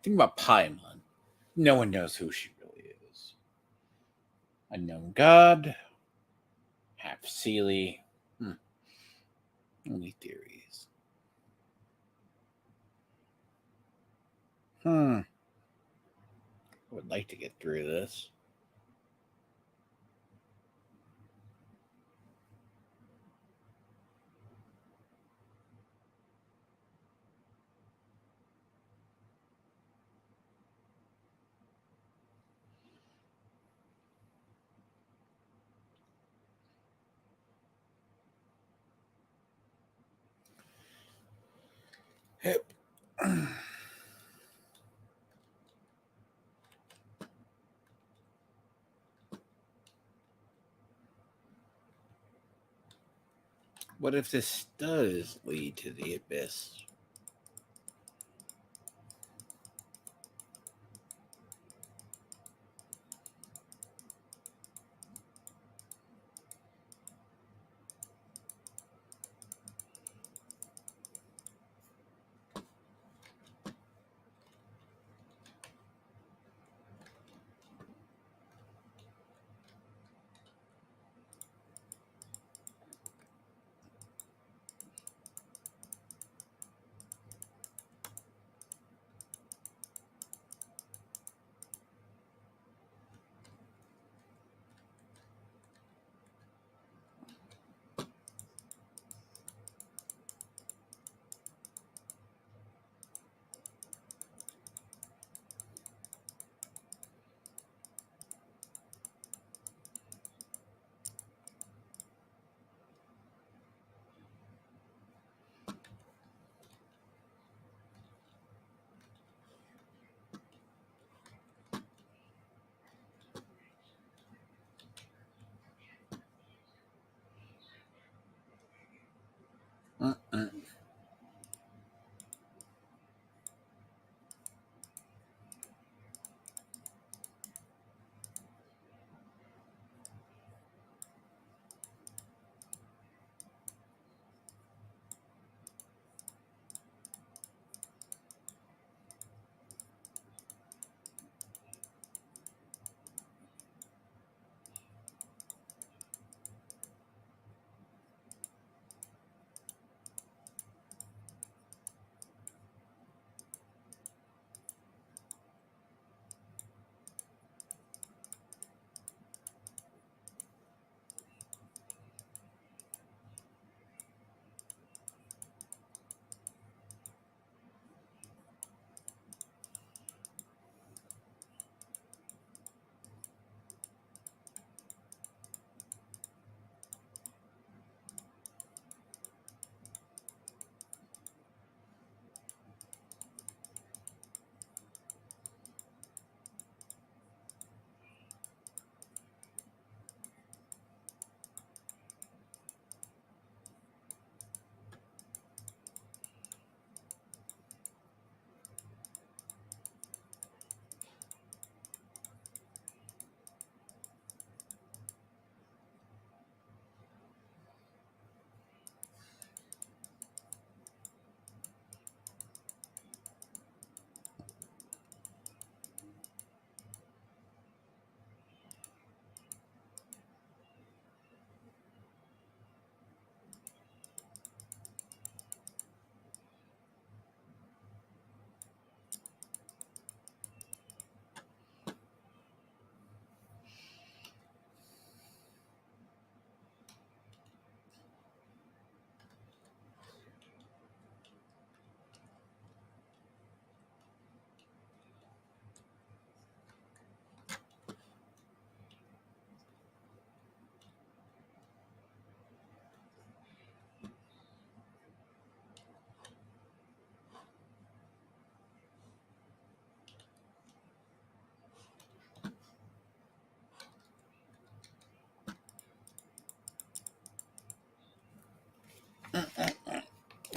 Think about Paimon. No one knows who she really is. Unknown god, half Seelie. Only theories. I would like to get through this. Yep. What if this does lead to the abyss?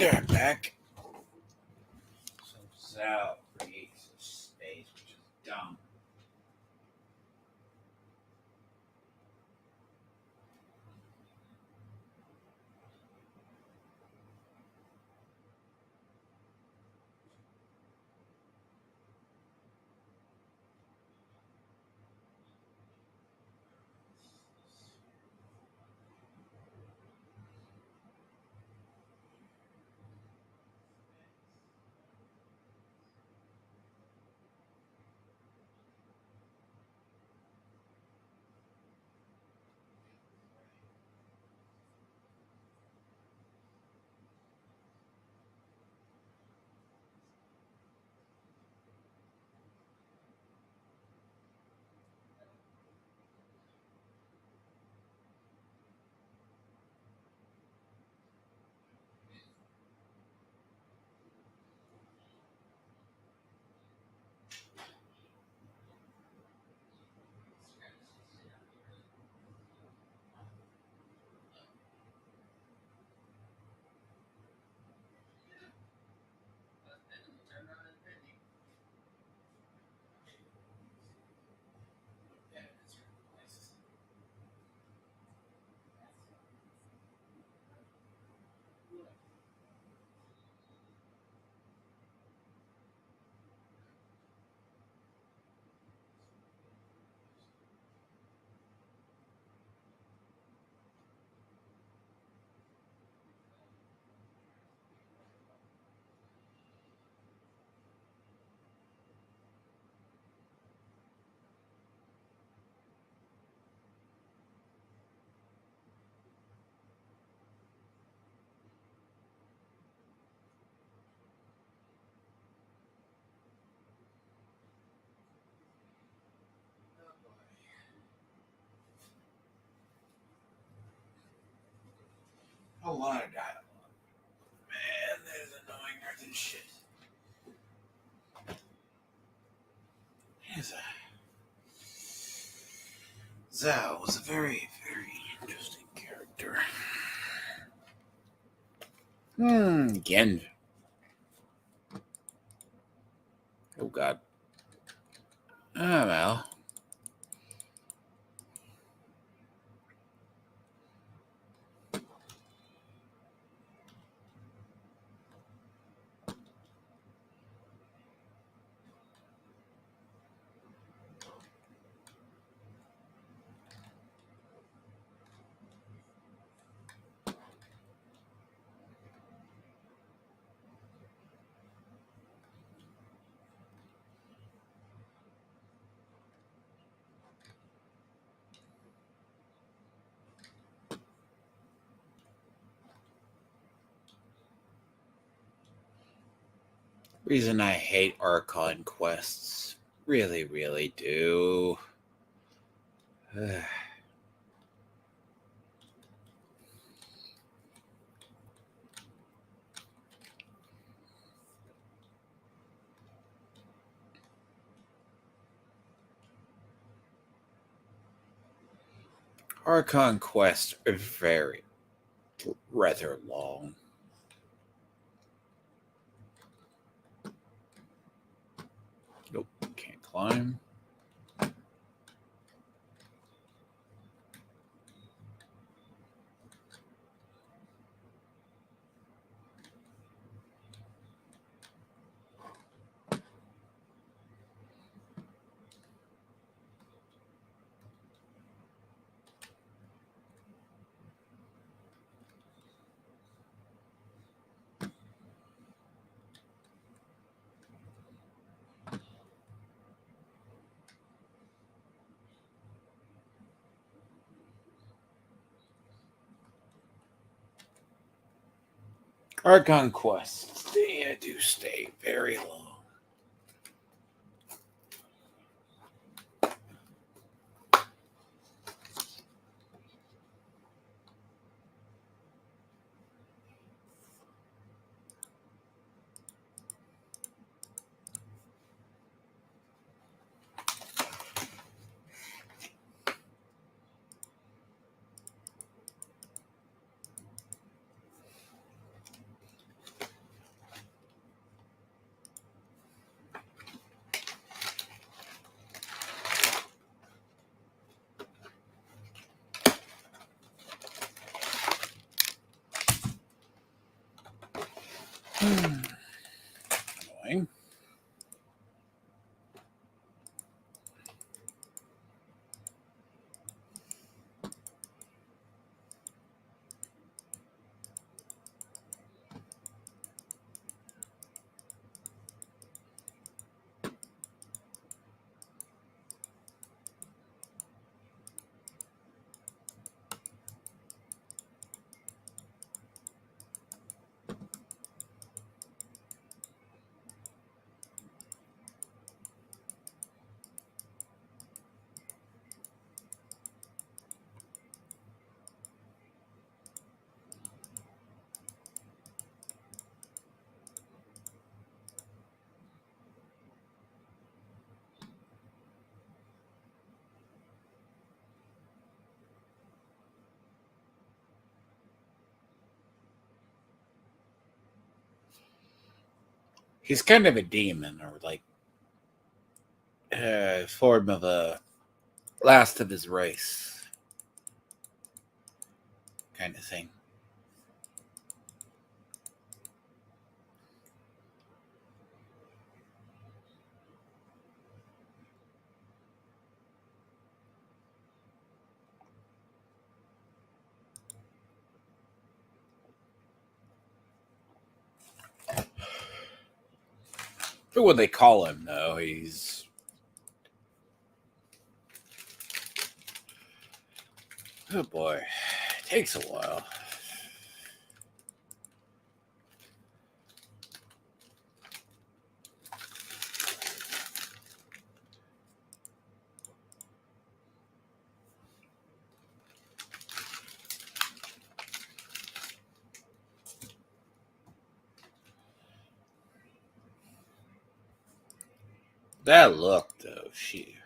They're back. So Zal creates a space, which is dumb. A lot of dialogue. Man, that is annoying than shit. Zhao was a very, very interesting character. Again. Oh, God. Oh, well. Reason I hate Archon quests. Really, really do. Archon quests are very, rather long. Nope, can't climb. Archon quests, they do stay very long. Annoying. He's kind of a demon, or like form of a last of his race kind of thing. But what they call him, though, he's oh boy, it takes a while. That look, though, she.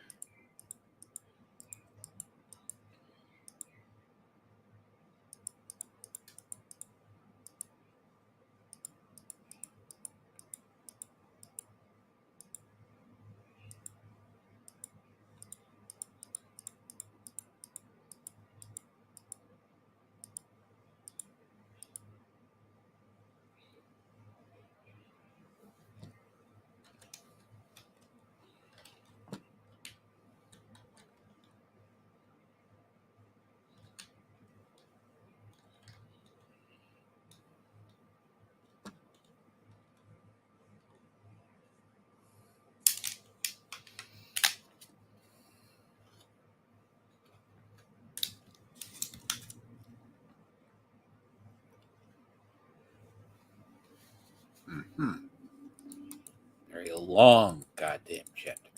Mm-hmm. Very long goddamn chapter.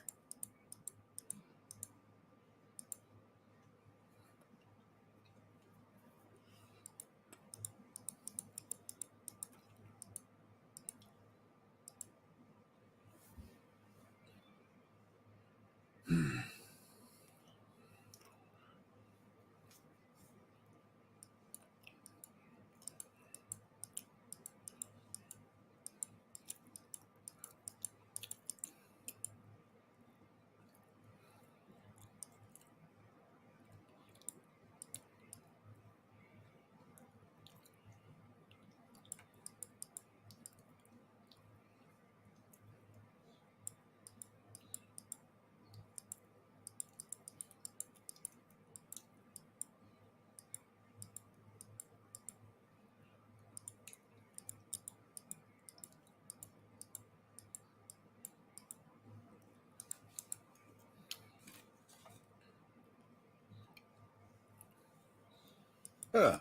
Huh.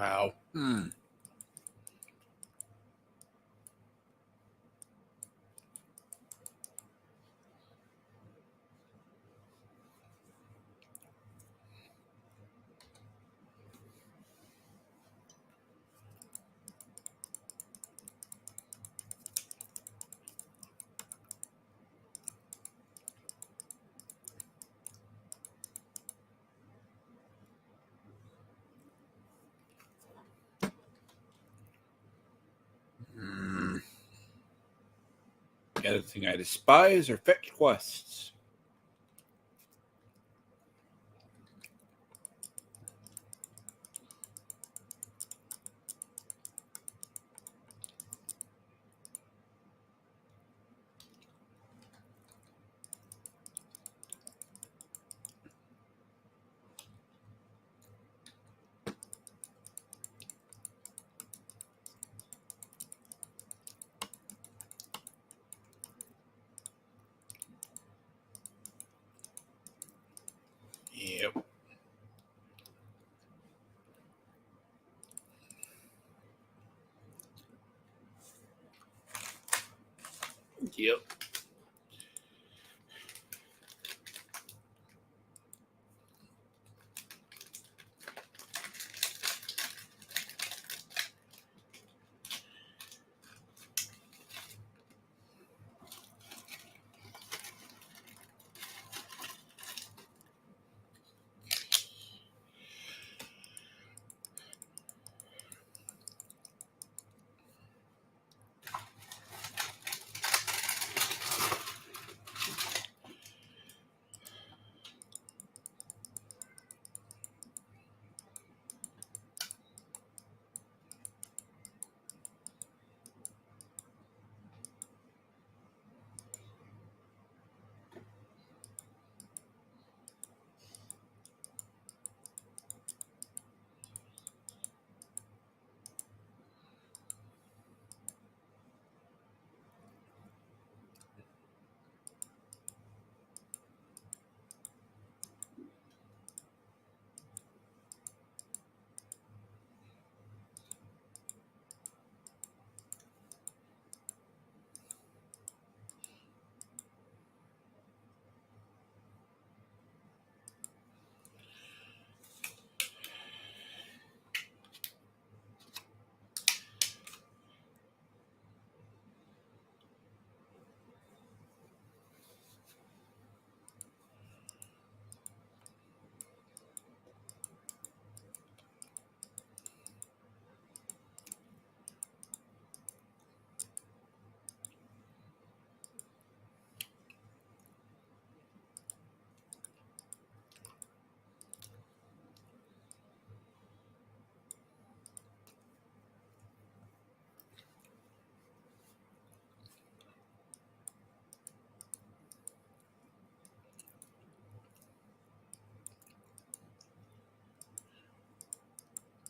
Wow. The other thing I despise are fetch quests. Yep. Yep.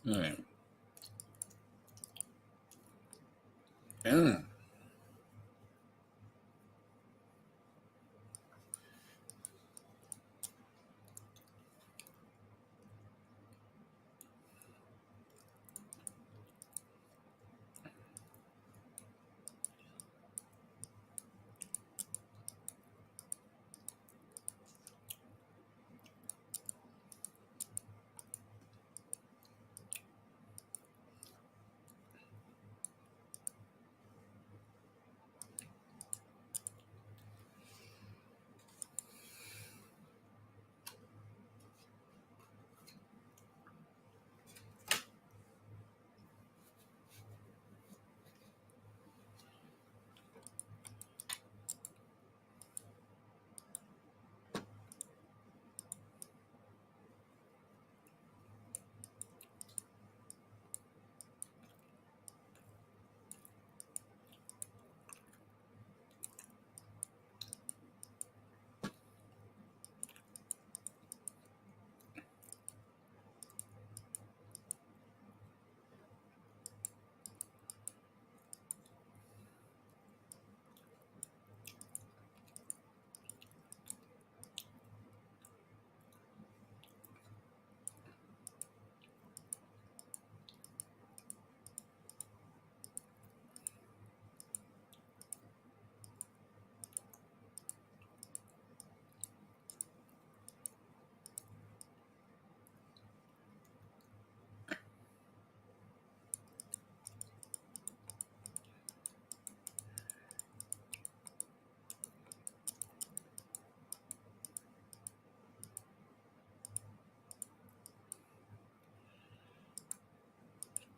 All right. Mm.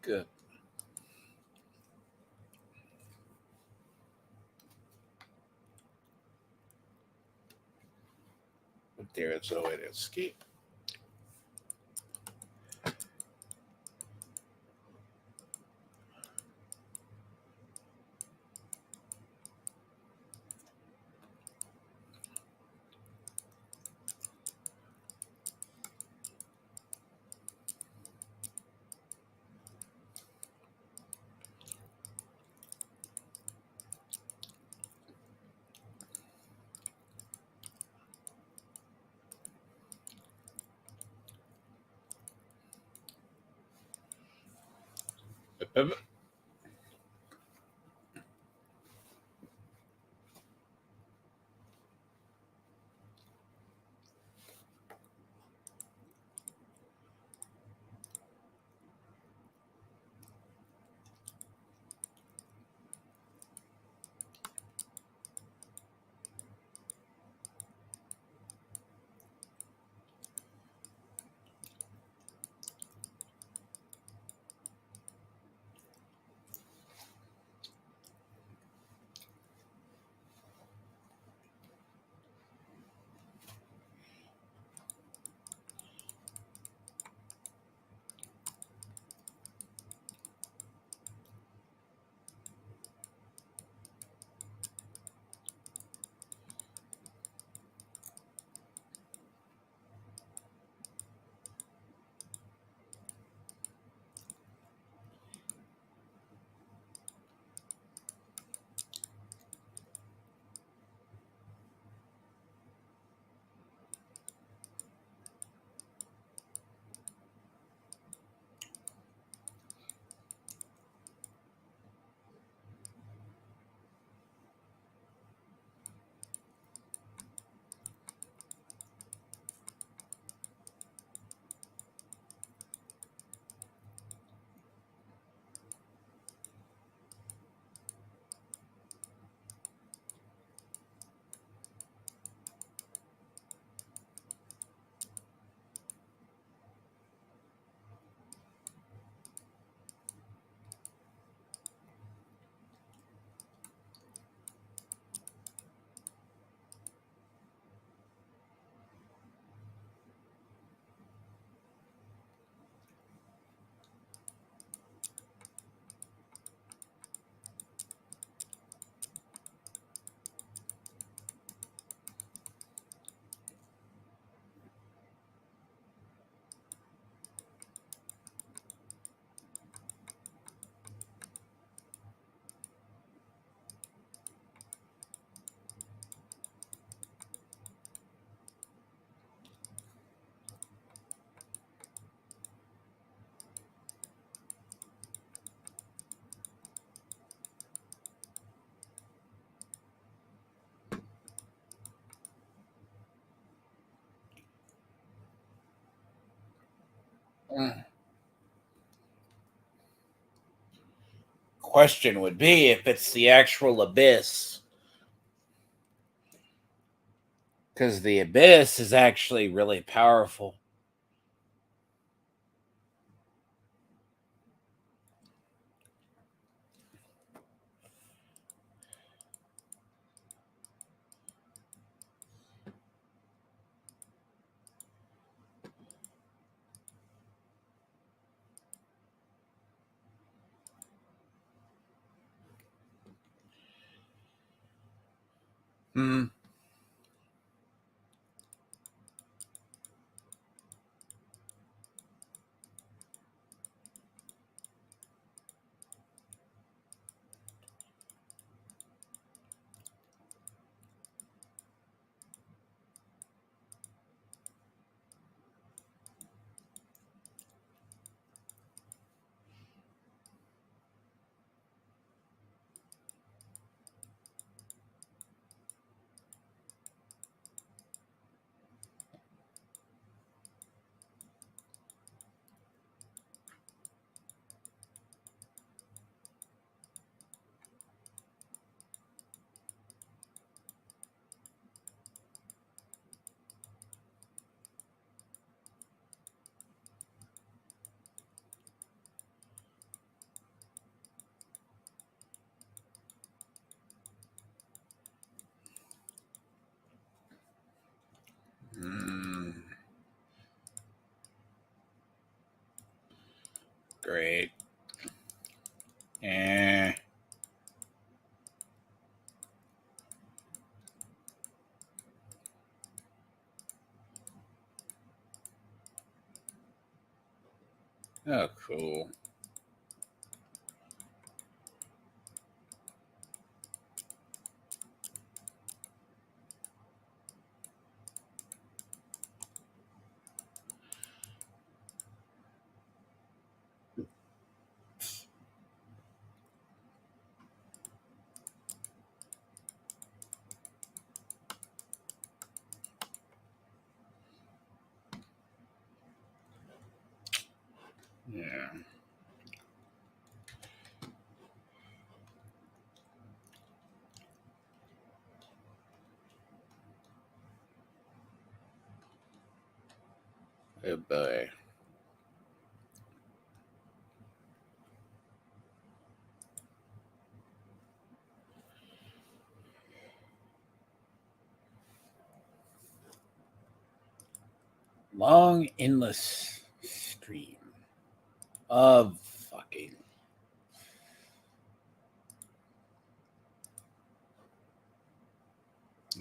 Good. But there is no way to escape. Pivot. Question would be if it's the actual abyss. Because the abyss is actually really powerful. Hmm. great. Eh. Oh, cool. Yeah. Oh boy. Long, endless stream of fucking.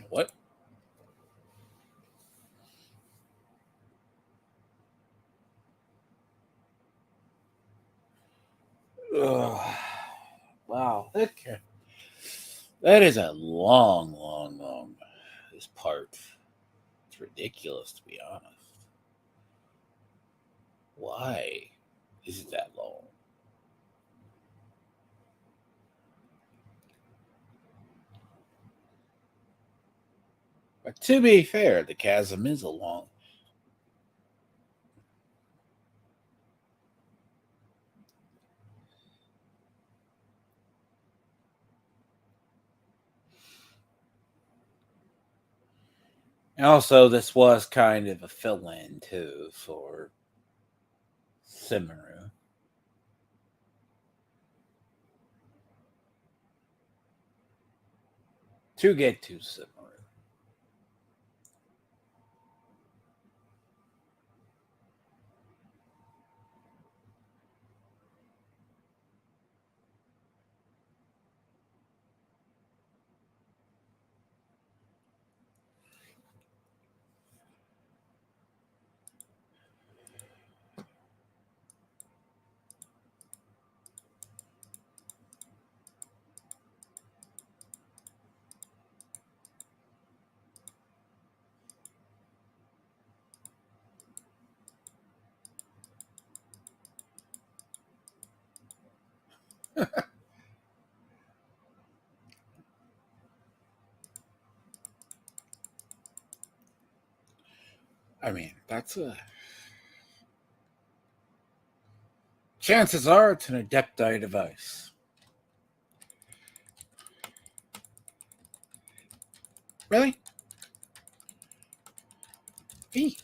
What? Ugh. Wow. Okay. That is a long. This part. It's ridiculous, to be honest. Why is it that long? But to be fair, the chasm is a long. And also, this was kind of a fill-in too for Simaru. To get to Simaru. I mean, that's a. Chances are it's an Adepti device. Really? E.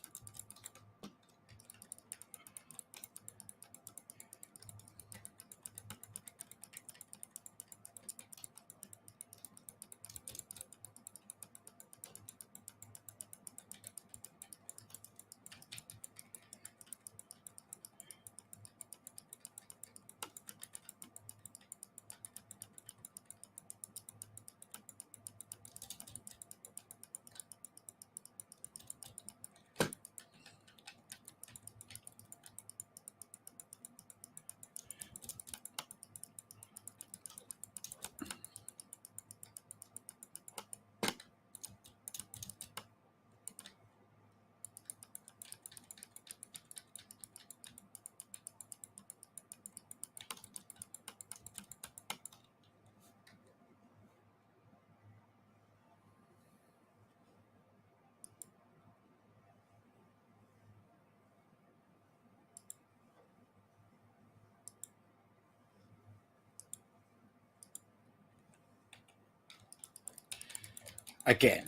Again.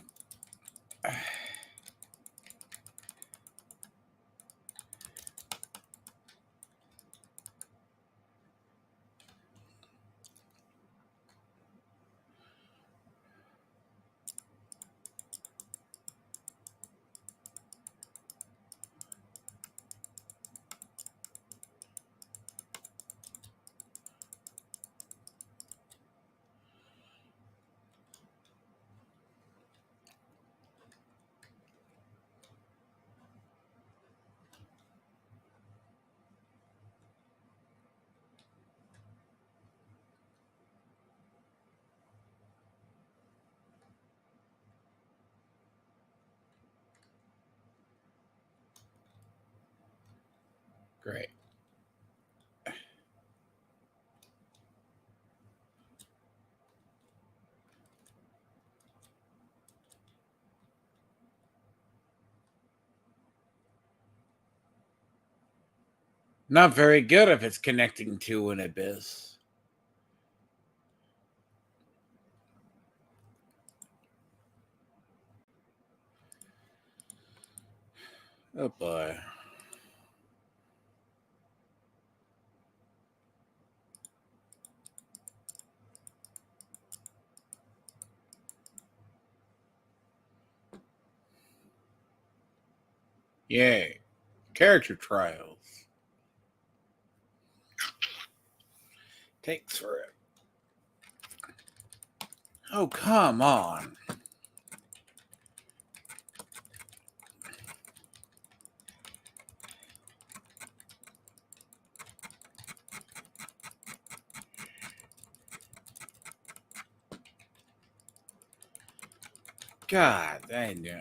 Great. Not very good if it's connecting to an abyss. Oh boy. Yay. Character trials. Takes for it. Oh, come on. God, I know.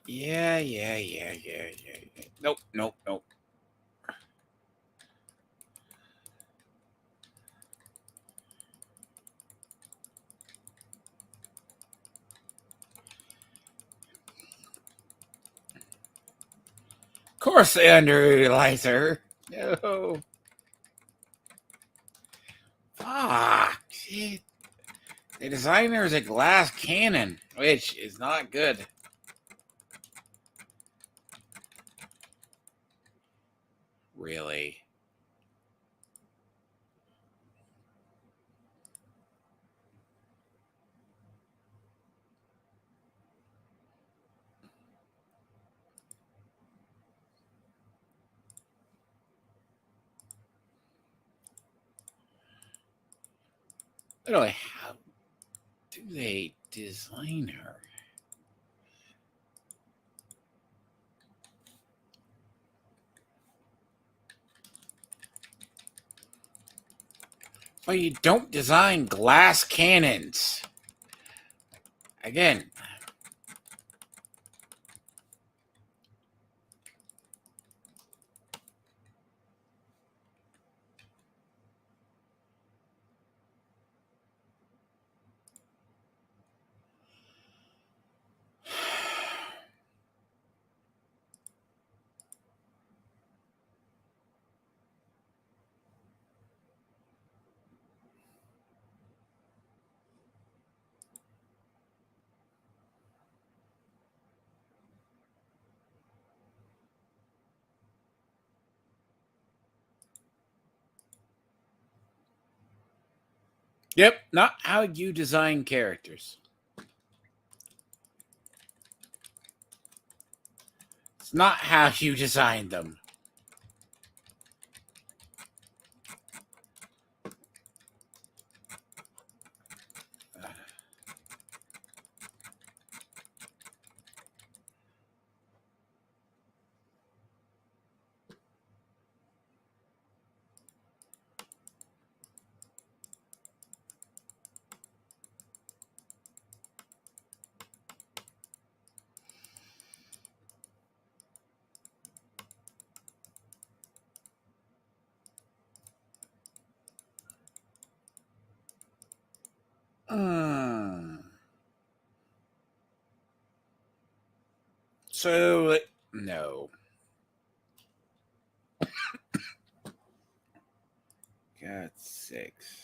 Yeah. Nope. Of course they underutilize her. No. Fuck. Shit. They designed her as a glass cannon, which is not good. Really. Literally, how do they design her? Well, you don't design glass cannons. Again. Yep, not how you design characters. It's not how you design them. So, no. God, 6.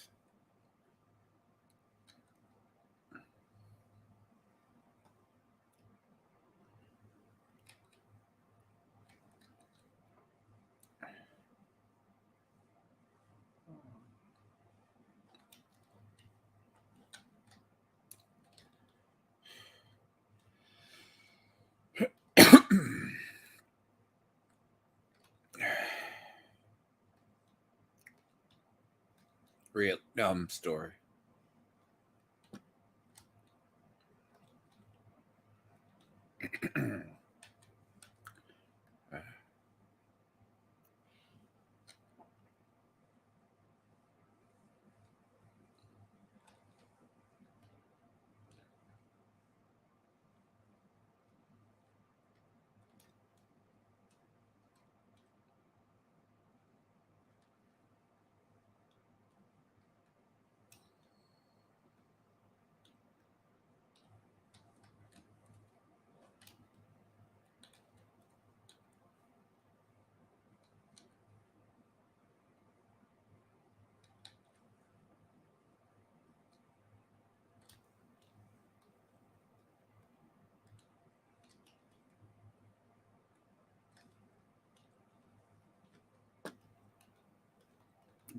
Real dumb story.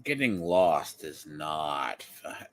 Getting lost is not fun.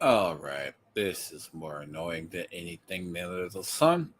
All right, this is more annoying than anything under the sun.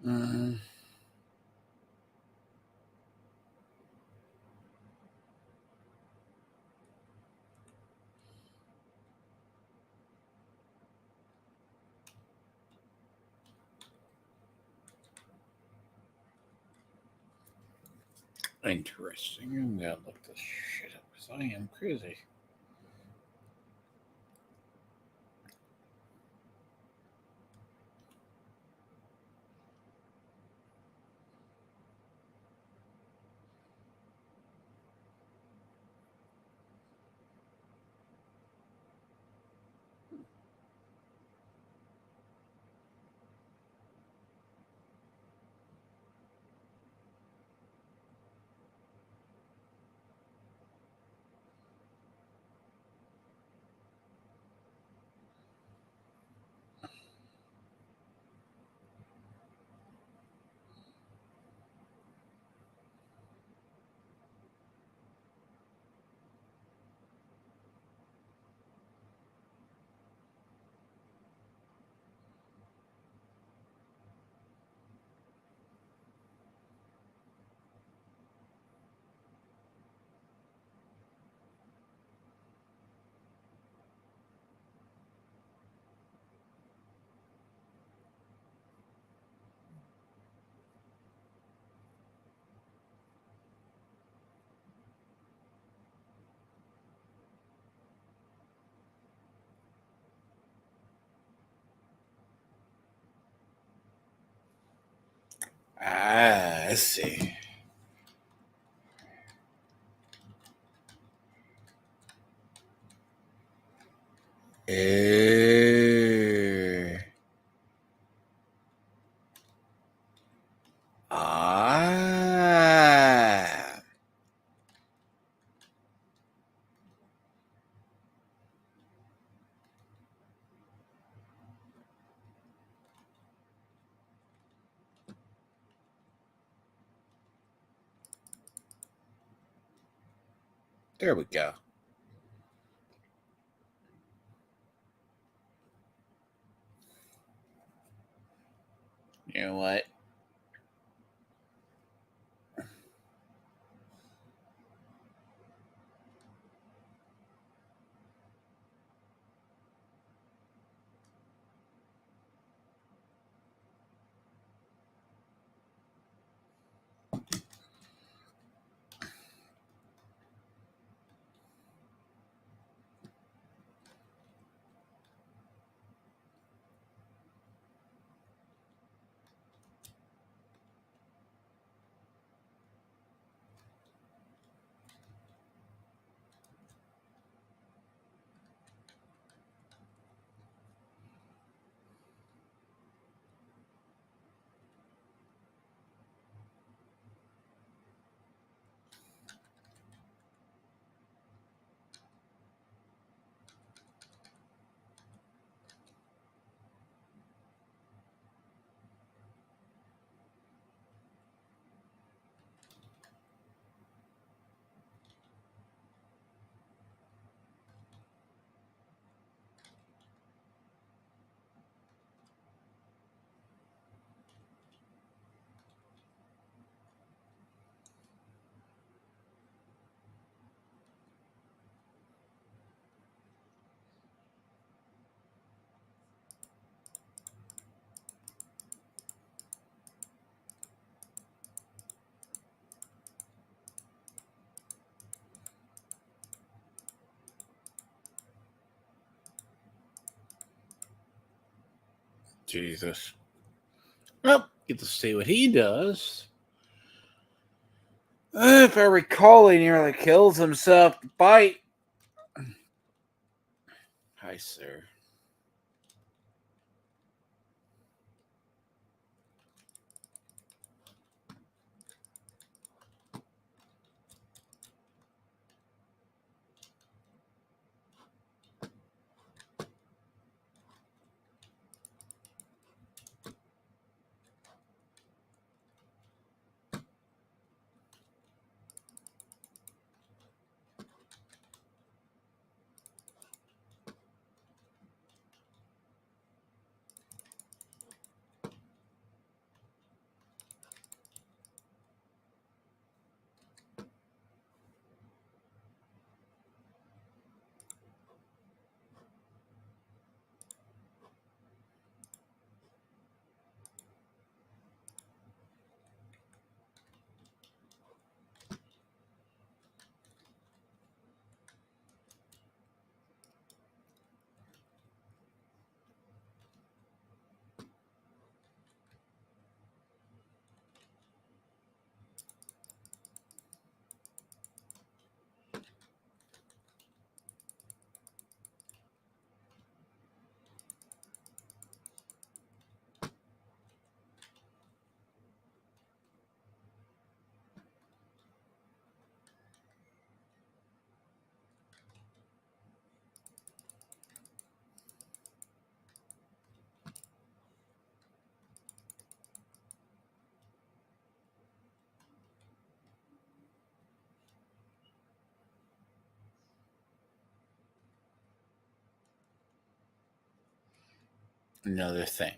Mhm. Interesting. I'm gonna look this shit up because I am crazy. I see. Ah. There we go. You know what? Jesus. Well, get to see what he does. If I recall, he nearly kills himself to bite. Hi, sir. another thing.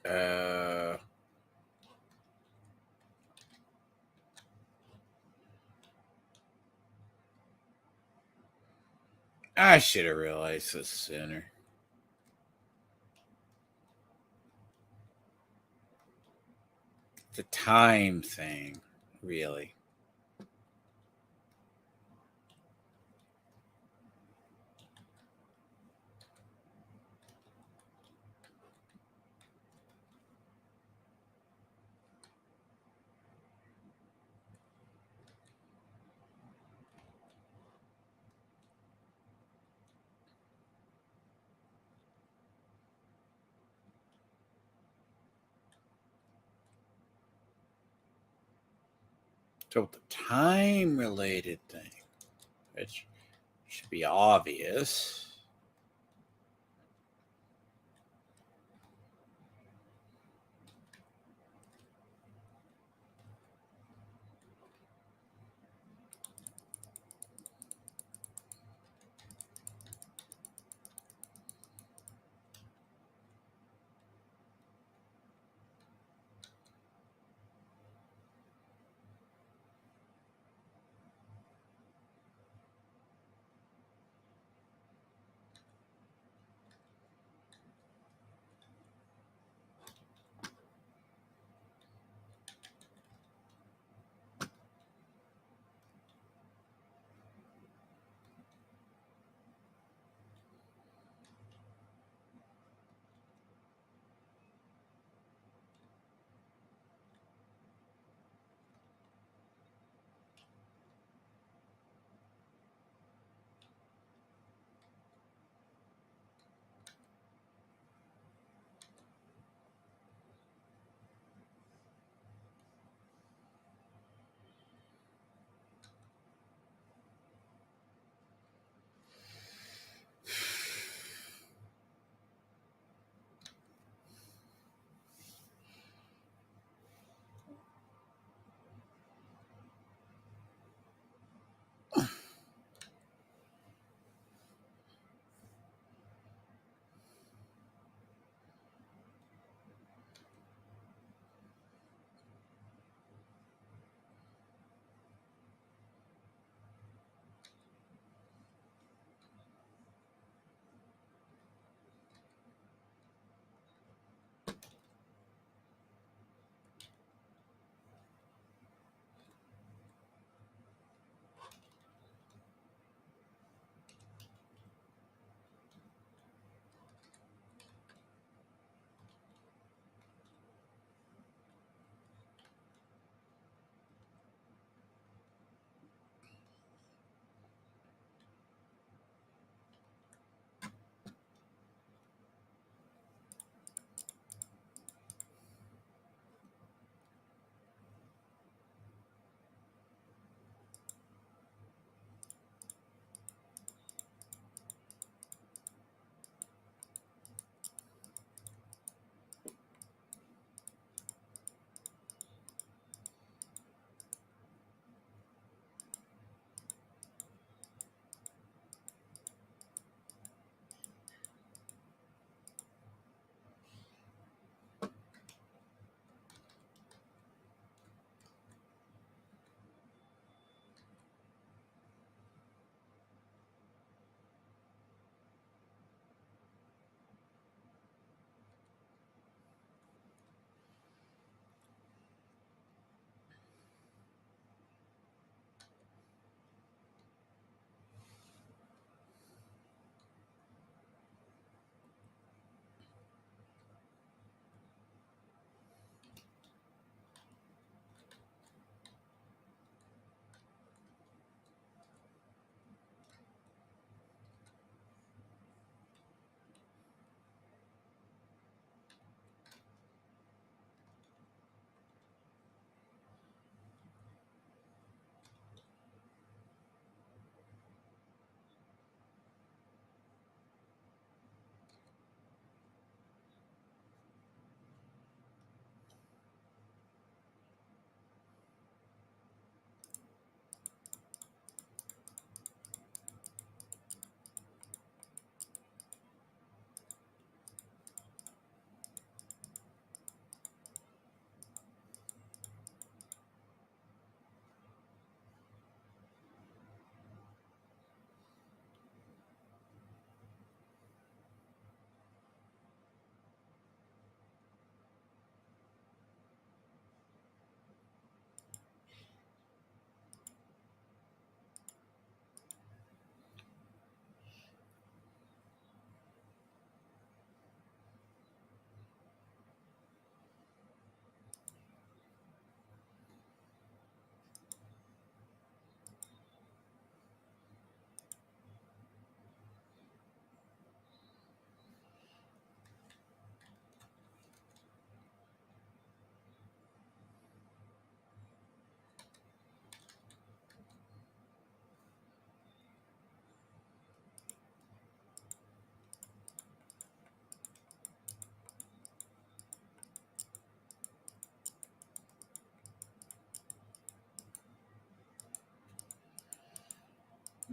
Uh, I should have realized this sooner. The time thing, really. So the time related thing, which should be obvious.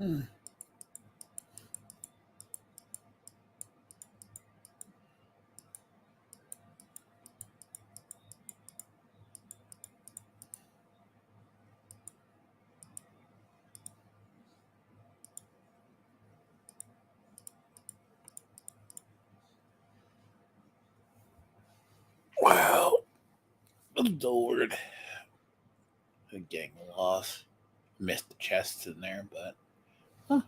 Hmm. Wow. Good Lord. I'm getting lost. Missed the chests in there, but. Huh.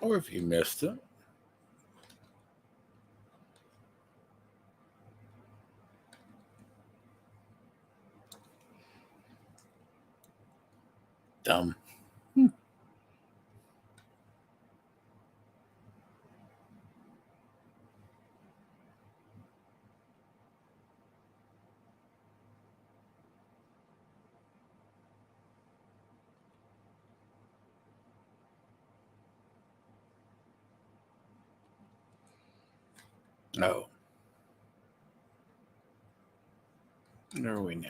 Or if you missed it. Dumb. Oh. Where are we now?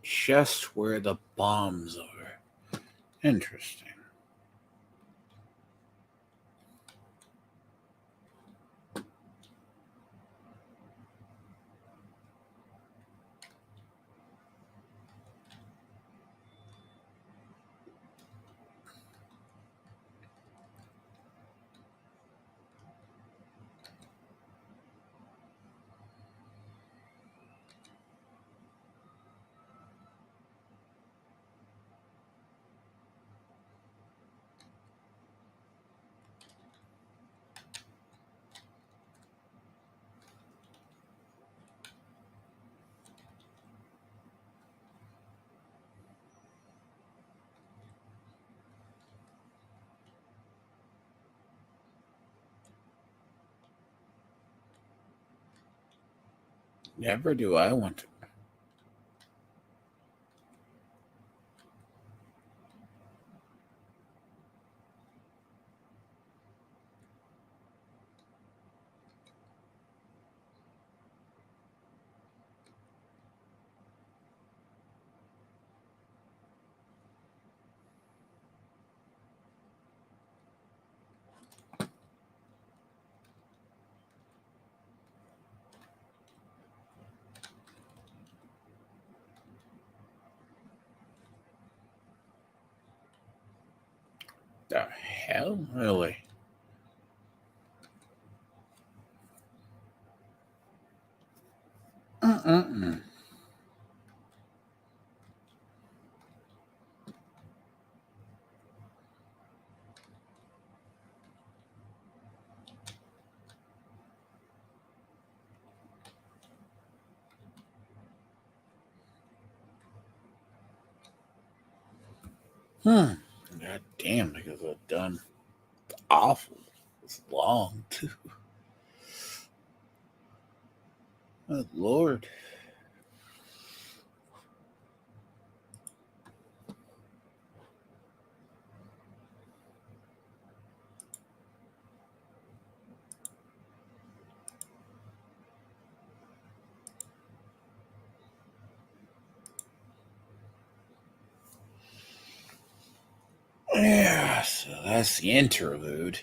Just where the bombs are. Interesting. Never do I want to. The hell? Really? Mm-mm-mm. God damn, because it's done. It's awful. It's long, too. Good Lord. Yeah, so that's the interlude.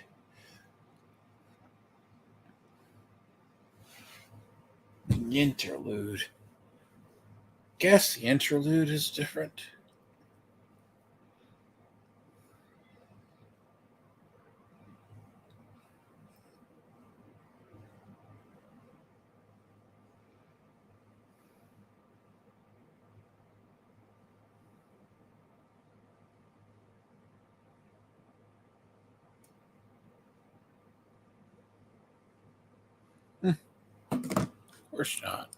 Interlude. Guess the interlude is different. Of course not.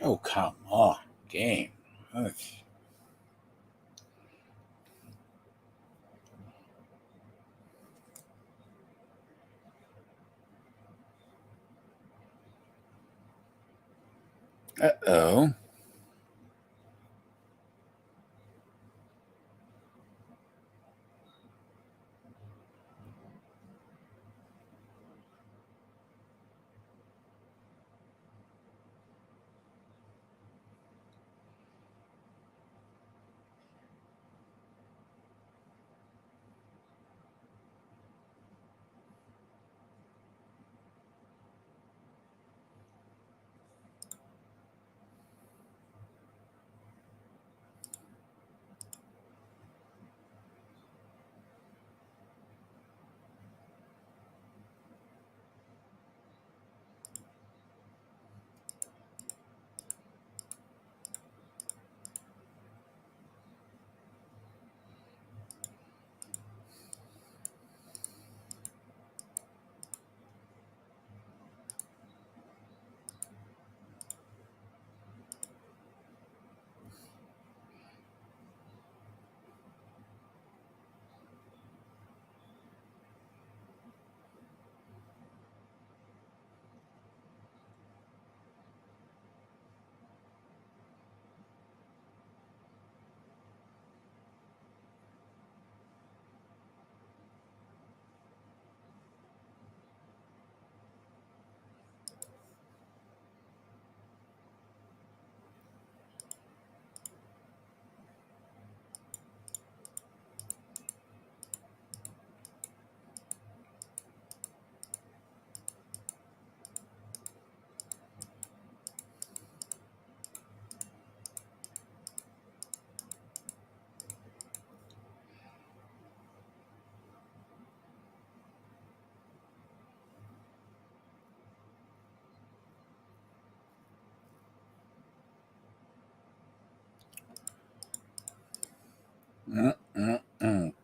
Oh, come on, game. Okay. Uh-oh.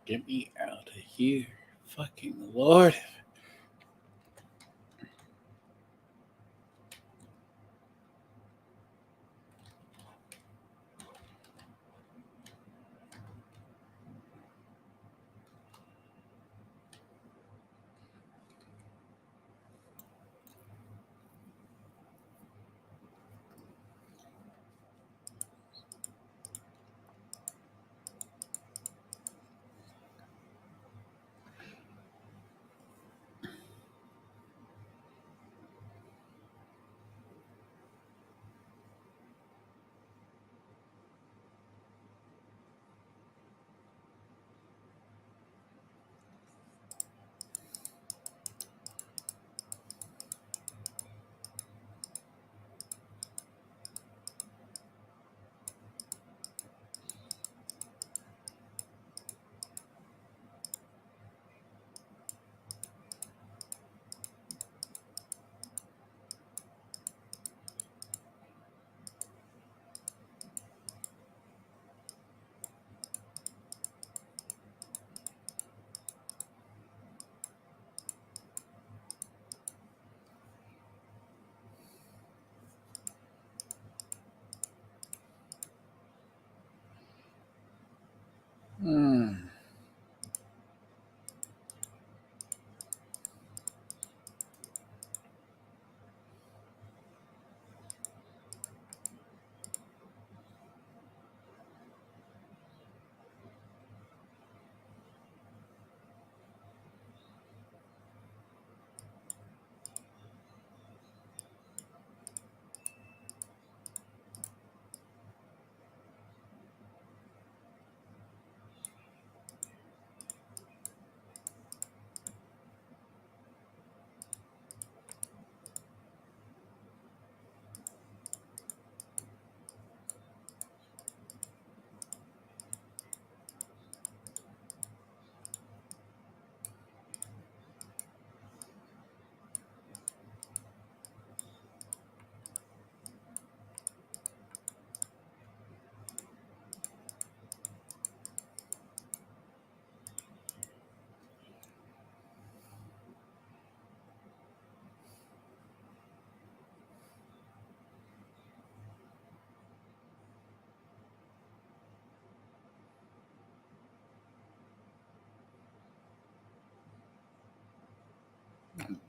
Get me out of here. Fucking Lord.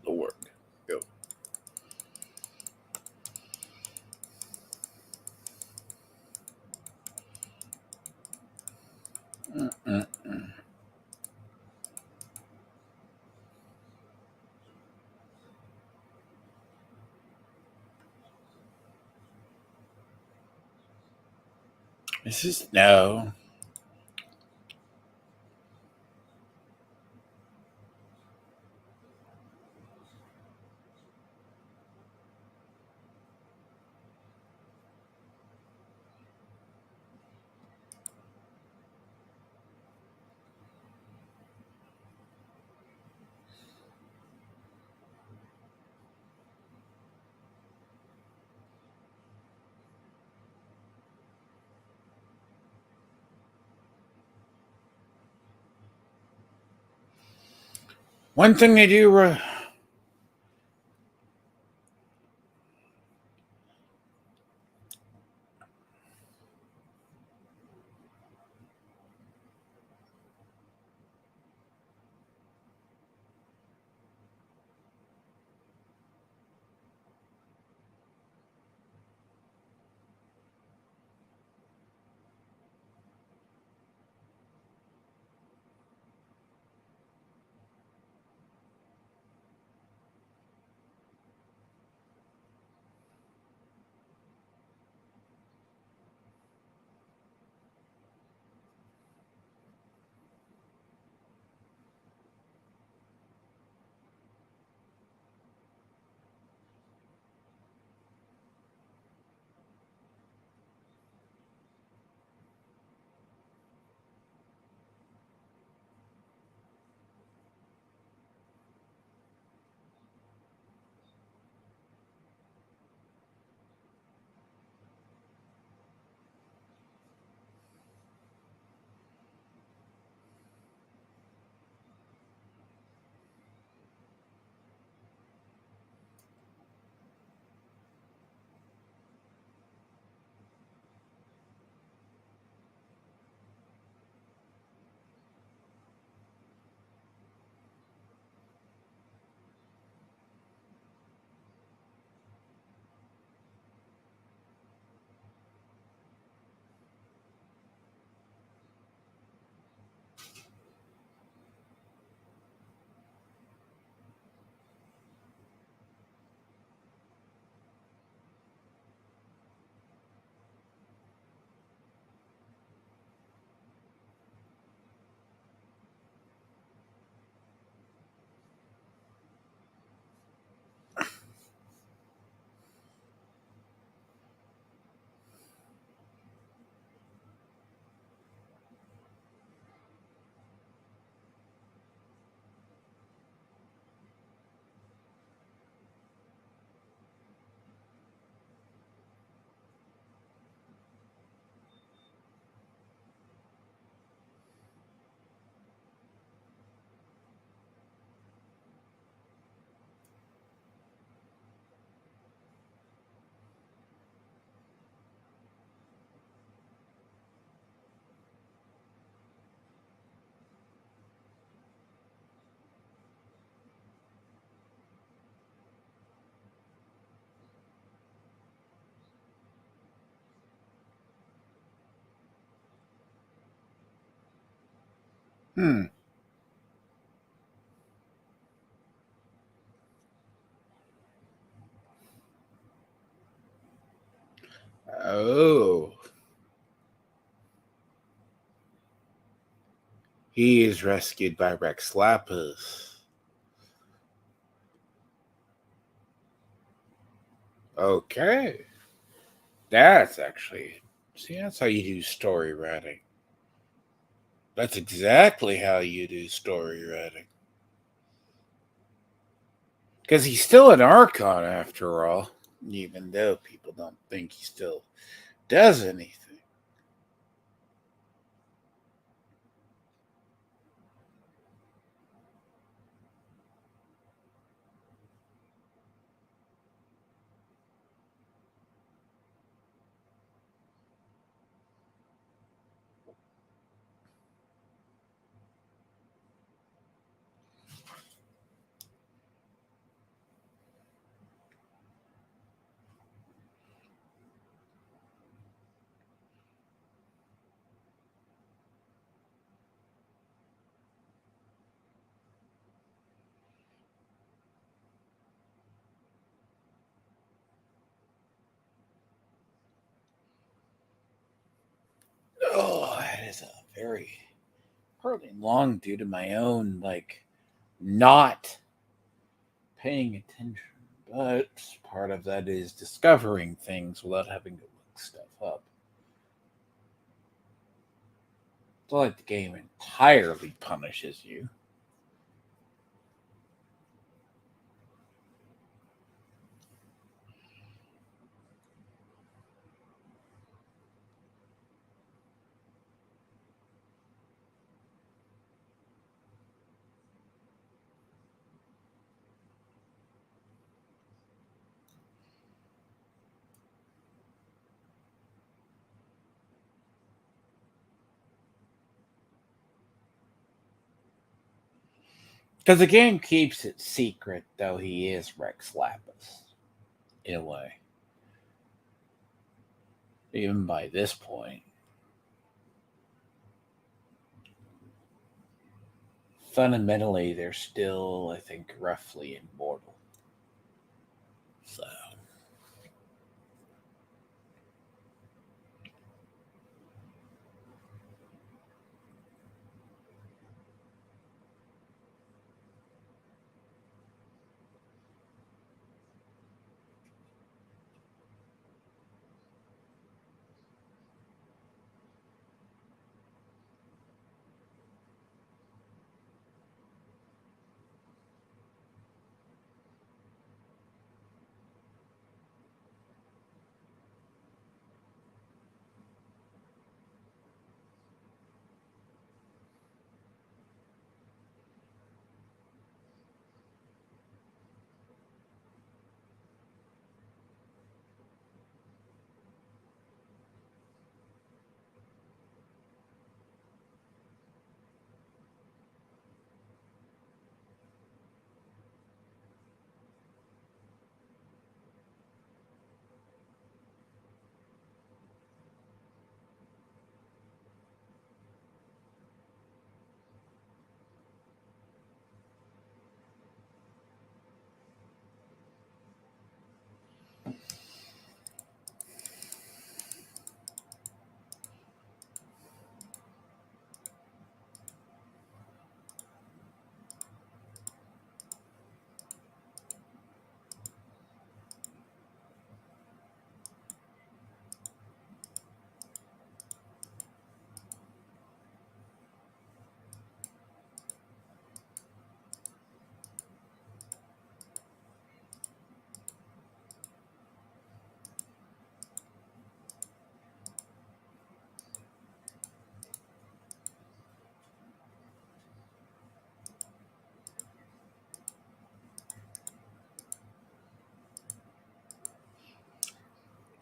Lord. Go. Mm-mm-mm. This is no. One thing they do. Hmm. Oh. He is rescued by Rex Lapis. Okay. That's actually. See, that's how you do story writing. That's exactly how you do story writing. Because he's still an Archon after all, even though people don't think he still does anything. Oh, it is a very partly long due to my own not paying attention, but part of that is discovering things without having to look stuff up. It's not like the game entirely punishes you. Because the game keeps it secret, though he is Rex Lapis, in a way. Even by this point. Fundamentally, they're still, I think, roughly immortal. So.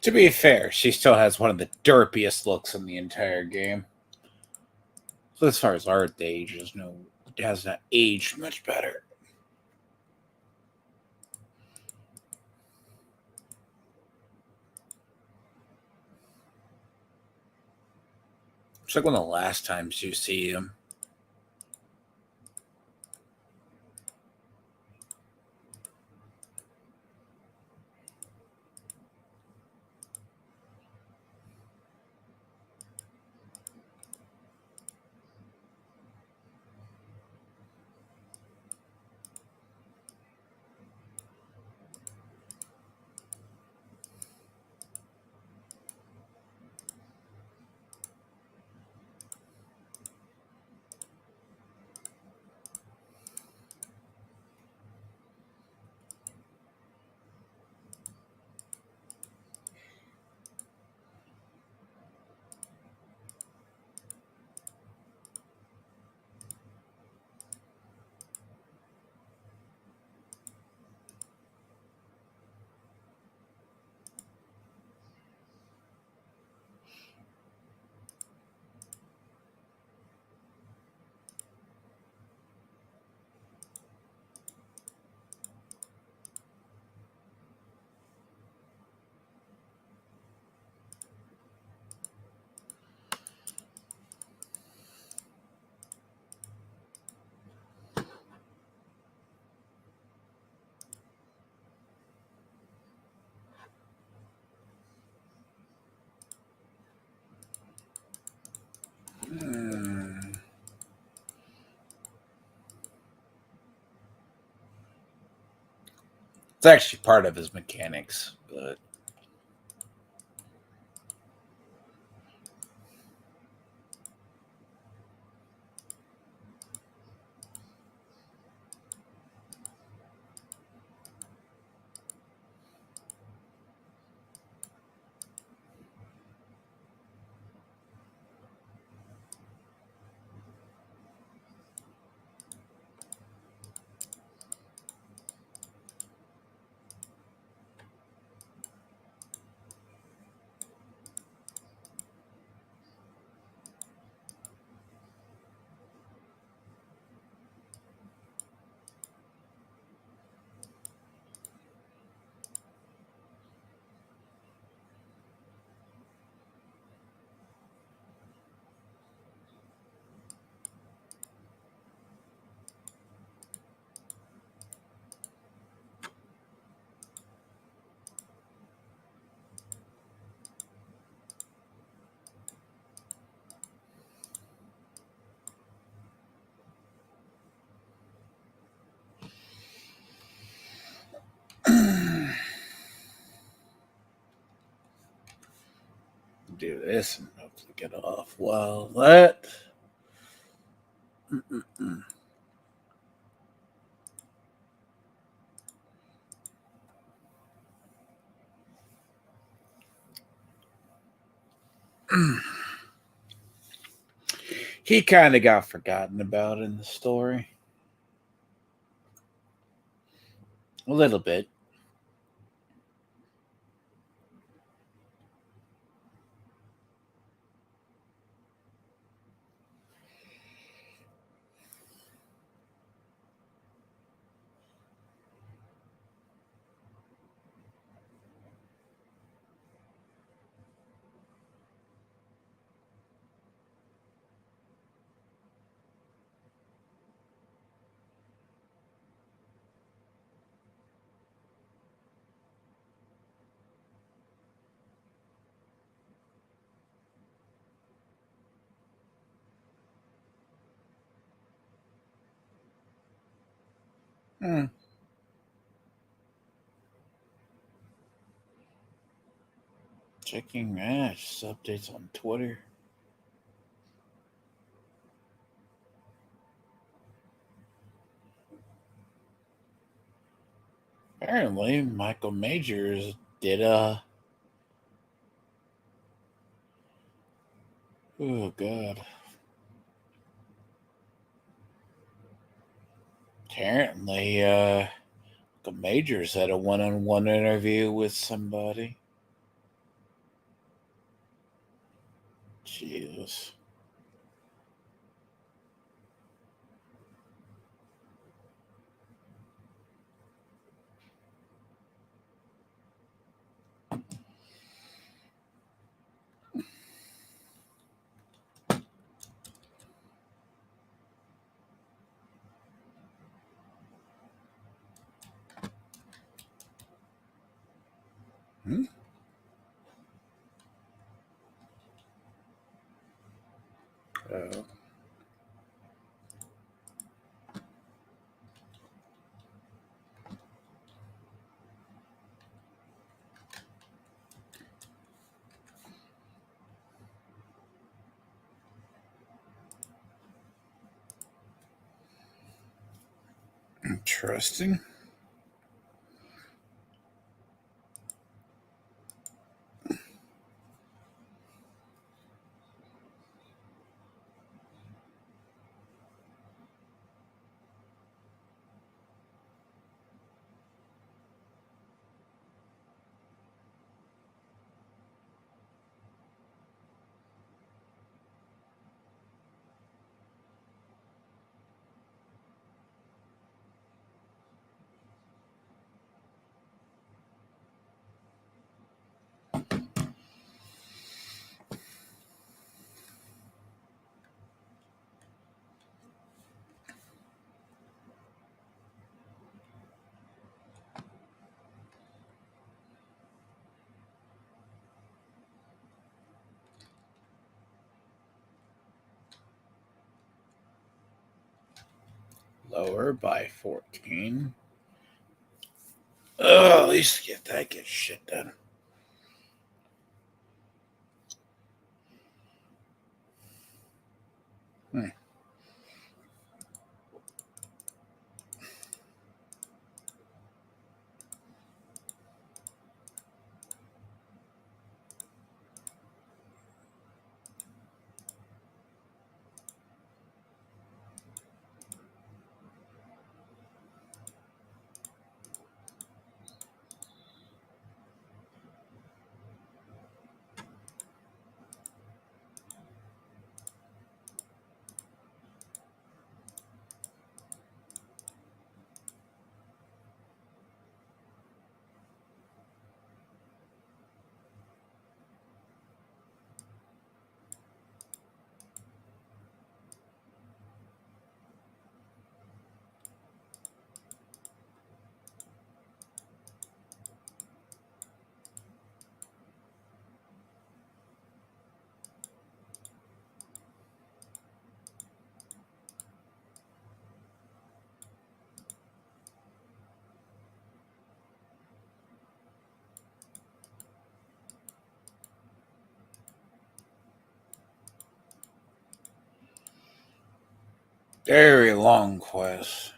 To be fair, she still has one of the derpiest looks in the entire game. So as far as art age, it has not aged much better. It's like one of the last times you see him. It's actually part of his mechanics, but do this and hopefully get off. Well, that. He kind of got forgotten about in the story. A little bit. Hmm. Checking match updates on Twitter. Apparently, Michael Majors did a. Oh God. Apparently, Michael Majors had a one-on-one interview with somebody. Jesus. Hmm? Oh. Interesting. Lower by 14. Oh, at least get shit done. Hmm. Very long quest.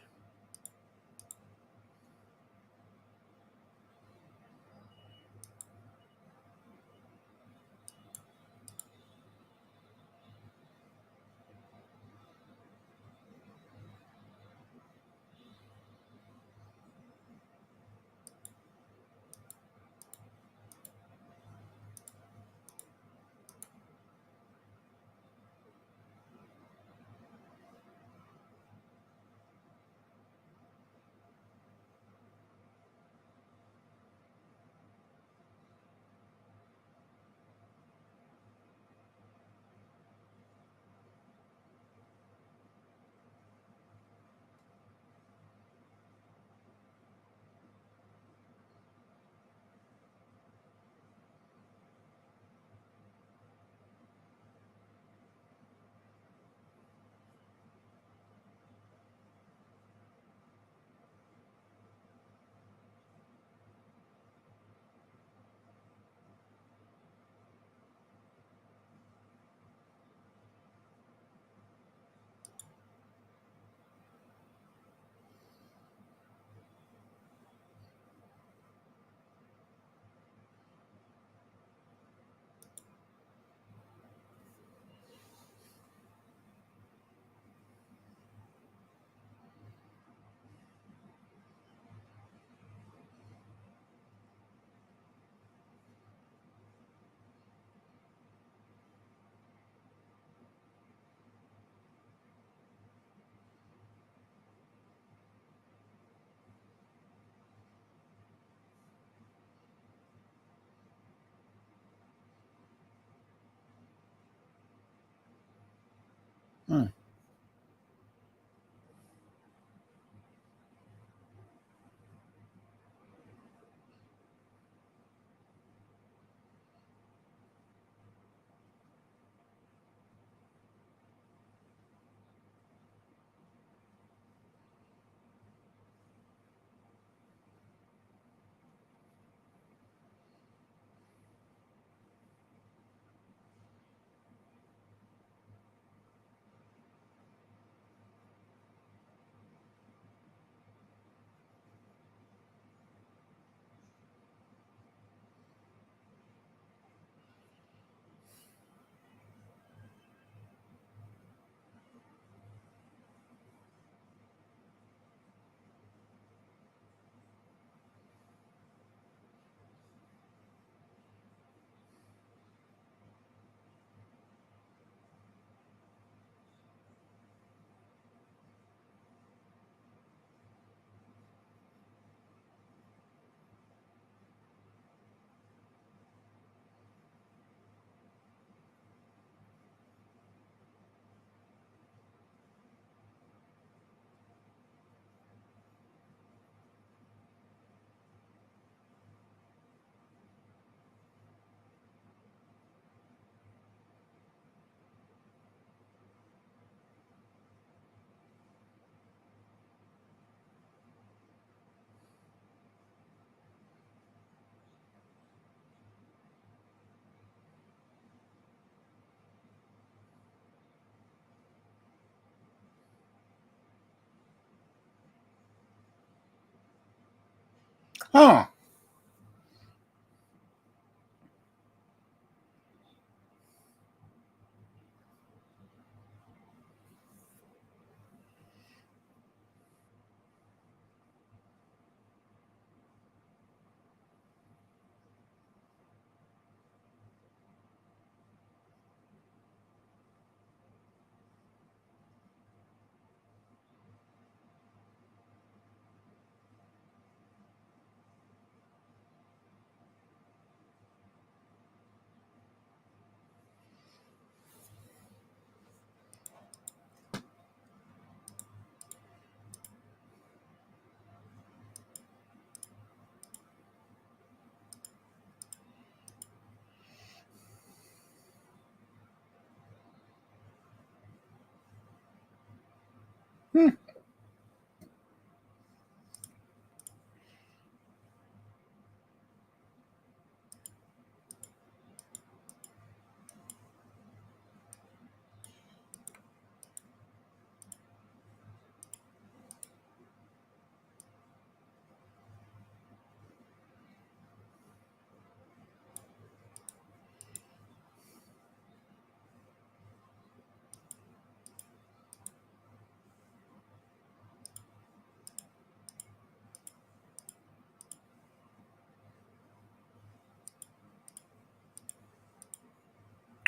Hmm. Huh. Hmm.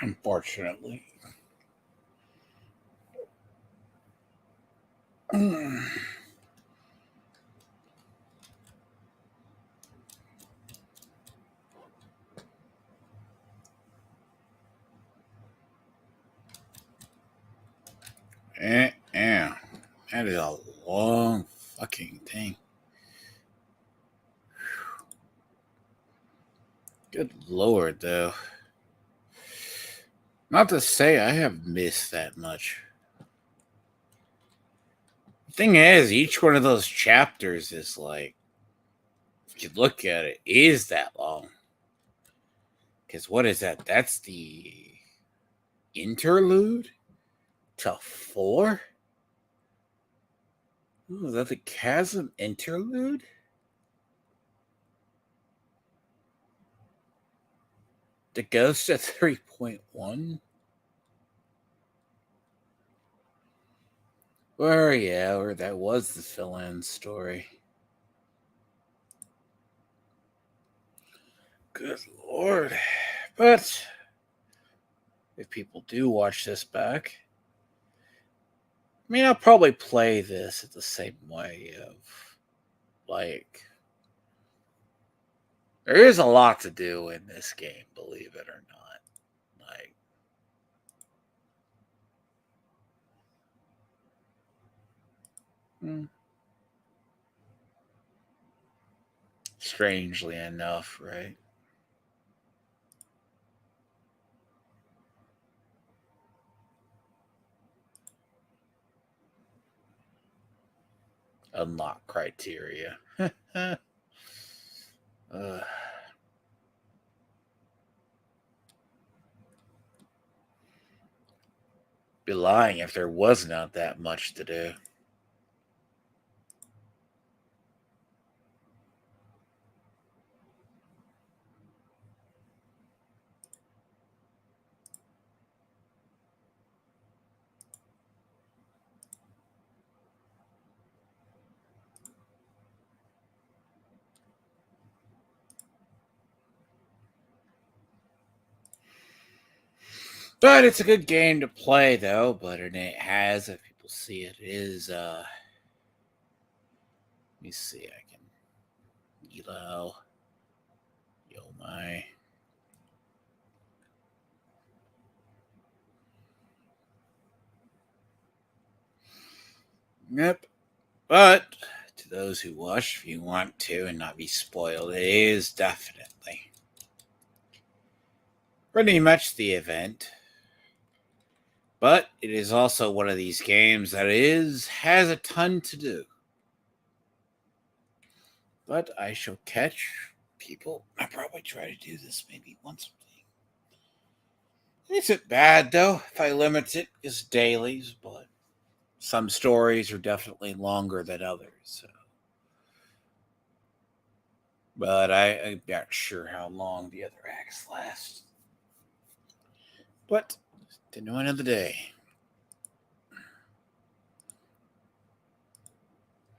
Unfortunately. Yeah. That is a long fucking thing. Good lord, though. Not to say I have missed that much. The thing is, each one of those chapters is like, if you look at it, is that long. Because what is that? That's the interlude to 4? Ooh, is that the chasm interlude? The ghost at 3.1? Or yeah, or that was the fill-in story. Good lord. But if people do watch this back, I mean, I'll probably play this at the same way of, like, there is a lot to do in this game, believe it or not. Like, strangely enough, right? Unlock criteria. Be lying if there was not that much to do. But it's a good game to play, though. But it has, if people see it, is let me see. I can Elo. Yo my. Yep. But to those who watch, if you want to and not be spoiled, it is definitely pretty much the event. But it is also one of these games that has a ton to do. But I shall catch people. I probably try to do this maybe once a week. It isn't bad though if I limit it as dailies, but some stories are definitely longer than others. So. But I'm not sure how long the other acts last. But to know another day.